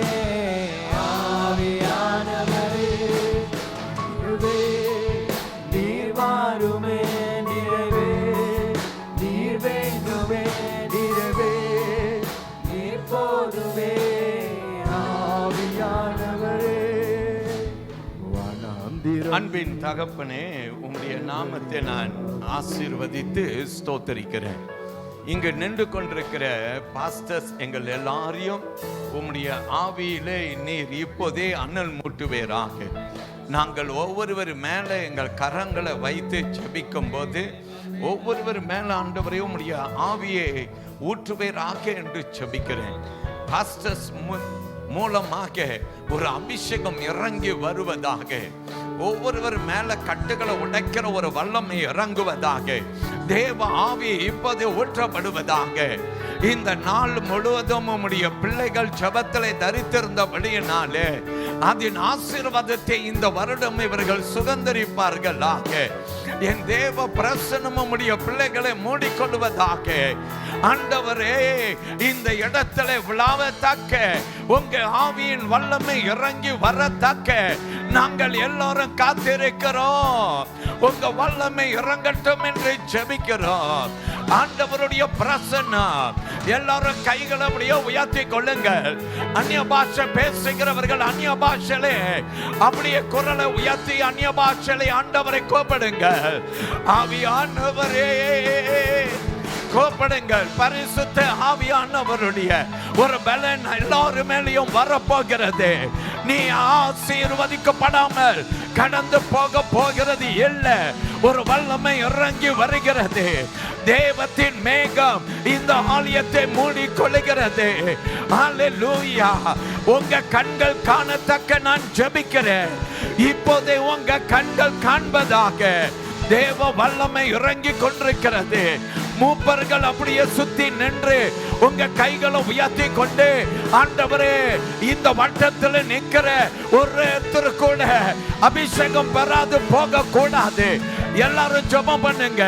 நீர் வாருமே, நீரவே நீர் வேண்டுமே, நீரவே நீர் போதுமே. ஆவியானவரே அன்பின் தகப்பனே, உம்முடைய நாமத்தை நான் ஆசீர்வதித்து ஸ்தோத்தரிக்கிறேன். இங்கு நின்று கொண்டிருக்கிற பாஸ்டர்ஸ் எங்கள் எல்லாரையும் உம்முடைய ஆவியிலே நீர் இப்போதே அனல் மூட்டுவேராக. நாங்கள் ஒவ்வொருவர் மேலே எங்கள் கரங்களை வைத்து ஜெபிக்கும் போது ஒவ்வொருவர் மேலே ஆண்டவரே உம்முடைய ஆவியை ஊற்றுவேராக என்று ஜெபிக்கிறேன். பாஸ்டர்ஸ் மூலமாக ஒரு அபிஷேகம் இறங்கி வருவதாக, ஒவ்வொருவர் மேல கட்டுகளை உடைக்கிற ஒரு வல்லமை இறங்குவதாக, தேவ ஆவி இப்போது ஊற்றப்படுவதாக. இந்த நாள் முழுவதும் உம்முடைய பிள்ளைகள் ஜெபத்திலே தரித்திருந்தபடியினாலே அதன் ஆசீர்வாதத்தை இந்த வருடம் இவர்கள் சுதந்திரிப்பார்களாக. என் தேவ பிரசன்னம் உம்முடைய பிள்ளைகளை மூடிக்கொள்வதாக. ஆண்டவரே, இந்த இடத்துல விழாவத்தக்க உங்க ஆவியின் வல்லமை இறங்கி வரத்தக்க நாங்கள் எல்லாரும் காத்திருக்கிறோம். உங்க வல்லமை இறங்கட்டும் என்று ஜெபிக்கிறோம். ஆண்டவருடைய பிரசன்னம். எல்லாரும் கைகளை அப்படியே உயர்த்தி கொள்ளுங்கள். அந்நிய பாஷை பேசுகிறவர்கள் அந்நிய பாஷையிலே அப்படியே குரலை உயர்த்தி அந்நிய பாஷையிலே ஆண்டவரை கூப்பிடுங்கள். ஆவியானவரே கோபப்படுங்கள். பரிசுத்த ஆவியானவருடைய ஒரு பலன் எல்லாரும் மேலேயும் வரப்போகிறது. நீ ஆசீர்வதிக்கப்படாமல் கடந்து போக போகிறது இல்லை. ஒரு வல்லமை இறங்கி வருகிறது. தேவத்தின் மேகம் இந்த ஆலயத்தை மூடிக்கொள்கிறது. ஹல்லேலூயா. உங்க கண்கள் காணத்தக்க நான் ஜெபிக்கிறேன். இப்போதே உங்க கண்கள் காண்பதாக தேவ வல்லமை இறங்கி கொண்டிருக்கிறது. மூப்பர்கள் அப்படியே சுத்தி நின்று உங்க கைகளை உயர்த்தி கொண்டு, ஆண்டவரே இந்த வட்டத்தில் நிற்கிற ஒருத்தர் கூட அபிஷேகம் பெறாது போக கூடாது. எல்லாரும் ஜெபம் பண்ணுங்க.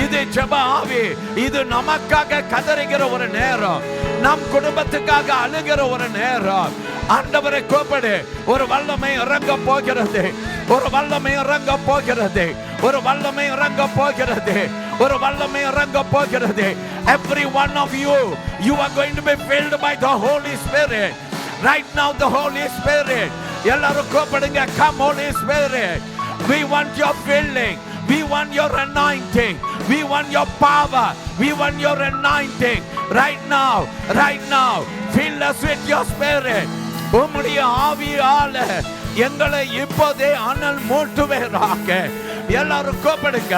இது ஜெப ஆவி. இது நமக்காக கதறுகிற ஒரு நேரம், நம் குடும்பத்துக்காக அழுகிற ஒரு நேரம். ஆண்டவரை கூப்பிடு. ஒரு வல்லமை இறங்க போகிறது. ஒரு வல்லமை இறங்க போகிறது. ஒரு வல்லமை இறங்க போகிறது. ஒரு வல்லமை இறங்க போகிறது. Every one of you, you are going to be filled by the Holy Spirit. Right now the Holy Spirit. எல்லாரும் கூப்பிடுங்க. Come Holy Spirit. We want your filling. We want your anointing. We want your power. We want your anointing. Right now. Right now. Fill us with your spirit. உம்முடைய ஆவியால எங்களை இப்போதே அனல் மூட்டுவீராக. எல்லாரும் கூப்பிடுங்க.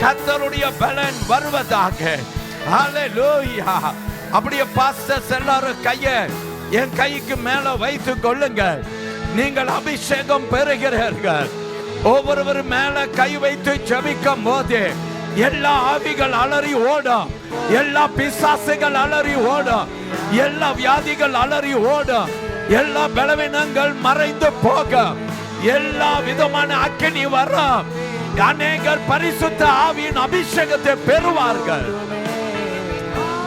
கர்த்தருடைய பலன் வருவதாக. ஹல்லேலூயா. அப்படியே பாஸ்டர்ஸ் எல்லாரும் கையை என் கைக்கு மேல வைத்து கொள்ளுங்கள். நீங்கள் அபிஷேகம் பெறுகிறீர்கள். ஒவ்வொருவர் மேல கை வைத்து ஜெபிக்கும் போது எல்லா ஆவிகள் அலறி ஓடும். எல்லா பிசாசுகள் அலறி ஓடும். எல்லா வியாதிகள் அலறி ஓடும். எல்லா பலவீனங்கள் மறைந்து போகும். எல்லா விதமான அக்கினி வரும். அநேகர் பரிசுத்த ஆவியின் அபிஷேகத்தை பெறுவார்கள்.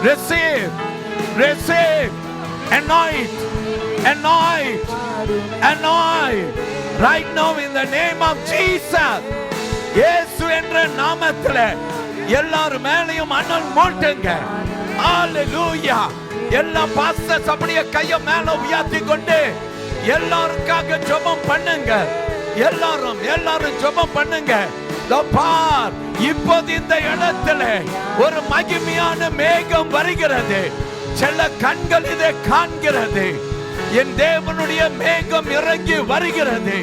Receive, receive, anoint, anoint, anoint. Right now in the name of Jesus. இயேசு என்ற நாமத்தில் எல்லாரும் மேலையும் அனல் மூட்டுங்க. ஹல்லேலூயா. எல்லா பாஸ்டர்ஸ் அப்படியே கையை மேல உயர்த்தி கொண்டு எல்லாருக்காக ஜெபம் பண்ணுங்க. எல்லாரும் ஜெபம் பண்ணுங்க. பார், இப்போது இந்த இடத்துல ஒரு மகிமையான மேகம் வருகிறது. சில கண்கள் இதை காண்கிறது. என் தேவனுடைய மேகம் இறங்கி வருகிறது.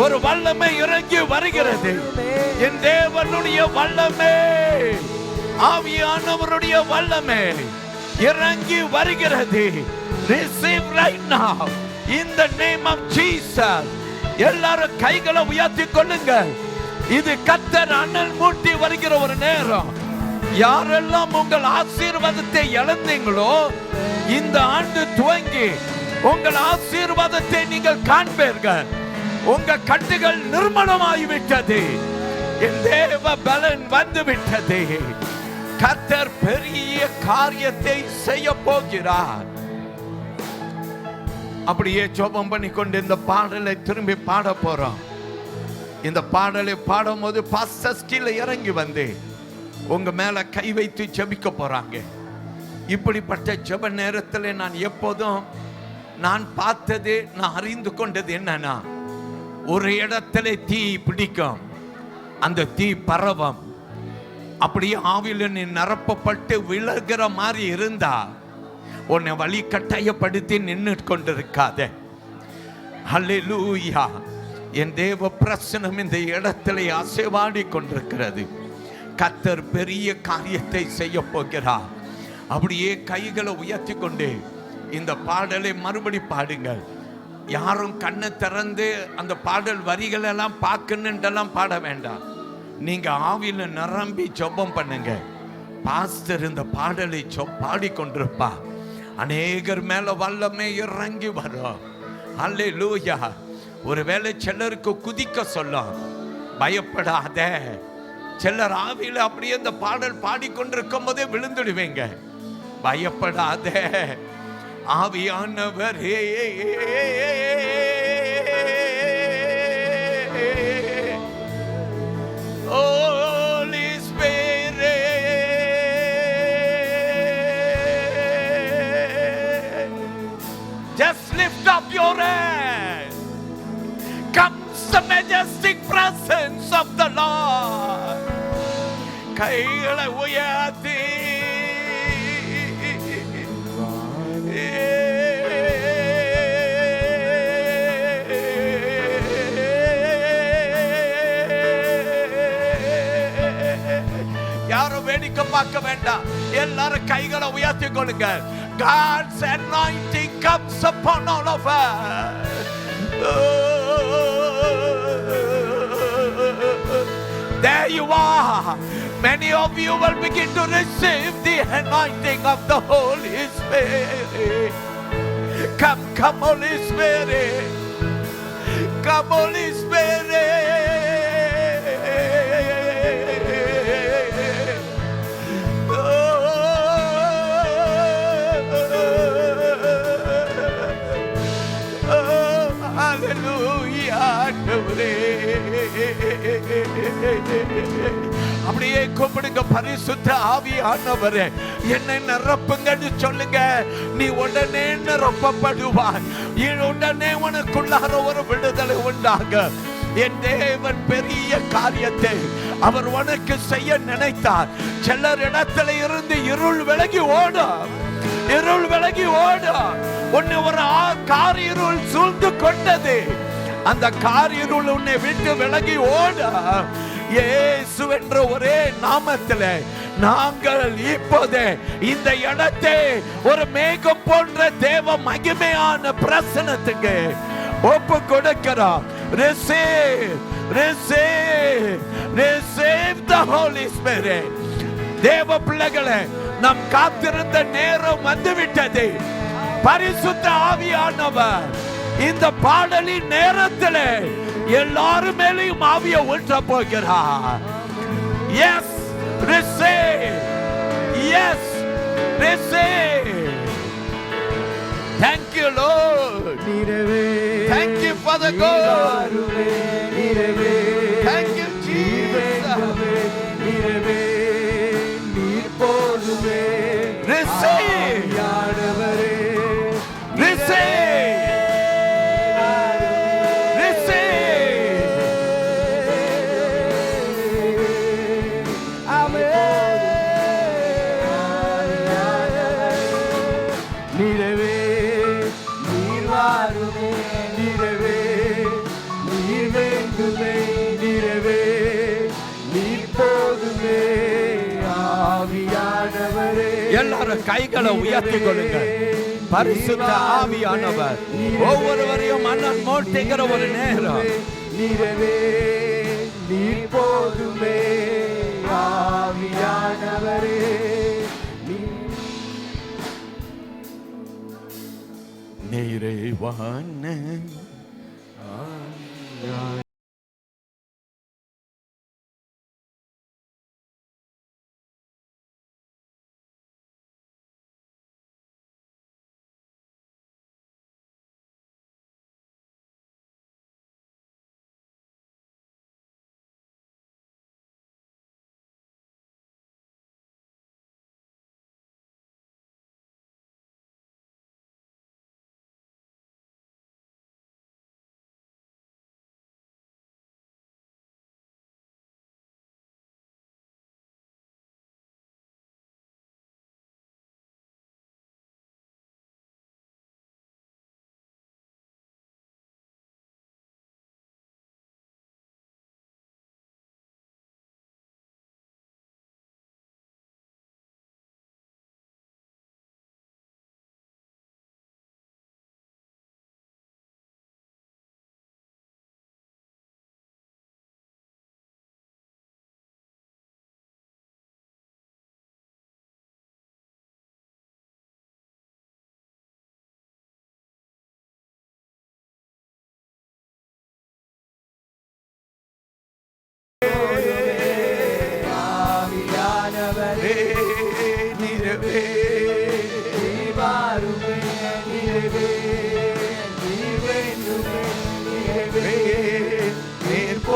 ஒரு வல்லமை இறங்கி வருகிறது. என் தேவனுடைய வல்லமை, ஆவியானவருடைய வல்லமை இறங்கி வருகிறது. Receive right now in the name of Jesus. எல்லாரும் கைகளை உயர்த்தி கொள்ளுங்க. இது கர்த்தர் அனல் மூட்டி வருகிற ஒரு நேரம். யாரெல்லாம் உங்கள் ஆசீர்வாதத்தை இழந்தீங்களோ, இந்த ஆண்டு துவங்கி உங்கள் ஆசீர்வாதத்தை நீங்கள் காண்பீர்கள். உங்க கட்டுகள் நிர்மலமாகிவிட்டது. என் தேவ பலன் வந்து விட்டது. கர்த்தர் பெரிய காரியத்தை செய்ய போகிறார். அப்படியே ஜெபம் பண்ணி கொண்டு இந்த பாடலை திரும்பி பாட போறோம். இந்த பாடலை பாடும் போது பாஸ்டர்ஸ் கீழே இறங்கி வந்து உங்க மேல கை வைத்து ஜெபிக்க போறாங்க. இப்படிப்பட்ட ஜெப நேரத்தில் நான் எப்போதும் நான் பார்த்தது, நான் அறிந்து கொண்டது என்னன்னா, ஒரு இடத்துல தீ பிடிக்கும், அந்த தீ பரவும். அப்படியே ஆவில நீ நிரப்பப்பட்டு விலகிற மாதிரி இருந்தா உன்னை வழி கட்டாயப்படுத்தி நின்று கொண்டிருக்காத. ஹல்லேலூயா. என் தேவ பிரசனம் இந்த இடத்துல அசைவாடி கொண்டிருக்கிறது. கர்த்தர் பெரிய காரியத்தை செய்ய போகிறார். அப்படியே கைகளை உயர்த்தி கொண்டு இந்த பாடலை மறுபடி பாடுங்கள். யாரும் கண்ணை திறந்து அந்த பாடல் வரிகள் எல்லாம் பார்க்கணுன்றெல்லாம் பாட வேண்டாம். நீங்க ஆவியில நிரம்பி ஜெபம் பண்ணுங்க. பாஸ்டர் இந்த பாடலை பாடிக்கொண்டிருப்பா. அநேகர் மேல வல்லமை இறங்கி வரும். ஹல்லேலூயா. ஒருவேளை சிலருக்கு குதிக்க சொல்லும், பயப்படாத. சிலர் ஆவியில அப்படியே இந்த பாடல் பாடிக்கொண்டிருக்கும் போதே விழுந்துடுவீங்க. பயப்படாத. ஆவியானவரே, Holy Spirit, of the Lord. கைகளை உயர்த்தி யாரும் வேடிக்கை பார்க்க வேண்டாம். எல்லாரும் கைகளை உயர்த்தி கொள்ளுங்க. God's anointing comes upon all of us. There you are. Many of you will begin to receive the anointing of the Holy Spirit. Come, come, Holy Spirit. Come, Holy Spirit. அப்படியே கூப்பிடுங்க, பரிசுத்த ஆவியானவரே என்னை நிரப்புங்கன்னு சொல்லுங்க. நீ உடனே நிரப்பப்படுவாய். உடனே உனக்குள்ளார ஒரு விடுதலை உண்டாக. என் தேவன் பெரிய காரியத்தை அவர் உனக்கு செய்ய நினைத்தார். சிலர் இடத்துல இருந்து இருள் விலகி ஓடும், இருள் விலகி ஓடும். உன்னை ஒரு காரிருள் சூழ்ந்து கொண்டது. அந்த காரிருள் உன்னை விட்டு விலகி ஓட இயேசு என்ற ஒரே நாமத்தில் நாங்கள் இப்போதே இந்த இடத்தை ஒரு மேகம் போன்ற தேவ மகிமையான பிரசனத்துக்கு ஒப்பு கொடுக்கிறோம். Receive, receive, receive the Holy Spirit. தேவ பிள்ளைகளே, நாம் காத்திருந்த நேரம் வந்துவிட்டது. பரிசுத்த ஆவியானவர் இந்த பாடலின் நேரத்தில் எல்லாரும் மேலேயும் ஆவியை ஊற்ற போகிறார். Yes, receive. Yes, receive. Thank you, Lord. Thank you for the God. Thank you, Jesus. Receive. Receive. எல்லாரும் கைகளை உயர்த்தி கொள்ளுங்க. பரிசுத்த ஆவியானவர் ஒவ்வொருவரையும் மன்னன் மோட்டிங்கிற ஒரு நேரம். நீரவே நீர் போதுமே ஆவியானவரே. நிறைவான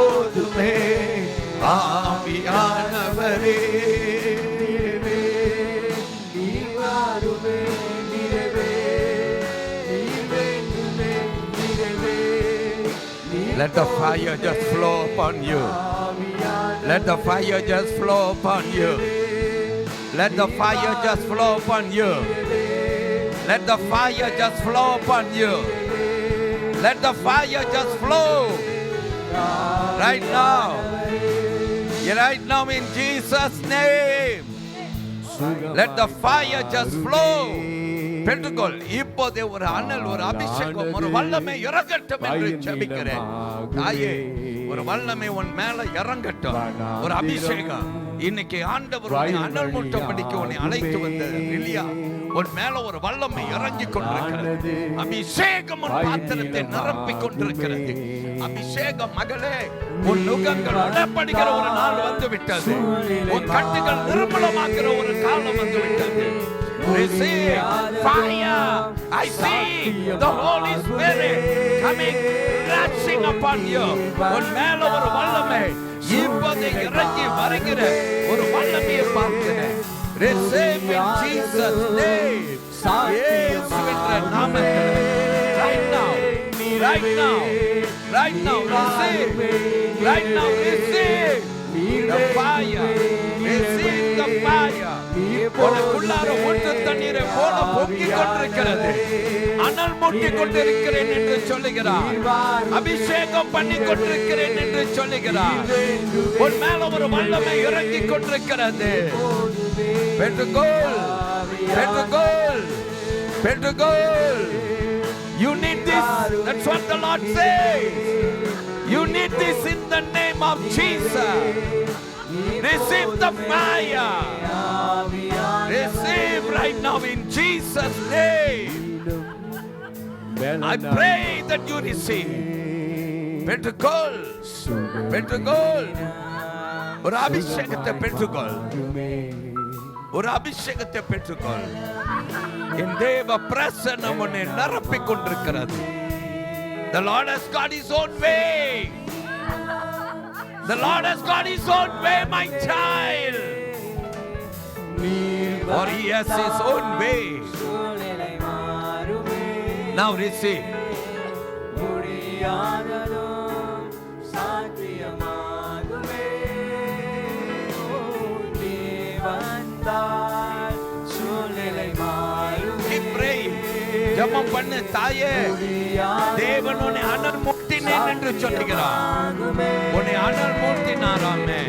போதுமே ஆவியானவரே. Let the fire just flow upon you. Let the fire just flow upon you. Let the fire just flow upon you. Let the fire just flow upon you. Let the fire just flow right now. Right now in Jesus' name. Let the fire just flow. பெற்றுக்கொள். இப்போதே ஒரு அனல், ஒரு அபிஷேகம், ஒரு வல்லமை இறங்கட்டும் என்று ஜெபிக்கிறேன். தாயே, ஒரு வல்லமை உன் மேல இறங்கட்டும். ஒரு அபிஷேகம் இன்னைக்கு ஆண்டவருடைய அனல் மூட்டப்படிக்கு உன்னை அழைத்து வந்த லிலியா, உன் மேல ஒரு வல்லமை இறங்கி கொண்டிருக்கிறது. அபிஷேகம் உன் பாத்திரத்தை நிரப்பிக் கொண்டிருக்கிறது. அபிஷேகம் மகளே, உன் நுகங்கள் உடப்படுகிற ஒரு நாள் வந்து விட்டது. உன் கட்டுகள் நிர்மலமாகிற ஒரு காலம் வந்து விட்டது. Receive fire. I see the Holy Spirit coming, rushing upon you. உன் மேல ஒரு வல்லமை இப்போது இறங்கி வருகிற ஒரு வல்லமையை பார்க்கிறேன். Receive in Jesus' name. இயேசுவின் நாமத்தில். Right now, right now, right now, receive. Right now, receive the fire. Receive the fire. உனக்குள்ளார ஊற்று தண்ணீரை போல பொங்கிக் கொண்டிருக்கிறது. அனல் மூட்டிக் கொண்டிருக்கிறேன் என்று சொல்லுகிறார். அபிஷேகம் பண்ணி கொண்டிருக்கிறேன் என்று சொல்லுகிறார். உன் மேல ஒரு வல்லமை இறங்கிக் கொண்டிருக்கிறது. பெற்றுக்கொள், பெற்றுக்கொள், பெற்றுக்கொள். You need this. That's what the Lord says. You need this in the name of Jesus. Receive the fire. Receive right now in Jesus' name. I pray that you receive. பெற்றுக்கொள், பெற்றுக்கொள். ஒரு அபிஷேகத்தை பெற்றுக்கொள். ஒரு அபிஷேகத்தை பெற்றுக்கொள். என் தேவ பிரசன்னம் உன்னை நிரப்பிக் கொண்டிருக்கிறது. The Lord has got his own way. The Lord has got his own way, my child. For he has his own way. Now receive. Keep praying. ஜெபம் பண்ணு தாயே. தேவன் உன்னை அனல் மூட்டினேன் என்று சொல்லுகிறார். உன்னை அனல் மூட்டினாராமே.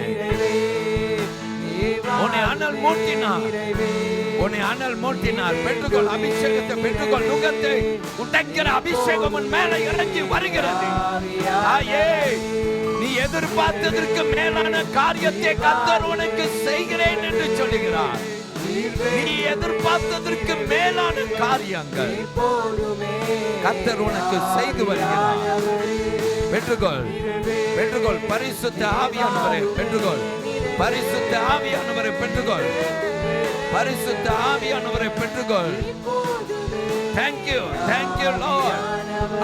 உன்னை அனல் மூட்டினார். உன்னை அனல் மூட்டினார். பெற்றுக்கொள் அபிஷேகத்தை, பெற்றுக்கொள். நுகத்தை உடைக்கிற அபிஷேகம் உன் மேல இறங்கி வருகிறது. தாயே, நீ எதிர்பார்த்ததற்கு மேலான காரியத்தை கர்த்தர் உனக்கு செய்கிறேன் என்று சொல்லுகிறார். நீ எதிர்பார்த்ததற்கு மேலான காரியங்கள் கர்த்தர் உனக்கு செய்து வருகிறார். பெற்றுக்கொள், பெற்றுக்கொள். பரிசுத்த ஆவியானவரே பெற்றுக்கொள். பரிசுத்த ஆவியானவரை பெற்றுக்கொள். பரிசுத்த ஆவியானவரை பெற்றுக்கொள். Thank you, thank you Lord.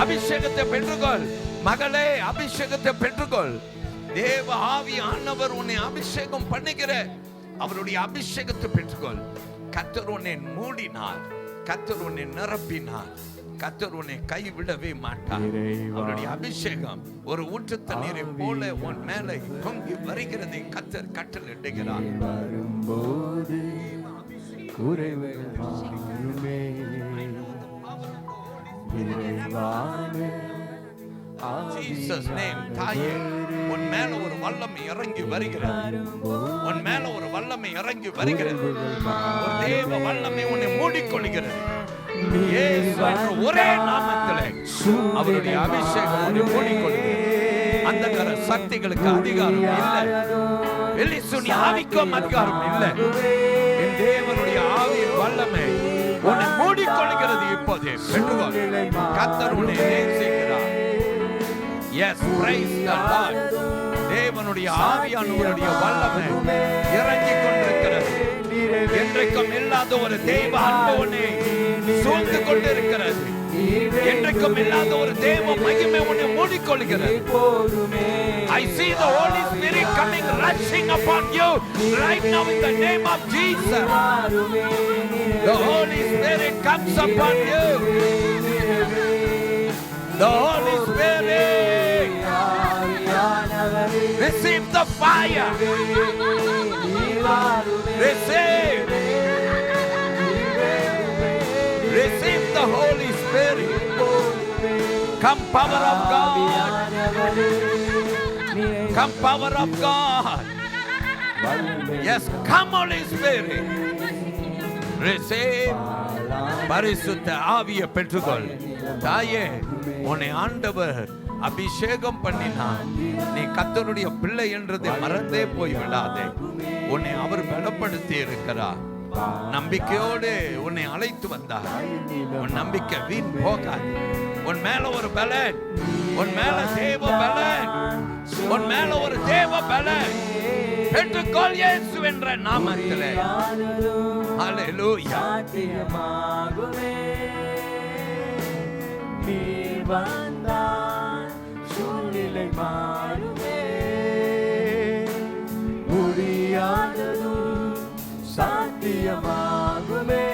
அபிஷேகத்தை பெற்றுக்கொள் மகளே, அபிஷேகத்தை பெற்றுக்கொள். தேவ ஆவியானவர் உன்னை அபிஷேகம் பண்ணுகிற அவருடைய அபிஷேகத்தை பெற்றுக்கொள். கர்த்தர் உன்னை மூடினார், கர்த்தர் உன்னை நிரப்பினார், கர்த்தர் உன்னை கைவிடவே மாட்டார். அவருடைய அபிஷேகம் ஒரு ஊற்று தண்ணீரை போல உன் மேலே பொங்கி வருகிறதை கர்த்தர் கட்டளையிடுகிறார். வரும்போது குறைவுகள் மாறுமே. Jesus name. தாயே, உன் மேல ஒரு வல்லமை இறங்கி வருகிறது. உன் மேல ஒரு வல்லமை இறங்கி வருகிறது. ஒரு தேவ வல்லமை உன்னை மூடிக்கொள்கிறது. இயேசு என்ற ஒரே நாமத்திலே அவருடைய அபிஷேகம் உன்னை மூடிக்கொள்கிறது. அந்தகார சக்திகளுக்கு அதிகாரம் இல்லை. எலிசுனி ஆவிக்கும் அதிகாரம் இல்லை. என் தேவனுடைய ஆவியின் வல்லமை உன்னை மூடிக்கொள்கிறது. இப்போதே பெற்றுக்கொள். கர்த்தர் உன்னை நேசிக்கிறார். Yes, praise the Lord. தேவனுடைய ஆவியானவருடைய வல்லமை இறங்கிக் கொண்டிருக்கிறது. என்றைக்கும் இல்லாத ஒரு தெய்வ அன்பு உன்னை சூழ்ந்து கொண்டிருக்கிறது. என்றைக்கும் இல்லாத ஒரு தேவ மகிமை உன்னை மூடிக்கொள்கிறது. I see the Holy Spirit coming, rushing upon you right now in the name of Jesus. The Holy Spirit comes upon you. The Holy Spirit. Receive the fire. Receive. Receive the Holy Spirit. Come power of God. Come power of God. Yes, come Holy Spirit. Receive. பரிசுத்த ஆவியை பெற்றுக்கொள். தாயே, உன்னை ஆண்டவர் அபிஷேகம் பண்ணினார். நீ கர்த்தருடைய பிள்ளை என்றதை மறந்தே போய் விடாதே. உன்னை அவர் பலப்படுத்தி இருக்கிறார். நம்பிக்கையோடு உன்னை அழைத்து வந்தார். உன் நம்பிக்கை வீண் போகாது. உன் மேல ஒரு பலன், உன் மேல தேவ பலன், உன் மேல ஒரு தேவ பலன் பெற்றுக்கொள் இயேசு என்ற நாமத்திலே. ஹல்லேலூயா. நீர் வந்தால் சூழ்நிலை மாறுமே, முடியாததும் சாத்தியமாகுமே.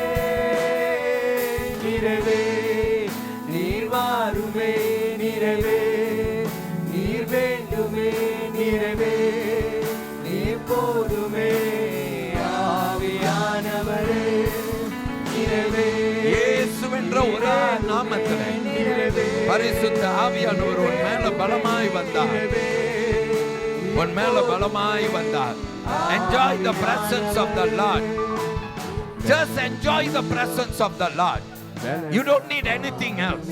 நிறைவே நீர் வாருமே, நிறைவே நீர் வேண்டுமே, நிறைவே நீர் போதுமே. ஆவியானவரே நிறைவே என்ற ஒரே நாமத்திலே பரிசுத்த ஆவியானவர் உன் மேல பலமாய் வந்தார். உன் மேல பலமாய் வந்தார். Enjoy the presence of the Lord. Just enjoy the presence of the Lord. You don't need anything else.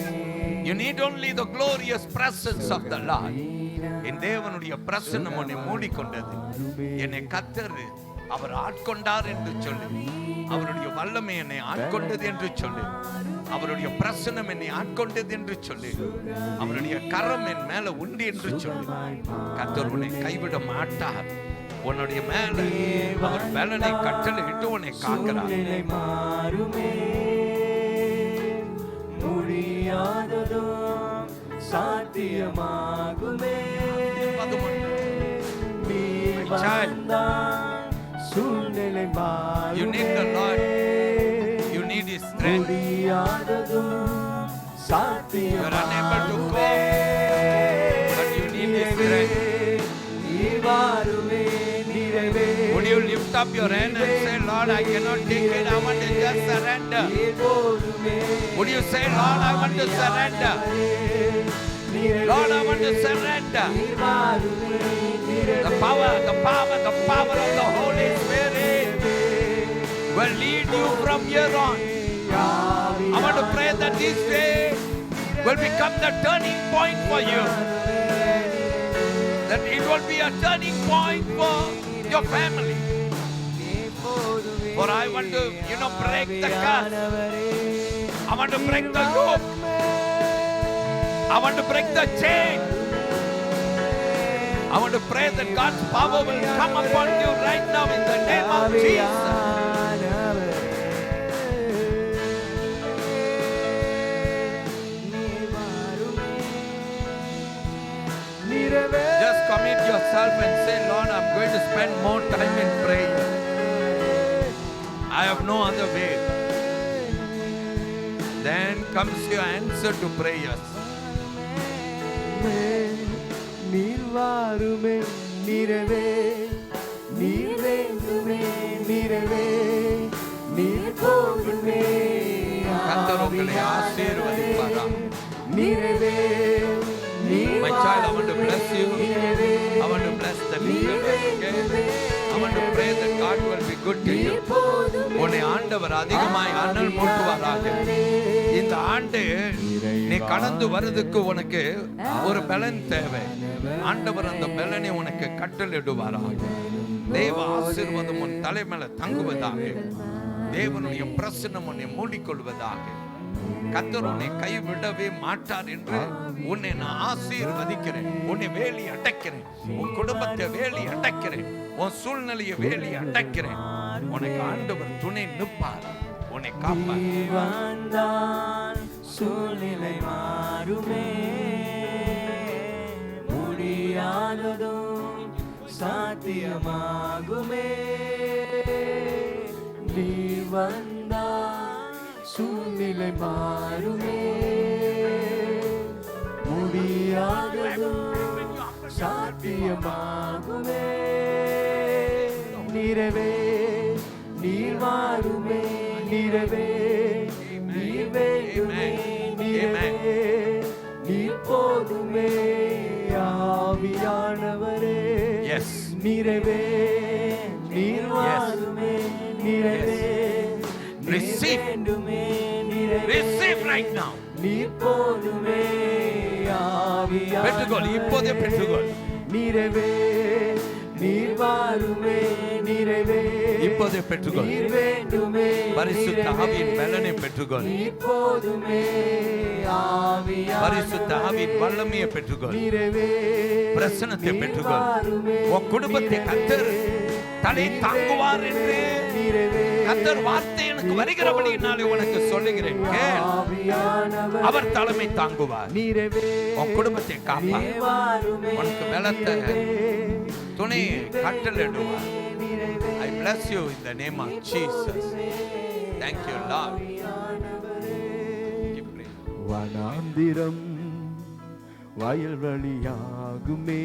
You need only the glorious presence of the Lord. என் தேவனுடைய பிரசன்னம் உன்னை மூடிக்கொண்டது. என்னை கர்த்தர் அவர் ஆட்கொண்டார் என்று சொல்லு. அவருடைய வல்லமை என்னை ஆட்கொண்டது என்று சொல்லு. அவருடைய பிரசன்னம் என்னை ஆட்கொண்டது என்று சொல்லு. அவருடைய கரம் என் மேல உண்டு என்று சொல்லு. கர்த்தர் உன்னை கைவிட மாட்டார். உன்னுடைய மேல அவர் பலனை கட்டளையிட்டு உன்னை காக்கிறார். முடியாததும் சாத்தியமாகுமே. சூழ்நிலை You need the Lord. You need His strength. You are unable to go, but you need His strength. Would you lift up your hand and say, Lord, I cannot take it. I want to just surrender. Would you say, Lord, I want to surrender. Lord, I want to surrender. The power of the Holy Spirit will lead you from here on. I want to pray that this day will become the turning point for you. That it will be a turning point for your family. For I want to, break the curse. I want to break the yoke. I want to break the chain. I want to pray that God's power will come upon you right now in the name of Jesus. Just commit yourself and say, Lord, I'm going to spend more time in prayer. I have no other way. Then comes your answer to prayers. நீர் வாருமே, நிறைவே நீர் வேண்டுமே, நிறைவே நீர் போதுமே. கர்த்தர் உங்களை ஆசீர்வதிப்பாராக. நிறைவே My child, I want to bless you. I want to bless the leader. I want to pray that God will be good to you. உன்னை ஆண்டவர் அதிகமாய் அனல் மூட்டுவாராக. இந்த ஆண்டு நீ கடந்து வருவதற்கு உனக்கு ஒரு பலன் தேவை. ஆண்டவர் அந்த பலனை உனக்கு கட்டளையிடுவாராக. தேவ ஆசீர்வாதம் உன் தலை மேல தங்குவதாக. தேவனுடைய பிரசன்னம் உன்னை மூடிக்கொள்வதாக. கர்த்தர் உன்னை கைவிடவே மாட்டார் என்று உன்னை நான் ஆசீர்வதிக்கிறேன். உன்னை வேலி அடைக்கிறேன். உன் குடும்பத்தை வேலி அடைக்கிறேன். உன் சூழ்நிலையை வேலி அடைக்கிறேன். உனக்கு ஆண்டவர் துணை நிற்பார். உன்னை காப்பார். சூழ்நிலை மாறுமே, முடியாததும் சாத்தியமாகுமே. நீ வந்தால் சூழ்நிலை மாறுமே, முடியாததும் சாத்தியமாகுமே. நிறைவே நீர் வாருமே, நிறைவே நீர் வேண்டுமே, நிறைவே நீர் போதுமே. ஆவியானவரே எஸ் நிறைவே நீர் வாருமே, நிறைவே Receive. வேண்டுமே, நிறைவே Receive right now. நீர் போதுமே. பெற்றுக்கொள், இப்போதே பெற்றுக்கொள். நிறைவே நீர் வாருமே, நிறைவே இப்போதே பெற்றுக்கொள். நீர் வேண்டுமே, பரிசுத்த ஆவியின் பலனை பெற்றுக்கொள். நீர் போதுமே. ஆவியானவரே பரிசுத்த ஆவியின் வல்லமையை பெற்றுக்கொள். நிறைவே பிரசன்னத்தை பெற்றுக்கொள். உன் குடும்பத்தை கர்த்தர் தலை தாங்குவார் என்று கர்த்தர் வார்த்தை எனக்கு வருகிறபடியினாலே உனக்கு சொல்லுகிறேன். கேள், அவர் தலைமை தாங்குவார். உன் குடும்பத்தை காப்பார். உனக்கு பலத்த துணை கட்டளையிடுவார். I bless you in the name of Jesus. Thank you, Lord. வனாந்திரம் வயல்வெளியாகுமே,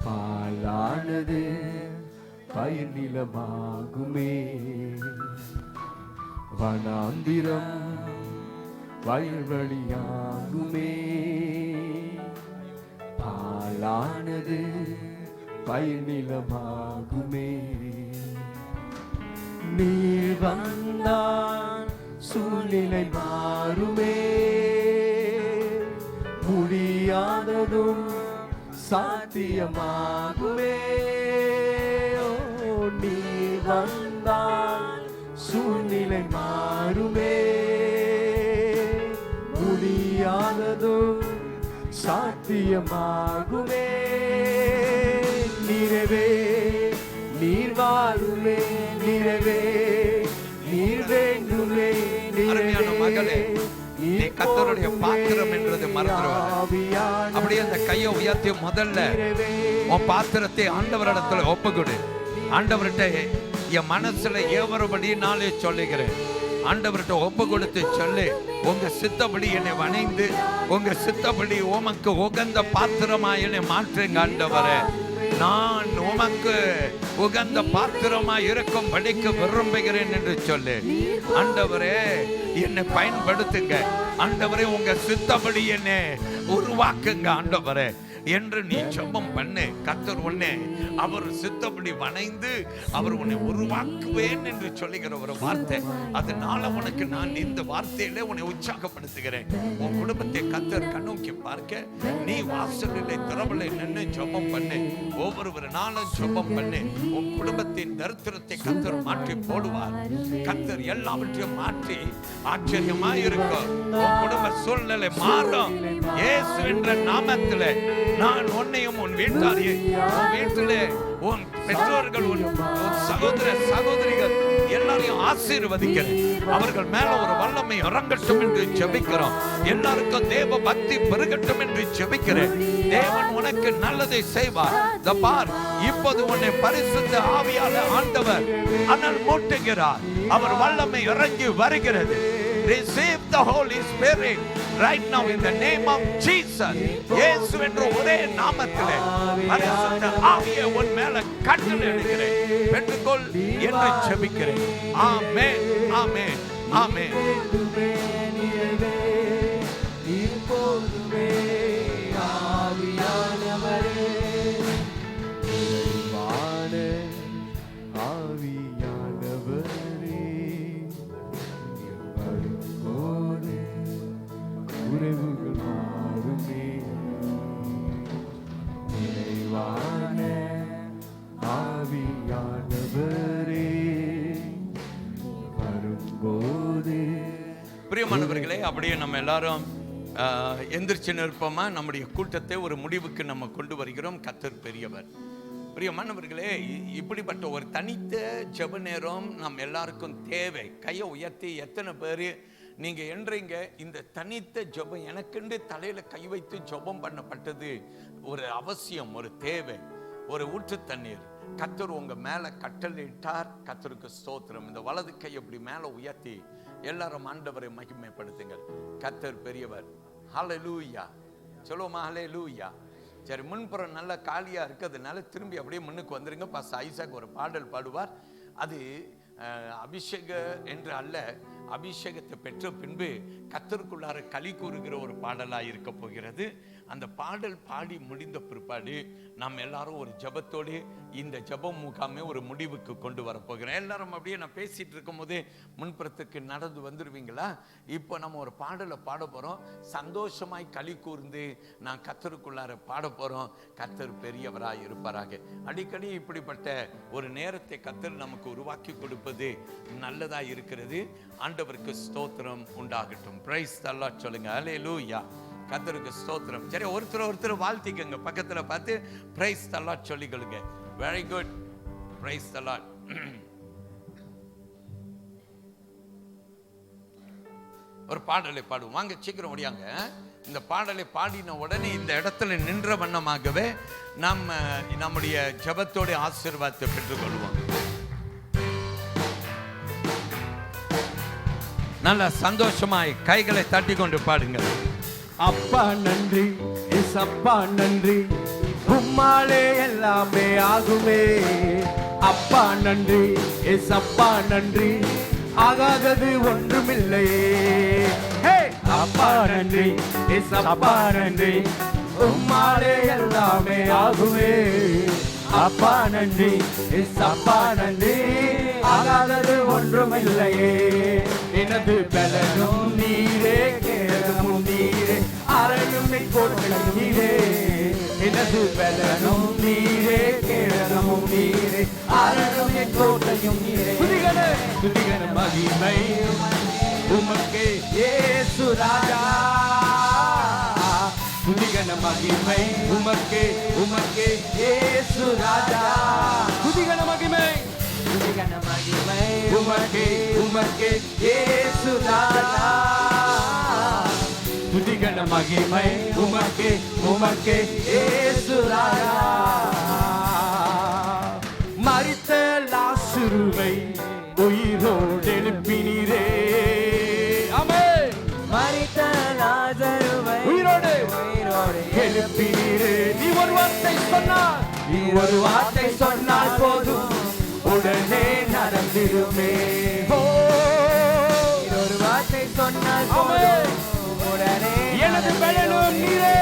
பாலானது பயிர் நிலமாகுமே. வனாந்திரம் வயல்வெளியாகுமே, பாலானது பயிர் நிலமாகுமே. நீர் வந்தால் சூழ்நிலை மாறுமே, முடியாததும் சாத்தியமாகுமே. நீ வந்தால் சூழ்நிலை மாறுமே, முடியாததும் சாத்தியமாகுமே. நிறைவே நீர் வாருமே, நிறைவே நீர் வேண்டுமே. அருமையான மகளே, நீ கர்த்தருடைய பாத்திரம் என்றது மறந்துடுவாங்க. அப்படியே அந்த கையை உயர்த்தி முதல்ல உன் பாத்திரத்தை ஆண்டவரிடத்துல ஒப்புக்கொடு. ஆண்டவர்கிட்ட என் மனசுல ஏவரபடி நாளே சொல்லுகிறேன். ஆண்டவர்கிட்ட ஒப்பு கொடுத்து சொல்லு, உங்க சித்தப்படி என்னை வணைந்து உங்க சித்தப்படி உமக்கு உகந்த பாத்திரமா என்னை மாற்றுங்க ஆண்டவரே. நான் உமக்கு உகந்த பாத்திரமா இருக்கும் படிக்க விரும்புகிறேன் என்று சொல்லு. ஆண்டவரே என்னை பயன்படுத்துங்க ஆண்டவரே, உங்க சித்தப்படி என்னை உருவாக்குங்க ஆண்டவரே என்று நீ ஜெபம் பண்ணு. கர்த்தர் உன்னை அவர் சித்தப்படி வணைந்து அவர் உன்னை உருவாக்குவேன் என்று சொல்லுகிற ஒரு வார்த்தை. அதனால உனக்கு நான் இந்த வார்த்தையில உன்னை உற்சாகப்படுத்துகிறேன். உன் குடும்பத்தை கர்த்தர் கண்ணோக்கி பார்க்க நீ வாசலிலே திறவலை நின்று ஜெபம் பண்ணு. ஒவ்வொரு நாளும் ஜெபம் பண்ணு. உன் குடும்பத்தின் தரித்திரத்தை கர்த்தர் மாற்றி போடுவார். கர்த்தர் எல்லாவற்றையும் மாற்றி ஆச்சரியமாயிருக்கும். உன் குடும்ப சூழ்நிலை மாறும். இயேசு என்ற நாமத்திலே நான் உன்னையும் உன் வீட்டாரையும் உன் வீட்டிலே உன் பெற்றோர்கள் உன் சகோதர சகோதரிகள் எல்லாரையும் ஆசீர்வதிக்கிறேன். அவர்கள் மேல ஒரு வல்லமை இறங்கட்டும் என்று ஜெபிக்கிறோம். எல்லாருக்கும் தேவ பக்தி பெருகட்டும் என்று ஜெபிக்கிறேன். தேவன் உனக்கு நல்லதை செய்வார். பார், இப்போது உன்னை பரிசுத்த ஆவியால ஆண்டவர் அனல் மூட்டுகிறார். அவர் வல்லமை இறங்கி வருகிறது. Receive the Holy Spirit right now in the name of Jesus. இயேசு என்ற ஒரே நாமத்திலே பரிசுத்த ஆவியை உன் மேல கட்டளையிடுகிறேன். பெற்றுக்கொள் என்று ஜெபிக்கிறேன். ஆமென், ஆமென், ஆமென். உறவுகள் மாறுமே, நிறைவான ஆவியானவரே வரும்போது. பிரியமானவர்களே, அப்படியே நம்ம எல்லாரும் எந்திரிச்சு நிற்போமா? நம்முடைய கூட்டத்தை ஒரு முடிவுக்கு நம்ம கொண்டு வருகிறோம். கர்த்தர் பெரியவர். பிரியமானவர்களே, இப்படிப்பட்ட ஒரு தனித்த ஜெப நேரம் நம்ம எல்லாருக்கும் தேவை. கையை உயர்த்தி எத்தனை பேர் நீங்க என்றீங்க இந்த தனித்த ஜெபம் எனக்கென்று தலையில கை வைத்து ஜெபம் பண்ணப்பட்டது ஒரு அவசியம், ஒரு தேவை, ஒரு ஊற்று தண்ணீர் கர்த்தர் உங்க மேல கட்டளையிட்டார். கர்த்தருக்கு ஸ்தோத்திரம். இந்த வலது கை அப்படி மேல உயர்த்தி எல்லாரும் ஆண்டவரை மகிமைப்படுத்துங்கள். கர்த்தர் பெரியவர். ஹல்லேலூயா. சொல்லுவோமா? ஹல்லேலூயா. சரி, முன்புறம் நல்லா காலியா இருக்கிறதுனால திரும்பி அப்படியே முன்னுக்கு வந்துருங்க. பாஸ்டர் ஐசாக் ஒரு பாடல் பாடுவார். அது அபிஷேக என்று அல்ல, அபிஷேகத்தை பெற்ற பின்பு கர்த்தருக்குள்ளார களி கூறுகிற ஒரு பாடலாக இருக்க போகிறது. அந்த பாடல் பாடி முடிந்த பிற்பாடு நாம் எல்லாரும் ஒரு ஜபத்தோடு இந்த ஜபம் முகாமே ஒரு முடிவுக்கு கொண்டு வரப்போகிறோம். எல்லாரும் அப்படியே நான் பேசிட்டு இருக்கும் போதே முன்புறத்துக்கு நடந்து வந்துடுவீங்களா? இப்போ நம்ம ஒரு பாடலை பாட போகிறோம். சந்தோஷமாய் களி கூர்ந்து நான் கர்த்தருக்குள்ளார பாட போகிறோம். கர்த்தர் பெரியவராய் இருப்பாராக. அடிக்கடி இப்படிப்பட்ட ஒரு நேரத்தை கர்த்தர் நமக்கு உருவாக்கி கொடுப்பது நல்லதாக இருக்கிறது. ஆண்டவருக்கு ஸ்தோத்திரம் உண்டாகட்டும். பிரைஸ் தி லார்ட் சொல்லுங்க. ஹல்லேலூயா. கர்த்தருக்கு ஸ்தோத்திரம். சரி, ஒருத்தர் வாழ்த்திக்கங்க. பக்கத்துல பார்த்து பிரைஸ் தி லார்ட் சொல்லிக்கொள்ளுங்க. Very good. Praise the Lord. ஒரு பாடலை பாடுவோம். வாங்க சீக்கிரம் ஓடியாங்க. இந்த பாடலை பாடின உடனே இந்த இடத்துல நின்ற வண்ணமாகவே நம்முடைய ஜெபத்தோட ஆசீர்வாதத்தை பெற்றுக்கொள்வோம். நல்ல சந்தோஷமாய் கைகளை தட்டி கொண்டு பாடுங்கள். அப்பா நன்றி, ஏசப்பா நன்றி, உம்மாலே எல்லாமே ஆகுமே. அப்பா நன்றி, ஏசப்பா நன்றி, ஆகாதது ஒன்றுமில்லையே. அப்பா நன்றி, ஏசப்பா நன்றி, உம்மாலே எல்லாமே ஆகுமே. அப்பா நன்றி, ஏசப்பா நன்றி, ஆகாதது ஒன்றுமில்லையே. எனது பலனும் நீரே, கேடமும் நீரே, அறையும் கோட்டையும் நீரே. எனது பலனும் நீரே, கேடமும் நீரே, அறையும் கோட்டையும் நீரே. துதிகன மகிமை உமக்கே இயேசு ராஜா. துதிகன மகிமை உமக்கே இயேசு ராஜா. துதிகன மகிமை உமக்கே இயேசு ராஜா. துதிகன மகிமை உமக்கே இயேசு ராஜா. மரித்த லாசருவை உயிரோடு எழுப்பினீரே. ஆமென். மரித்த லாசருவை உயிரோடு எழுப்பினீரே. நீ ஒரு வார்த்தை சொன்னால் போதும், உடனே நடந்திடுமே. ஒரு வார்த்தை சொன்னால் உடனே. எனது பலனும் நீரே,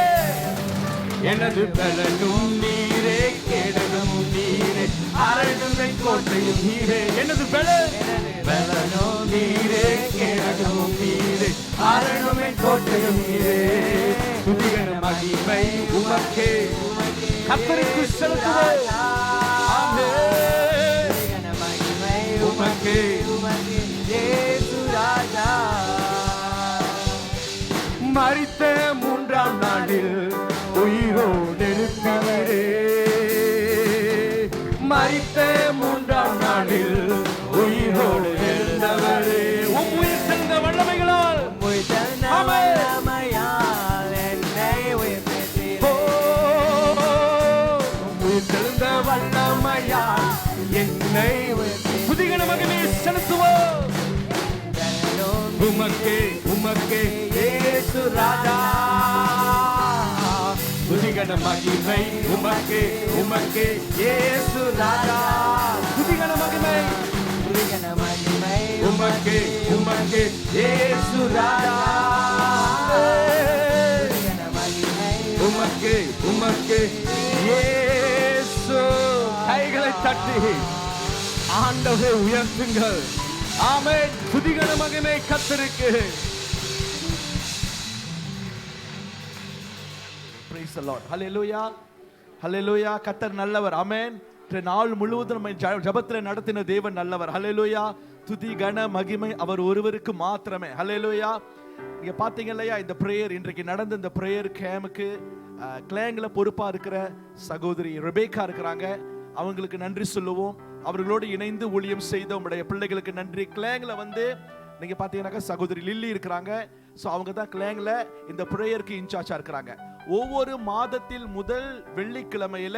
எனது பலனும் நீரே, கேடலும் நீரே, அரணும் கோட்டையும் நீரே. எனது பலனும் நீரே, கேடலும் நீரே, அரணும் கோட்டையும் நீரே. துதிகன மகிமை உமக்கே. கர்த்தருக்கு செலுத்துவோம். உமக்கே இயேசு ராஜா. மரித்த மூன்றாம் நாளில் உயிரோடு எழுப்பினீரே. மரித்த மூன்றாம் நாளில் உயிரோடு எழுந்தவரே. உயிர் தெழுந்த வல்லமைகளால் என்னை உயிர்த்தெழுந்த வல்லமையால் என்னை புதிகன மகிமையை செலுத்துவோம். உமக்கே இயேசு ராஜா. புதிகன மகிமை உமக்கே இயேசு ராஜா. புதிகன மகிமை உமக்கே இயேசு ராஜா. உமக்கே இயேசு. கைகளை தட்டி ஆண்டவரை உயர்த்துங்கள். ஆமென். துதிகன மகிமை கர்த்தருக்கு. Praise the Lord. Hallelujah. Hallelujah. கர்த்தர் நல்லவர். ஆமென். நாள் முழுவதும் நம்மை ஜெபத்தில் நடத்தின தேவன் நல்லவர். ஹல்லேலூயா. துதி கன மகிமை அவர் ஒருவருக்கு மாத்திரமே. ஹல்லேலூயா. நீங்க பாத்தீங்க இல்லையா, இந்த பிரேயர் இன்றைக்கு நடந்த இந்த பிரேயர் கேமுக்கு கிளாங்ல பொறுப்பா இருக்கிற சகோதரி ரெபேக்கா இருக்கிறாங்க. அவங்களுக்கு நன்றி சொல்லுவோம். அவர்களோடு இணைந்து ஊழியம் செய்த உங்களுடைய பிள்ளைகளுக்கு நன்றி. கிளாங்ல நீங்க பாத்தீங்கன்னாக்கா சகோதரி லில்லி இருக்கிறாங்க. ஸோ அவங்க தான் கிளாங்ல இந்த பிரேயருக்கு இன்சார்ஜா இருக்கிறாங்க. ஒவ்வொரு மாதத்தில் முதல் வெள்ளிக்கிழமையில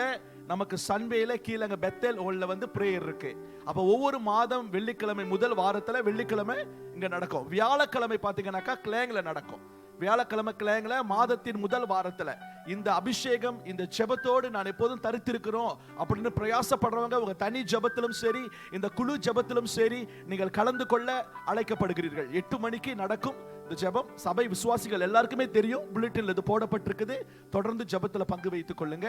நமக்கு சன்வேல கீழங்க பெத்தேல் ஹால்ல பிரேயர் இருக்கு. அப்ப ஒவ்வொரு மாதம் வெள்ளிக்கிழமை முதல் வாரத்துல வெள்ளிக்கிழமை இங்க நடக்கும். வியாழக்கிழமை பாத்தீங்கன்னாக்கா கிளாங்ல நடக்கும். வியாழக்கிழமைக்கிழமைங்கள மாதத்தின் முதல் வாரத்துல இந்த அபிஷேகம், இந்த ஜெபத்தோடு நான் எப்போதும் தரித்திருக்கிறோம் அப்படின்னு பிரயாசப்படுறவங்க உங்க தனி ஜெபத்திலும் சரி, இந்த குழு ஜெபத்திலும் சரி, நீங்கள் கலந்து கொள்ள அழைக்கப்படுகிறீர்கள். 8 மணிக்கு நடக்கும் இந்த ஜெபம். சபை விசுவாசிகள் எல்லாருக்குமே தெரியும், புல்லட்டின்ல இது போடப்பட்டிருக்குது. தொடர்ந்து ஜெபத்துல பங்கு வைத்துக் கொள்ளுங்க.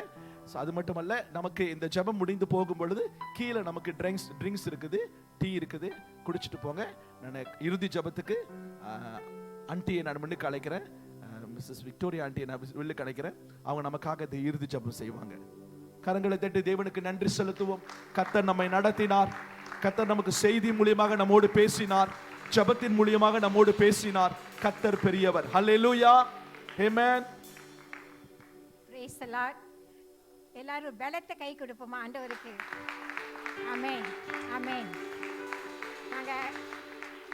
அது மட்டுமல்ல, நமக்கு இந்த ஜெபம் முடிந்து போகும் பொழுது கீழே நமக்கு ட்ரிங்க்ஸ் இருக்குது, டீ இருக்குது, குடிச்சிட்டு போங்க. நான் இறுதி ஜெபத்துக்கு ஆண்டியை நான் முன்னுக்கு அழைக்கிறேன். மிஸ்ஸஸ் விக்டோரியா ஆண்டியை நான் வெளிலுக்கு அழைக்கிறேன். அவங்க நமக்காக இந்த இறுதி ஜெபம் செய்வாங்க. கரங்களை தட்டி தேவனுக்கு நன்றி செலுத்துவோம். கர்த்தர் நம்மை நடத்தினார். கர்த்தர் நமக்கு செய்தி மூலியமாக நம்மோடு பேசினார், ஜெபத்தின் மூலியமாக நம்மோடு பேசினார். கர்த்தர் பெரியவர். Hallelujah, amen. Praise the Lord. எல்லாரும் பலத்தை கை கொடுப்போமா ஆண்டவருக்கு? ஆமென், ஆமென். நாங்க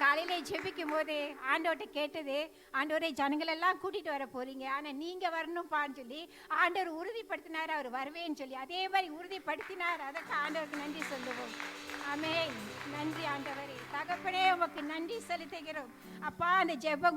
காலையில ஜெபிக்கும் போது ஆண்டவர்கிட்ட கேட்டது, ஆண்டவரே ஜனங்களெல்லாம் கூட்டிட்டு வர போறீங்க, ஆனா நீங்க வரணும்ப்பான்னு சொல்லி ஆண்டவர் உறுதிப்படுத்தினார். அவர் வருவேன்னு சொல்லி அதே மாதிரி உறுதிப்படுத்தினார். அதற்கு ஆண்டவருக்கு நன்றி சொல்லுவோம். ஆமென். நன்றி ஆண்டவரே. தகப்பனே உமக்கு நன்றி செலுத்துகிறோம். அப்பா, அந்த ஜெப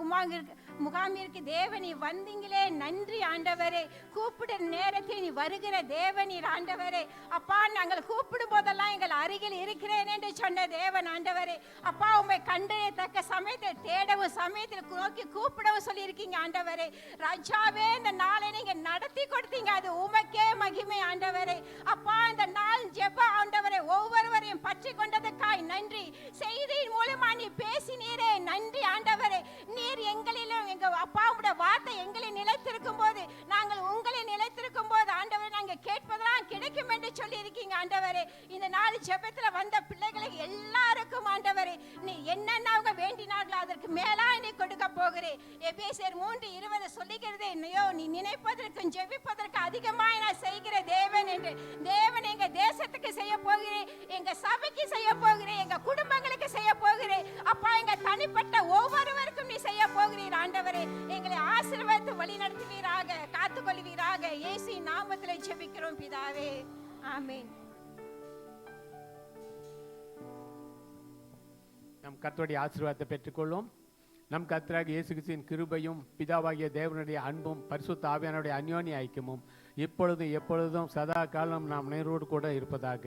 முகாமிற்கு தேவனி வந்தீங்களே, நன்றி ஆண்டவரே. கூப்பிடுற நேரத்தில் நீ வருகிற தேவனீர் ஆண்டவரே. அப்பா, நாங்கள் கூப்பிடும் போதெல்லாம் எங்கள் அருகில் இருக்கிறேன் என்று சொன்ன தேவன் ஆண்டவரே. அப்பா, உண்மை கண்டறியத்தக்க சமயத்தில் தேடவும் சமயத்தில் நோக்கி கூப்பிடவும் சொல்லியிருக்கீங்க ஆண்டவரே. ராஜாவே, இந்த நாளை நீங்க நடத்தி கொடுத்தீங்க, அது உமக்கே மகிமை ஆண்டவரே. அப்பா, இந்த நாள் ஜெப ஆண்டவரே ஒவ்வொருவரையும் பற்றி கொண்டதுக்காய் நன்றி. செய்தியின் மூலமா நீ பேசினீரே, நன்றி ஆண்டவரே. நீர் எங்களிலும் எங்க அப்பாவுடைய வார்த்தை எங்களில் நிலைத்திருக்கும் போது, நாங்கள் உங்களில் நிலைத்திருக்கும் போது ஆண்டவரே, நாங்கள் கேட்பதெல்லாம் கிடைக்கும் என்று சொல்லி இருக்கீங்க ஆண்டவரே. இந்த நாள் ஜெபத்துல வந்த பிள்ளைகளுக்கு எல்லாருக்கும் ஆண்டவரே, நீ என்னென்ன அவங்க வேண்டினார்களோ அதற்கு மேலா நீ கொடுக்க போகிறேன். எபேசியர் 3:20 சொல்லுகிறது, நீ நினைப்பதற்கும் ஜெபிப்பதற்கு அதிகமாய் நான் செய்கிற தேவன் என்று. தேவன் எங்க தேசத்துக்கு செய்ய போகிறேன், எங்க சபைக்கு செய்ய போகிறேன், எங்க குடும்பங்களுக்கு செய்ய போகிறேன். அப்பா, எங்க தனிப்பட்ட ஒவ்வொருவருக்கும் நீ செய்ய போகிறீர் ஆண்டவரே. எங்களை ஆசீர்வதித்து வழி நடத்துவீராக, காத்துக்கொள்வீராக. இயேசு நாமத்தில் ஜெபிக்கிறோம் பிதாவே, ஆமென். நம் கர்த்தருடைய ஆசீர்வாதத்தை பெற்றுக்கொள்வோம். நம் கர்த்தராகிய இயேசு கிறிஸ்துவின் கிருபையும் பிதாவாகிய தேவனுடைய அன்பும் பரிசுத்த ஆவியானவருடைய அந்யோன்ய ஐக்கியமும் இப்பொழுதும் எப்பொழுதும் சதா காலம் நாம் நேரோடு கூட இருப்பதாக.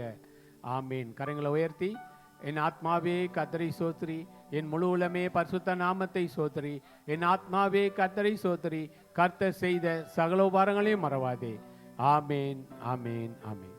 ஆமீன். கரங்களை உயர்த்தி, என் ஆத்மாவே கர்த்தரை சோத்திரி, என் முழு உலமே பரிசுத்த நாமத்தை சோத்திரி, என் ஆத்மாவே கர்த்தரை சோத்திரி, கர்த்தர் செய்த சகல உபகாரங்களையும் மறவாதே. ஆமேன், ஆமேன், ஆமேன்.